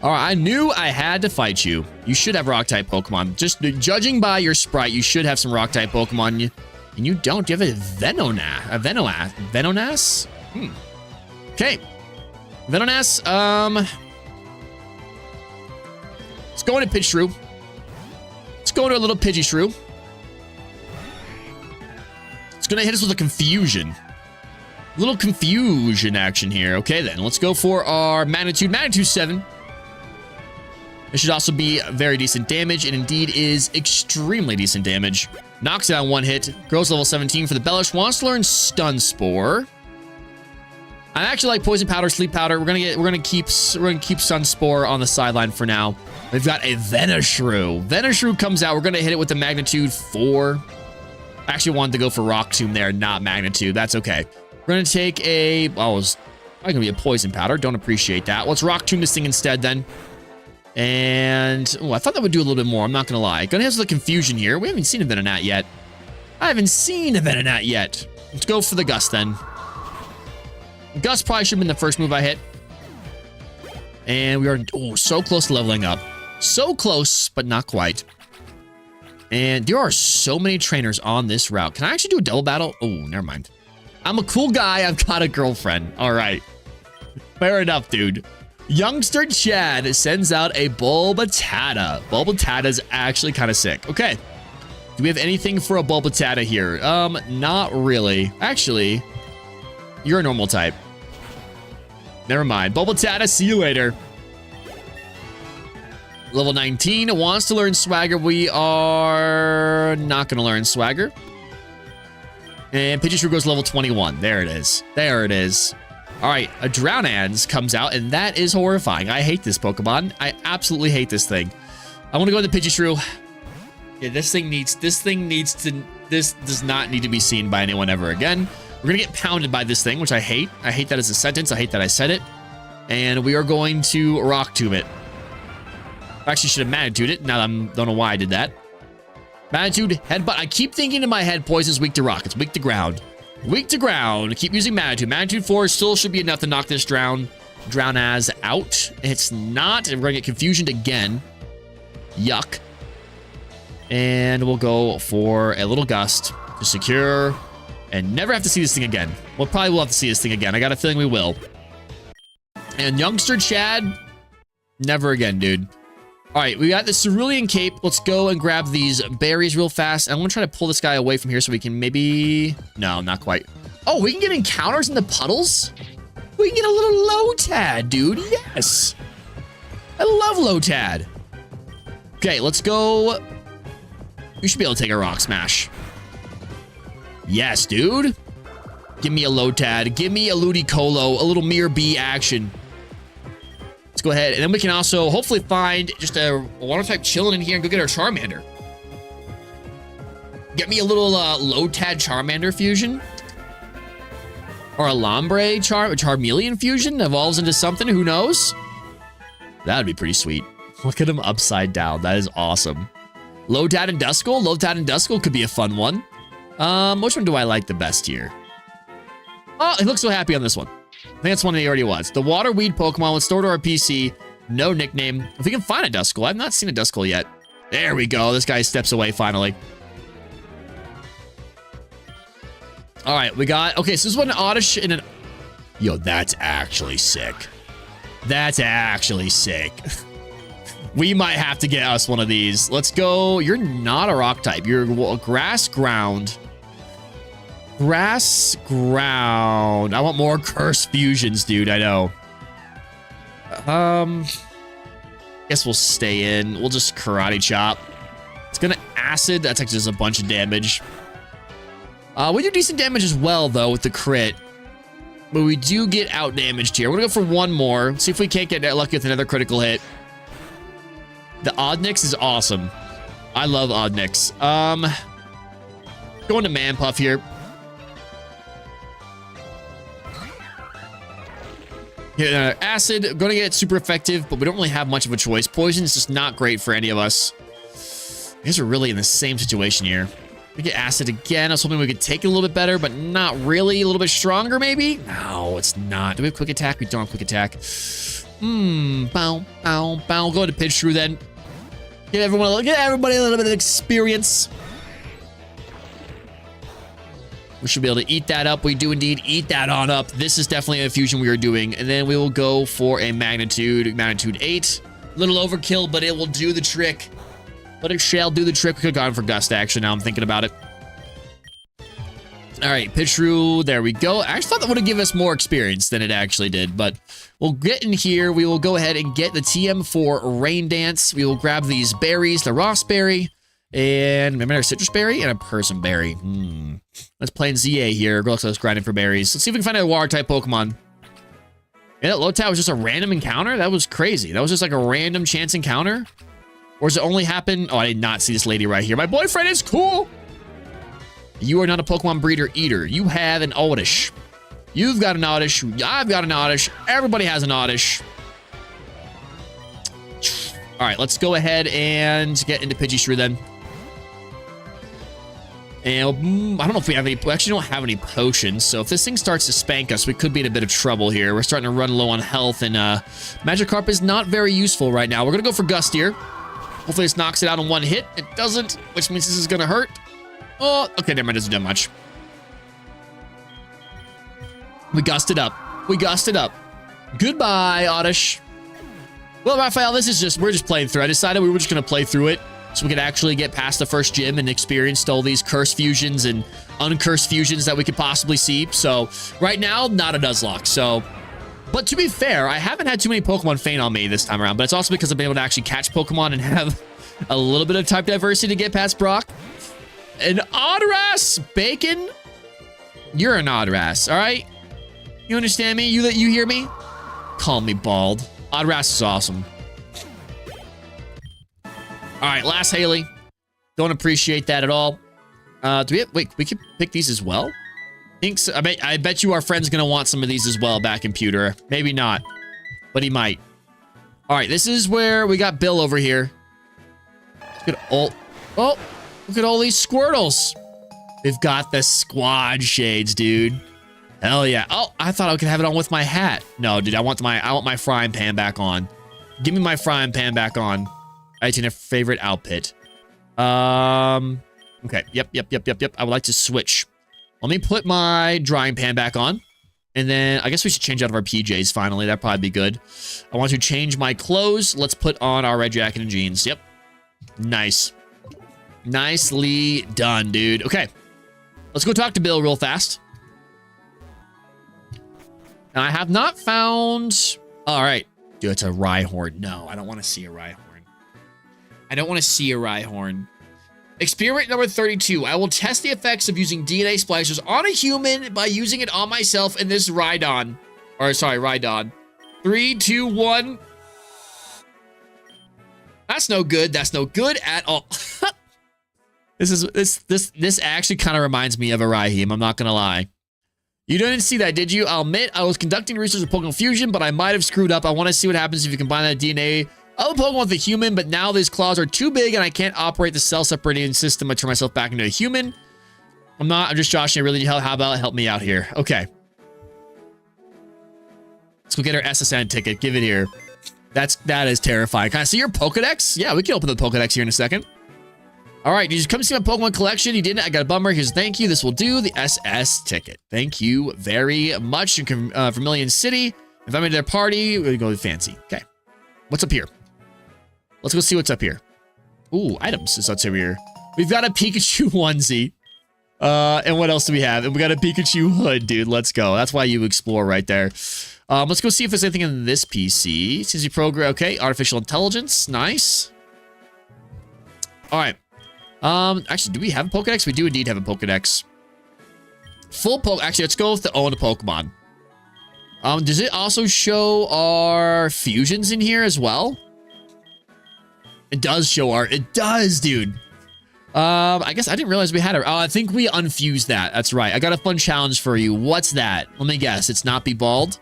All right, I knew I had to fight you. You should have Rock-type Pokemon. Just judging by your sprite, you should have some Rock-type Pokemon. And you don't. You have a Venonas? Okay. Venonas, let's go into Pidgeotto. Let's go into a little Pidgeotto. It's gonna hit us with a Confusion. Little Confusion action here. Okay, then. Let's go for our Magnitude. Magnitude 7. This should also be very decent damage, and indeed is extremely decent damage. Knocks it on one hit. Grows level 17 for the Bellish. Wants to learn Stun Spore. I actually like Poison Powder, Sleep Powder. We're gonna keep Sunspore on the sideline for now. We've got a Venishrew. Venishrew comes out. We're gonna hit it with the Magnitude 4. I actually wanted to go for Rock Tomb there, not Magnitude. That's okay. We're gonna take a... Oh, it's probably gonna be a Poison Powder. Don't appreciate that. Let's Rock Tomb this thing instead then. And... Oh, I thought that would do a little bit more. I'm not gonna lie. Gonna have the Confusion here. We haven't seen a Venonat yet. I haven't seen a Venonat yet. Let's go for the Gust then. Gust probably should have been the first move I hit. And we are so close to leveling up. So close, but not quite. And there are so many trainers on this route. Can I actually do a double battle? Oh, never mind. I'm a cool guy. I've got a girlfriend. All right. Fair enough, dude. Youngster Chad sends out a Bulbatata. Bulbatata's actually kind of sick. Okay. Do we have anything for a Bulbatata here? Not really. Actually, you're a normal type. Never mind. Bulbatata, see you later. Level 19 wants to learn Swagger. We are not going to learn Swagger. And Pidgeotto goes level 21. There it is. There it is. All right, a Drownance comes out, and that is horrifying. I hate this Pokemon. I absolutely hate this thing. I want to go into Pidgeotto. Yeah, this does not need to be seen by anyone ever again. We're going to get pounded by this thing, which I hate. I hate that as a sentence. I hate that I said it. And we are going to Rock Tomb it. I actually should have Magnitude it. Now I don't know why I did that. Magnitude, Headbutt. I keep thinking in my head, Poison's weak to rock. It's weak to ground. Weak to ground. Keep using Magnitude. Magnitude 4 still should be enough to knock this Drownaz out. It's not. And we're going to get Confusioned again. Yuck. And we'll go for a little Gust to secure and never have to see this thing again. We'll probably will have to see this thing again. I got a feeling we will. And Youngster Chad, never again, dude. All right, we got the Cerulean Cape. Let's go and grab these berries real fast. I'm going to try to pull this guy away from here so we can maybe... No, not quite. Oh, we can get encounters in the puddles? We can get a little Lotad, dude. Yes. I love Lotad. Okay, let's go. We should be able to take a Rock Smash. Yes, dude. Give me a Lotad. Give me a Ludicolo. A little Mirror B action. Let's go ahead. And then we can also hopefully find just a water type chilling in here and go get our Charmander. Get me a little Lotad Charmander fusion. Or a Lombre Charmeleon fusion evolves into something. Who knows? That'd be pretty sweet. Look at him upside down. That is awesome. Lotad and Duskull. Lotad and Duskull could be a fun one. Which one do I like the best here? Oh, he looks so happy on this one. I think that's one that he already was. The Water Weed Pokemon with stored to our PC. No nickname. If we can find a Duskull. I've not seen a Duskull yet. There we go. This guy steps away finally. All right, we got... Okay, so this is one Oddish and an... Yo, that's actually sick. That's actually sick. We might have to get us one of these. Let's go. You're not a rock type. You're a grass ground. Grass ground. I want more curse fusions, dude. I know. Guess we'll stay in. We'll just karate chop. It's gonna acid. That's actually just a bunch of damage. We do decent damage as well, though, with the crit. But we do get out damaged here. We're gonna go for one more. See if we can't get lucky with another critical hit. The Oddnix is awesome. I love Oddnix. Going to Manpuff here. Acid, gonna get super effective, but we don't really have much of a choice. Poison is just not great for any of us. I guess we're really in the same situation here. We get Acid again. I was hoping we could take it a little bit better, but not really. A little bit stronger, maybe? No, it's not. Do we have Quick Attack? We don't have Quick Attack. Bow, bow, bow. Go to Pidgeotto then. Get everybody a little bit of experience. We should be able to eat that up. We do indeed eat that on up. This is definitely a fusion we are doing. And then we will go for a Magnitude 8. A little overkill, but it will do the trick. But it shall do the trick. We could have gone for Gust, actually, now I'm thinking about it. All right, Pidgeotto, there we go. I actually thought that would have given us more experience than it actually did, but we'll get in here. We will go ahead and get the TM for Rain Dance. We will grab these berries, the Rossberry, and maybe a Citrus Berry and a Person Berry. Let's play in ZA here. Let's grinding for berries. Let's see if we can find a Water-type Pokemon. And that low tide was just a random encounter? That was crazy. That was just like a random chance encounter? Or does it only happen? Oh, I did not see this lady right here. My boyfriend is cool. You are not a Pokemon breeder eater. You have an Oddish. You've got an Oddish. I've got an Oddish. Everybody has an Oddish. All right, let's go ahead and get into Pidgeyshrue then. And I don't know if we have any. We actually don't have any potions. So if this thing starts to spank us, we could be in a bit of trouble here. We're starting to run low on health, and Magikarp is not very useful right now. We're gonna go for Gustier. Hopefully this knocks it out in one hit. It doesn't, which means this is gonna hurt. Oh, okay, never mind. Doesn't do much. We gusted up. We gusted up. Goodbye, Oddish. Well, Raphael, we're just playing through. I decided we were just gonna play through it, so we could actually get past the first gym and experience all these curse fusions and uncursed fusions that we could possibly see. So right now, not a Nuzlocke. So, but to be fair, I haven't had too many Pokemon faint on me this time around, but it's also because I've been able to actually catch Pokemon and have a little bit of type diversity to get past Brock. An Odoras, Bacon, you're an Odoras, all right? You understand me? You hear me? Call me bald. Odoras is awesome. All right, last Haley. Don't appreciate that at all. Wait, we can pick these as well? Thinks I bet you our friend's gonna want some of these as well back in Pewter. Maybe not, but he might. All right, this is where we got Bill over here. Look at all, oh, look at all these Squirtles. We've got the squad shades, dude. Hell yeah. Oh, I thought I could have it on with my hat. No, dude, I want my frying pan back on. Give me my frying pan back on. It's in a favorite outfit. Okay. Yep. I would like to switch. Let me put my drying pan back on. And then I guess we should change out of our PJs finally. That'd probably be good. I want to change my clothes. Let's put on our red jacket and jeans. Yep. Nice. Nicely done, dude. Okay. Let's go talk to Bill real fast. Now, I have not found... All right. Dude, it's a Rhyhorn. No, I don't want to see a Rhyhorn. I don't want to see a Rhyhorn. Experiment number 32. I will test the effects of using DNA splicers on a human by using it on myself in this Rhydon. Or, sorry, Rhydon. 3, 2, 1. That's no good. That's no good at all. This actually kind of reminds me of a Rhyhorn. I'm not going to lie. You didn't see that, did you? I'll admit I was conducting research with Pokemon Fusion, but I might have screwed up. I want to see what happens if you combine that DNA of a Pokemon with a human, but now these claws are too big and I can't operate the cell separating system. I turn myself back into a human. I'm just joshing. I really need help. How about help me out here? Okay. Let's go get our SSN ticket. Give it here. That is terrifying. Can I see your Pokedex? Yeah, we can open the Pokedex here in a second. All right, you just come see my Pokemon collection. You didn't. I got a bummer. Here's a thank you. This will do. The SS ticket. Thank you very much. You can Vermilion City. If I'm in their party, we're gonna go fancy. Okay. What's up here? Let's go see what's up here. Ooh, items is what's over here. We've got a Pikachu onesie. And what else do we have? And we got a Pikachu hood, dude. Let's go. That's why you explore right there. Let's go see if there's anything in this PC. Since you program, okay. Artificial intelligence. Nice. All right. Actually, do we have a Pokedex? We do indeed have a Pokedex. Actually, let's go with the own Pokemon. Does it also show our fusions in here as well? It does show it does, dude. I guess I didn't realize we had it. Oh, I think we unfused that. That's right. I got a fun challenge for you. What's that? Let me guess. It's not be bald.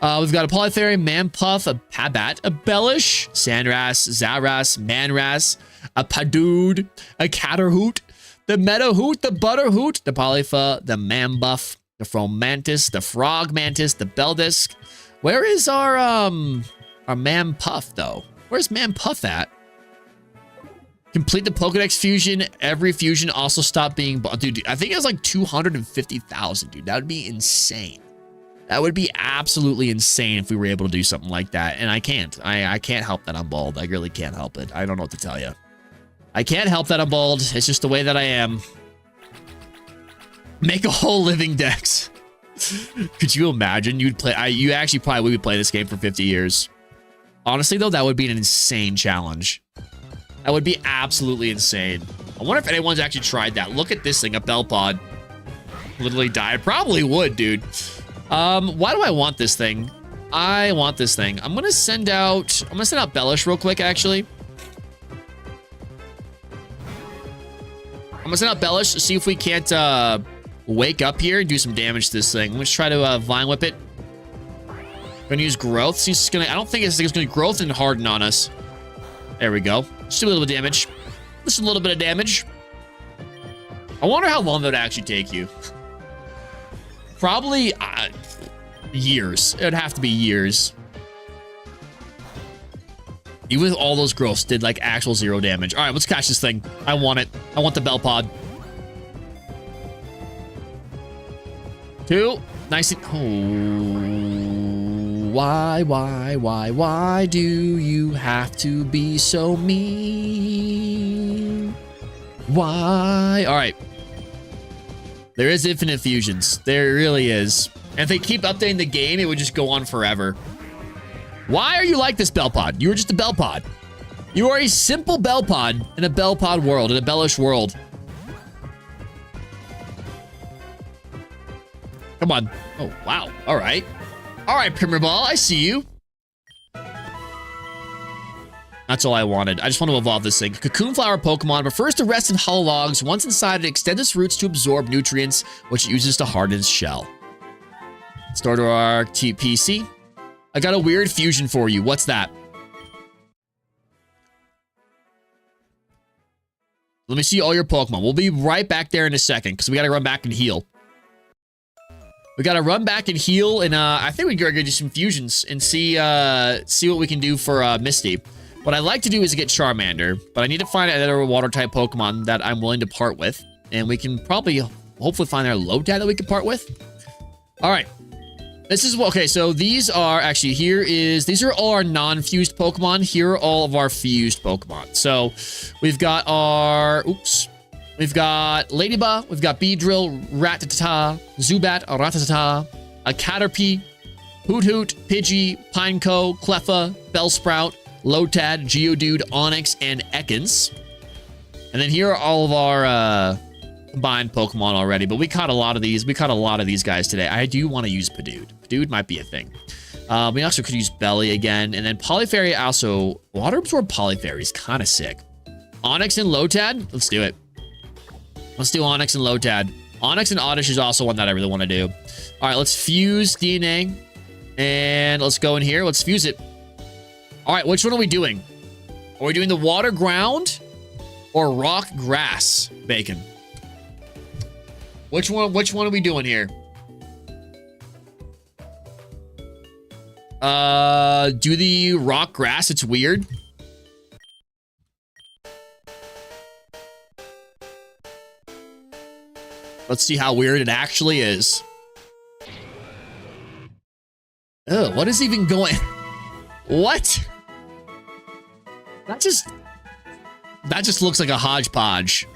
We've got a Polytherium, Manpuff, a Pabat, a Bellish, Sandras, Zaras, Manras, a Padood, a Catterhoot, the Meadowhoot, the Butterhoot, the Polypha, the Mambuff, the Fromantis, the Frog Mantis, the Beldisk. Where is our Manpuff, though? Where's Manpuff at? Complete the Pokedex fusion. Every fusion also stop being... Dude, I think it's like 250,000, dude. That would be insane. That would be absolutely insane if we were able to do something like that. And I can't. I can't help that I'm bald. I really can't help it. I don't know what to tell you. I can't help that I'm bald. It's just the way that I am. Make a whole living dex. Could you imagine? You actually probably would play this game for 50 years. Honestly, though, that would be an insane challenge. That would be absolutely insane. I wonder if anyone's actually tried that. Look at this thing, a Bellpod. Literally died. Probably would, dude. Why do I want this thing? I want this thing. I'm gonna send out Bellish real quick, actually. I'm gonna send out Bellish to see if we can't wake up here and do some damage to this thing. I'm gonna try to Vine Whip it. Gonna use Growth. See, it's gonna, I don't think it's gonna Growth and Harden on us. There we go. Just do a little bit of damage. Just a little bit of damage. I wonder how long that would actually take you. Probably years. It would have to be years. Even with all those growths, did like actual 0 damage. All right, let's catch this thing. I want it. I want the bell pod. 2. Nice. Oh, why do you have to be so mean? Why? All right. There is infinite fusions. There really is. And if they keep updating the game, it would just go on forever. Why are you like this bell pod? You were just a bell pod. You are a simple bell pod in a bell pod world, in a bellish world. Come on. Oh, wow. All right. All right, Premier Ball, I see you. That's all I wanted. I just want to evolve this thing. Cocoon Flower Pokemon prefers to rest in hollow logs. Once inside, it extends its roots to absorb nutrients, which it uses to harden its shell. Starter Arc TPC. I got a weird fusion for you. What's that? Let me see all your Pokemon. We'll be right back there in a second because we got to run back and heal. We got to run back and heal, and I think we gotta do some fusions and see what we can do for Misty. What I'd like to do is get Charmander, but I need to find another Water-type Pokemon that I'm willing to part with, and we can probably, hopefully, find our Lotad that we can part with. All right. This is, okay, so these are, actually, these are all our non-fused Pokemon. Here are all of our fused Pokemon. So, we've got we've got Ladybug, we've got Beedrill, Rattata, Zubat, Rattata, a Caterpie, Hoot, Pidgey, Pineco, Cleffa, Bellsprout, Lotad, Geodude, Onix, and Ekans. And then here are all of our combined Pokemon already, but we caught a lot of these. We caught a lot of these guys today. I do want to use Padood. Padood might be a thing. We also could use Belly again, and then Polyfairy also. Water Absorb Polyfairy is kind of sick. Onix and Lotad? Let's do it. Let's do Onix and Lotad. Onix and Oddish is also one that I really want to do. All right, let's fuse DNA, and let's go in here. Let's fuse it. All right, which one are we doing? Are we doing the water ground or rock grass bacon? Which one are we doing here? Do the rock grass. It's weird. Let's see how weird it actually is. Oh, what is even going? What? That just looks like a hodgepodge.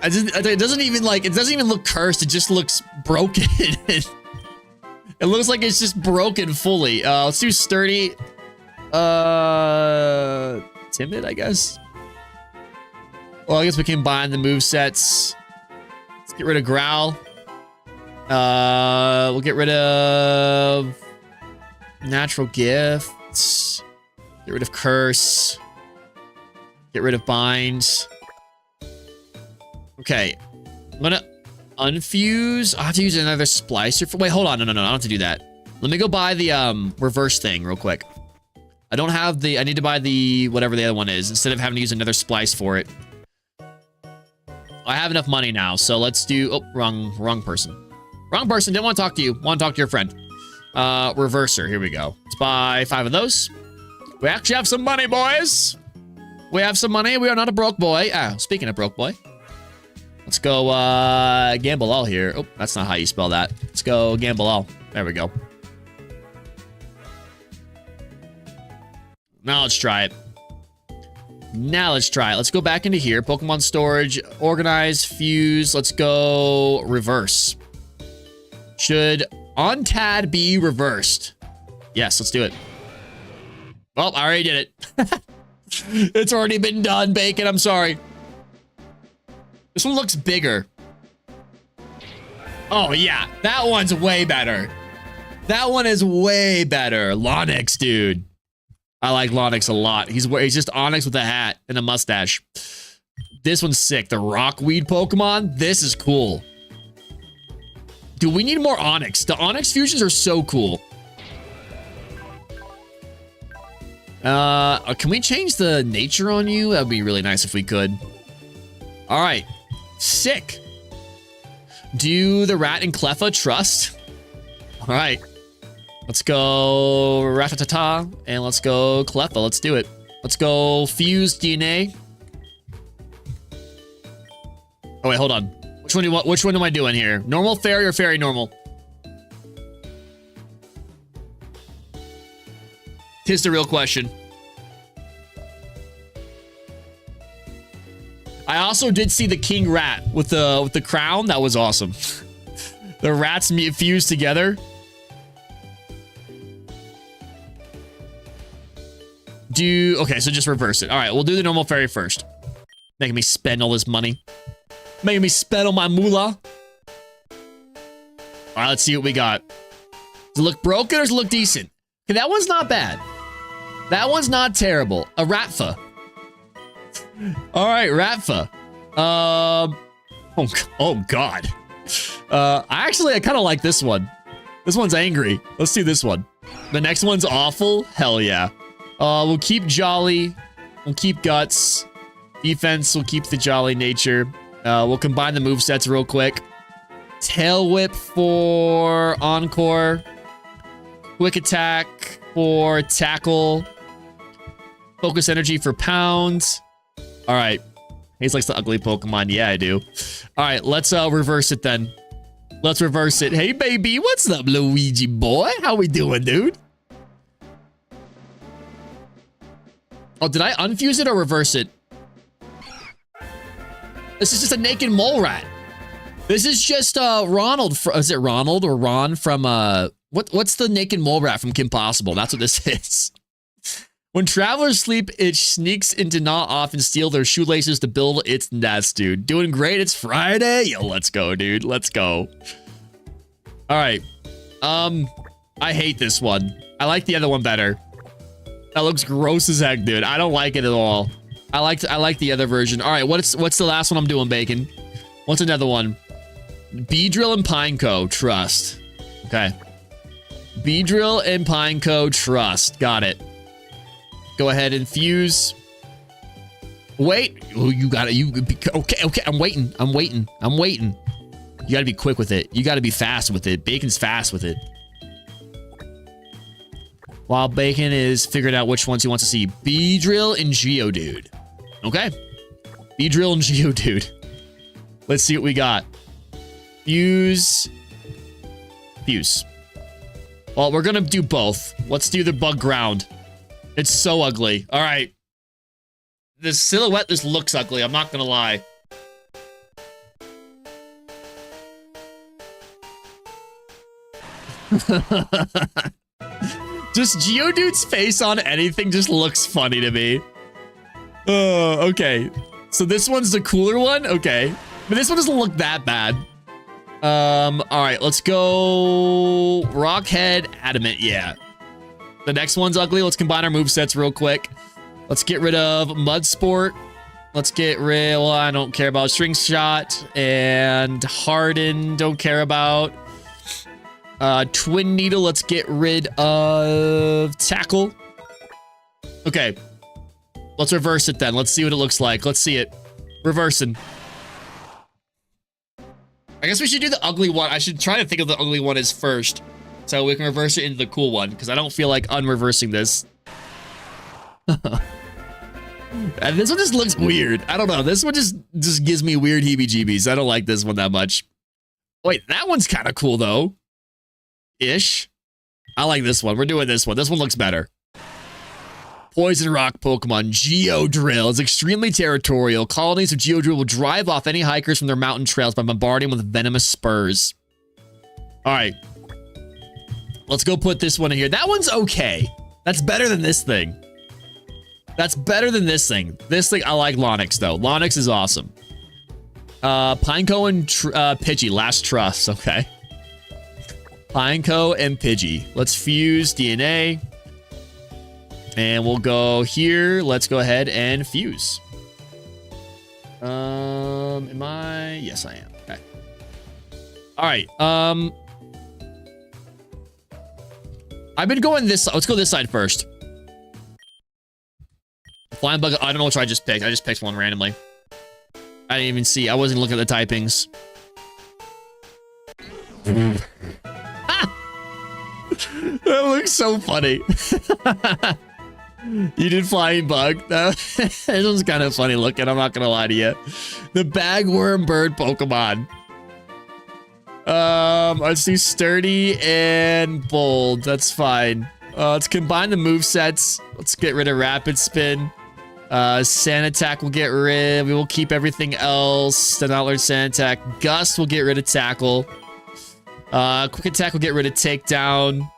It doesn't even look cursed. It just looks broken. It looks like it's just broken fully. Let's do sturdy. Timid, I guess. Well, I guess we can combine the movesets. Let's get rid of Growl. We'll get rid of Natural Gifts. Get rid of Curse. Get rid of Bind. Okay. I'm gonna unfuse. I'll have to use another splicer for. Wait, hold on. No, I don't have to do that. Let me go buy the reverse thing real quick. I don't have the. I need to buy the whatever the other one is instead of having to use another splice for it. I have enough money now, so let's do. Oh, wrong person. Wrong person. Didn't want to talk to you. Want to talk to your friend. Reverser. Here we go. Let's buy 5 of those. We actually have some money, boys. We have some money. We are not a broke boy. Speaking of broke boy. Let's go, gamble all here. Oh, that's not how you spell that. Let's go gamble all. There we go. Now let's try it. Let's go back into here. Pokemon storage, organize, fuse. Let's go reverse. Should Ontad be reversed? Yes, let's do it. Well, I already did it. It's already been done, Bacon. I'm sorry. This one looks bigger. Oh, yeah. That one's way better. That one is way better. Lonix, dude. I like Lonix a lot. He's just Onyx with a hat and a mustache. This one's sick. The Rockweed Pokemon. This is cool. Dude, we need more Onyx. The Onyx fusions are so cool. Can we change the nature on you? That would be really nice if we could. All right. Sick. Do the Rat and Cleffa trust? All right. Let's go Rattata and let's go Cleffa. Let's do it. Let's go Fuse DNA. Oh, wait, hold on. Which one do you want? Which one am I doing here? Normal fairy or fairy normal? Here's the real question. I also did see the King Rat with the crown. That was awesome. The rats fused together. Okay, so just reverse it. All right, we'll do the normal fairy first. Making me spend all this money. Making me spend all my moolah. All right, let's see what we got. Does it look broken or does it look decent? Okay, that one's not bad. That one's not terrible. A Ratfa. All right, Ratfa. Oh God. I kind of like this one. This one's angry. Let's see this one. The next one's awful. Hell yeah. We'll keep Jolly. We'll keep Guts. Defense, we'll keep the Jolly nature. We'll combine the movesets real quick. Tail Whip for Encore. Quick Attack for Tackle. Focus Energy for Pounds. All right. Hayes likes the ugly Pokemon. Yeah, I do. All right, let's reverse it then. Let's reverse it. Hey, baby, what's up, Luigi boy? How we doing, dude? Oh, did I unfuse it or reverse it? This is just a naked mole rat. This is just Ronald. Is it Ronald or Ron from what's the naked mole rat from Kim Possible? That's what this is. When travelers sleep, it sneaks in to gnaw off and steal their shoelaces to build its nest, dude. Doing great. It's Friday. Yo, let's go, dude. Let's go. All right. I hate this one. I like the other one better. That looks gross as heck, dude. I don't like it at all. I like the other version. All right, what's the last one I'm doing, Bacon? What's another one? Beedrill and Pineco, trust. Okay. Beedrill and Pineco, trust. Got it. Go ahead and fuse. Wait. Oh, you got it. Okay. I'm waiting. You got to be quick with it. You got to be fast with it. Bacon's fast with it. While Bacon is figuring out which ones he wants to see. Beedrill and Geodude. Okay. Beedrill and Geodude. Let's see what we got. Fuse. Well, we're going to do both. Let's do the bug ground. It's so ugly. All right. This silhouette just looks ugly. I'm not going to lie. Just Geodude's face on anything just looks funny to me. Okay. So this one's the cooler one? Okay. But this one doesn't look that bad. All right, let's go Rockhead Adamant. Yeah. The next one's ugly. Let's combine our movesets real quick. Let's get rid of Mud Sport. Let's get rid, well, I don't care about String Shot and Harden. Don't care about Twin Needle. Let's get rid of Tackle. Okay. Let's reverse it then. Let's see what it looks like. Let's see it. Reversing. I guess we should do the ugly one. I should try to think of the ugly one as first, so we can reverse it into the cool one, because I don't feel like unreversing this. And this one just looks weird. I don't know. This one just gives me weird heebie-jeebies. I don't like this one that much. Wait, that one's kind of cool, though. Ish. I like this one. We're doing this one. This one looks better. Poison Rock Pokemon. Geodrill is extremely territorial. Colonies of Geodrill will drive off any hikers from their mountain trails by bombarding with venomous spurs. All right. Let's go put this one in here. That one's okay. That's better than this thing. That's better than this thing. This thing, I like Lonix, though. Lonix is awesome. Pineco and Pidgey, Last Trust. Okay. Pineco and Pidgey. Let's fuse DNA. And we'll go here. Let's go ahead and fuse. Am I? Yes, I am. Okay. All right. I've been going this. Let's go this side first. Flying bug. I don't know which I just picked. I just picked one randomly. I didn't even see. I wasn't looking at the typings. That looks so funny. You did flying bug. This one's kind of funny looking. I'm not gonna lie to you. The bagworm bird Pokemon. Let's do sturdy and bold. That's fine. Let's combine the movesets. Let's get rid of rapid spin. Sand attack will get rid. We will keep everything else. Then I'll learn sand attack. Gust will get rid of tackle. Quick attack will get rid of takedown.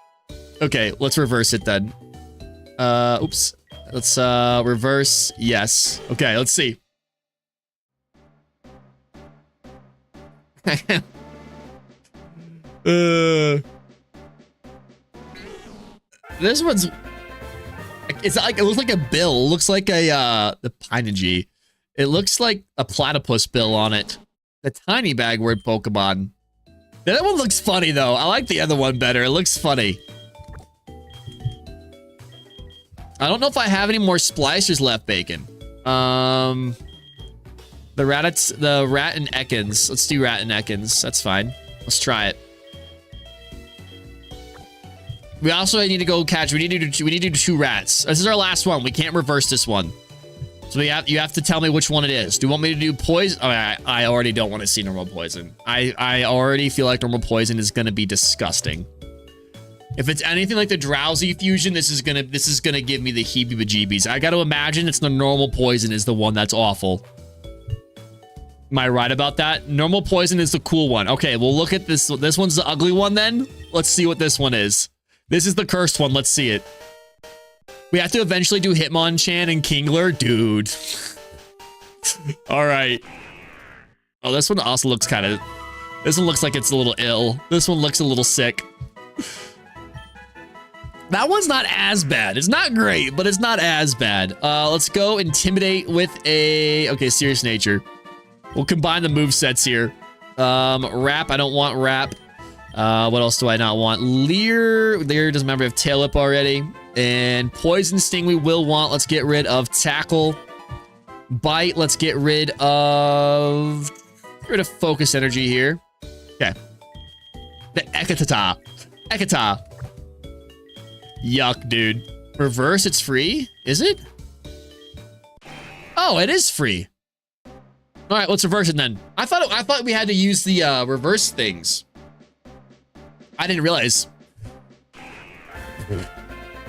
Okay, let's reverse it then. Oops. Let's reverse. Yes. Okay, let's see. This one's. It's like it looks like a bill. It looks like a the Pinergy. It looks like a platypus bill on it. The tiny bagword Pokemon. The other one looks funny though. I like the other one better. It looks funny. I don't know if I have any more splicers left, Bacon. The rat and Ekans. Let's do rat and Ekans. That's fine. Let's try it. We also need to go catch. We need to do 2 rats. This is our last one. We can't reverse this one. So you have to tell me which one it is. Do you want me to do poison? Oh, I already don't want to see normal poison. I already feel like normal poison is gonna be disgusting. If it's anything like the drowsy fusion, this is gonna give me the heebie-jeebies. I gotta imagine it's the normal poison is the one that's awful. Am I right about that? Normal poison is the cool one. Okay, we'll look at this. This one's the ugly one then. Let's see what this one is. This is the cursed one. Let's see it. We have to eventually do Hitmonchan and Kingler. Dude. All right. Oh, this one also looks kind of... This one looks like it's a little ill. This one looks a little sick. That one's not as bad. It's not great, but it's not as bad. Let's go Intimidate with a... Okay, Serious Nature. We'll combine the movesets here. Wrap. I don't want Wrap. What else do I not want? Leer. Leer doesn't remember I have Tail Whip already. And Poison Sting we will want. Let's get rid of Tackle. Bite. Let's get rid of... Focus Energy here. Okay. The Ekatata. Ekata. Yuck, dude. Reverse, it's free? Is it? Oh, it is free. All right, let's reverse it then. I thought we had to use the reverse things. I didn't realize.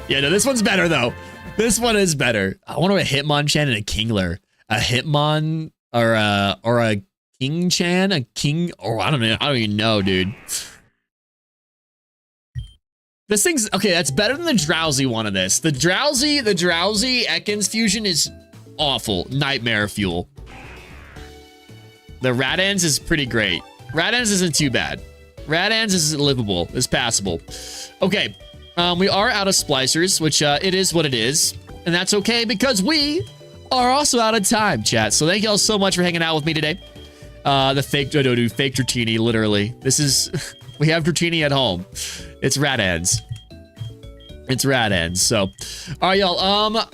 Yeah, no, this one's better though. This one is better. I wonder a Hitmonchan and a Kingler. A Hitmon or a King-chan, a King, or I don't even know, dude. This thing's okay. That's better than the drowsy one of this. The drowsy Ekans fusion is awful. Nightmare fuel. The Radans is pretty great. Radans isn't too bad. Radans is livable. It's passable. Okay. We are out of splicers, which it is what it is. And that's okay because we are also out of time, chat. So thank y'all so much for hanging out with me today. The fake Dratini, literally. This is... We have Dratini at home. It's Radans. It's Radans. So, all right, y'all.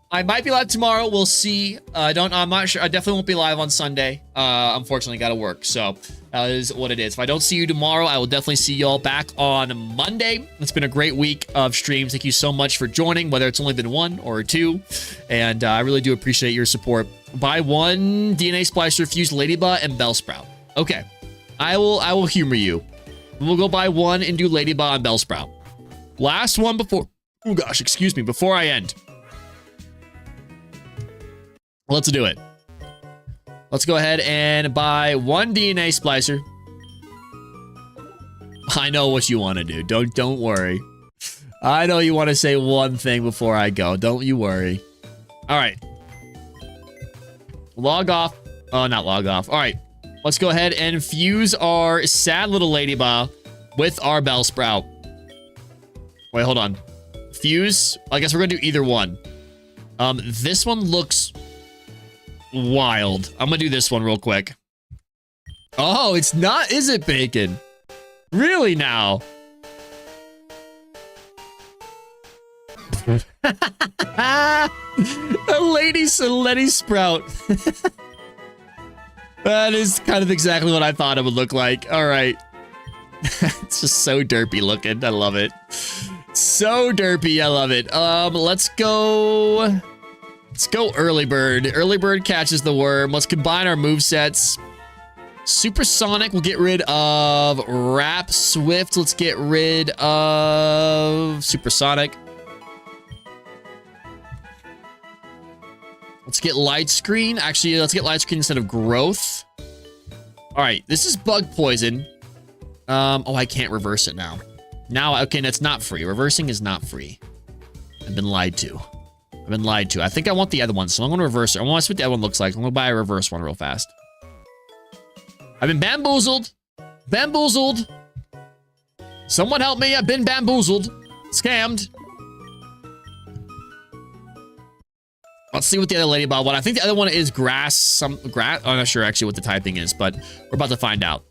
I might be live tomorrow. We'll see. I'm not sure. I definitely won't be live on Sunday. Unfortunately, got to work. So that is what it is. If I don't see you tomorrow, I will definitely see y'all back on Monday. It's been a great week of streams. Thank you so much for joining, whether it's only been 1 or 2. And I really do appreciate your support. Buy 1 DNA Splicer, Fused Ladybug, and Bellsprout. Okay. I will humor you. We'll go buy 1 and do Ladybug and Bellsprout. Last one before... Oh, gosh. Excuse me. Before I end. Let's do it. Let's go ahead and buy 1 DNA Splicer. I know what you want to do. Don't worry. I know you want to say one thing before I go. Don't you worry. All right. Log off. Oh, not log off. All right. Let's go ahead and fuse our sad little Ladybug with our bell sprout. Wait, hold on. Fuse? I guess we're gonna do either one. This one looks wild. I'm gonna do this one real quick. Oh, it's not, is it, Bacon? Really now? A lady sprout. That is kind of exactly what I thought it would look like. All right. It's just so derpy looking. I love it. So derpy. I love it. Let's go early bird. Early bird catches the worm. Let's combine our movesets. Supersonic, we'll get rid of Wrap. Swift, let's get rid of Supersonic. Let's get Light Screen. Actually, let's get Light Screen instead of Growth. All right, this is Bug Poison. Oh, I can't reverse it now. Now, okay, that's not free. Reversing is not free. I've been lied to. I think I want the other one, so I'm going to reverse it. I want to see what the other one looks like. I'm going to buy a reverse one real fast. I've been bamboozled. Bamboozled. Someone help me. I've been bamboozled. Scammed. Let's see what the other ladybug one. I think the other one is grass. Grass. I'm not sure actually what the typing is, but we're about to find out.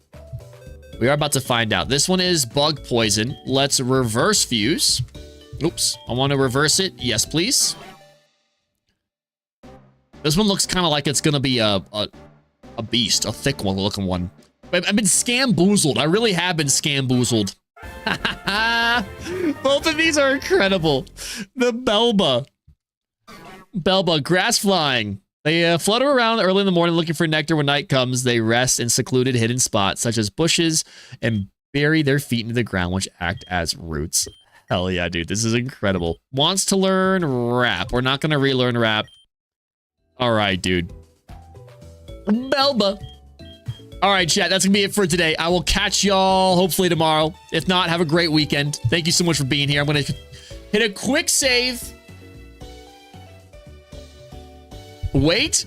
We are about to find out. This one is bug poison. Let's reverse fuse. Oops. I want to reverse it. Yes, please. This one looks kind of like it's going to be a beast, a thick one looking one. I've been scamboozled. I really have been scamboozled. Both of these are incredible. The Belba, grass flying. They flutter around early in the morning looking for nectar. When night comes, they rest in secluded hidden spots such as bushes and bury their feet into the ground, which act as roots. Hell yeah, dude. This is incredible. Wants to learn rap. We're not going to relearn rap. All right, dude. Belba. All right, chat, that's gonna be it for today. I will catch y'all hopefully tomorrow. If not, have a great weekend. Thank you so much for being here. I'm gonna hit a quick save. Wait.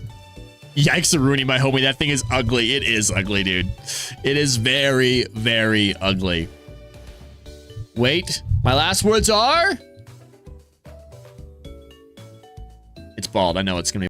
Yikes, Rooney, my homie. That thing is ugly. It is ugly, dude. It is very, very ugly. Wait. My last words are... It's bald. I know it's gonna be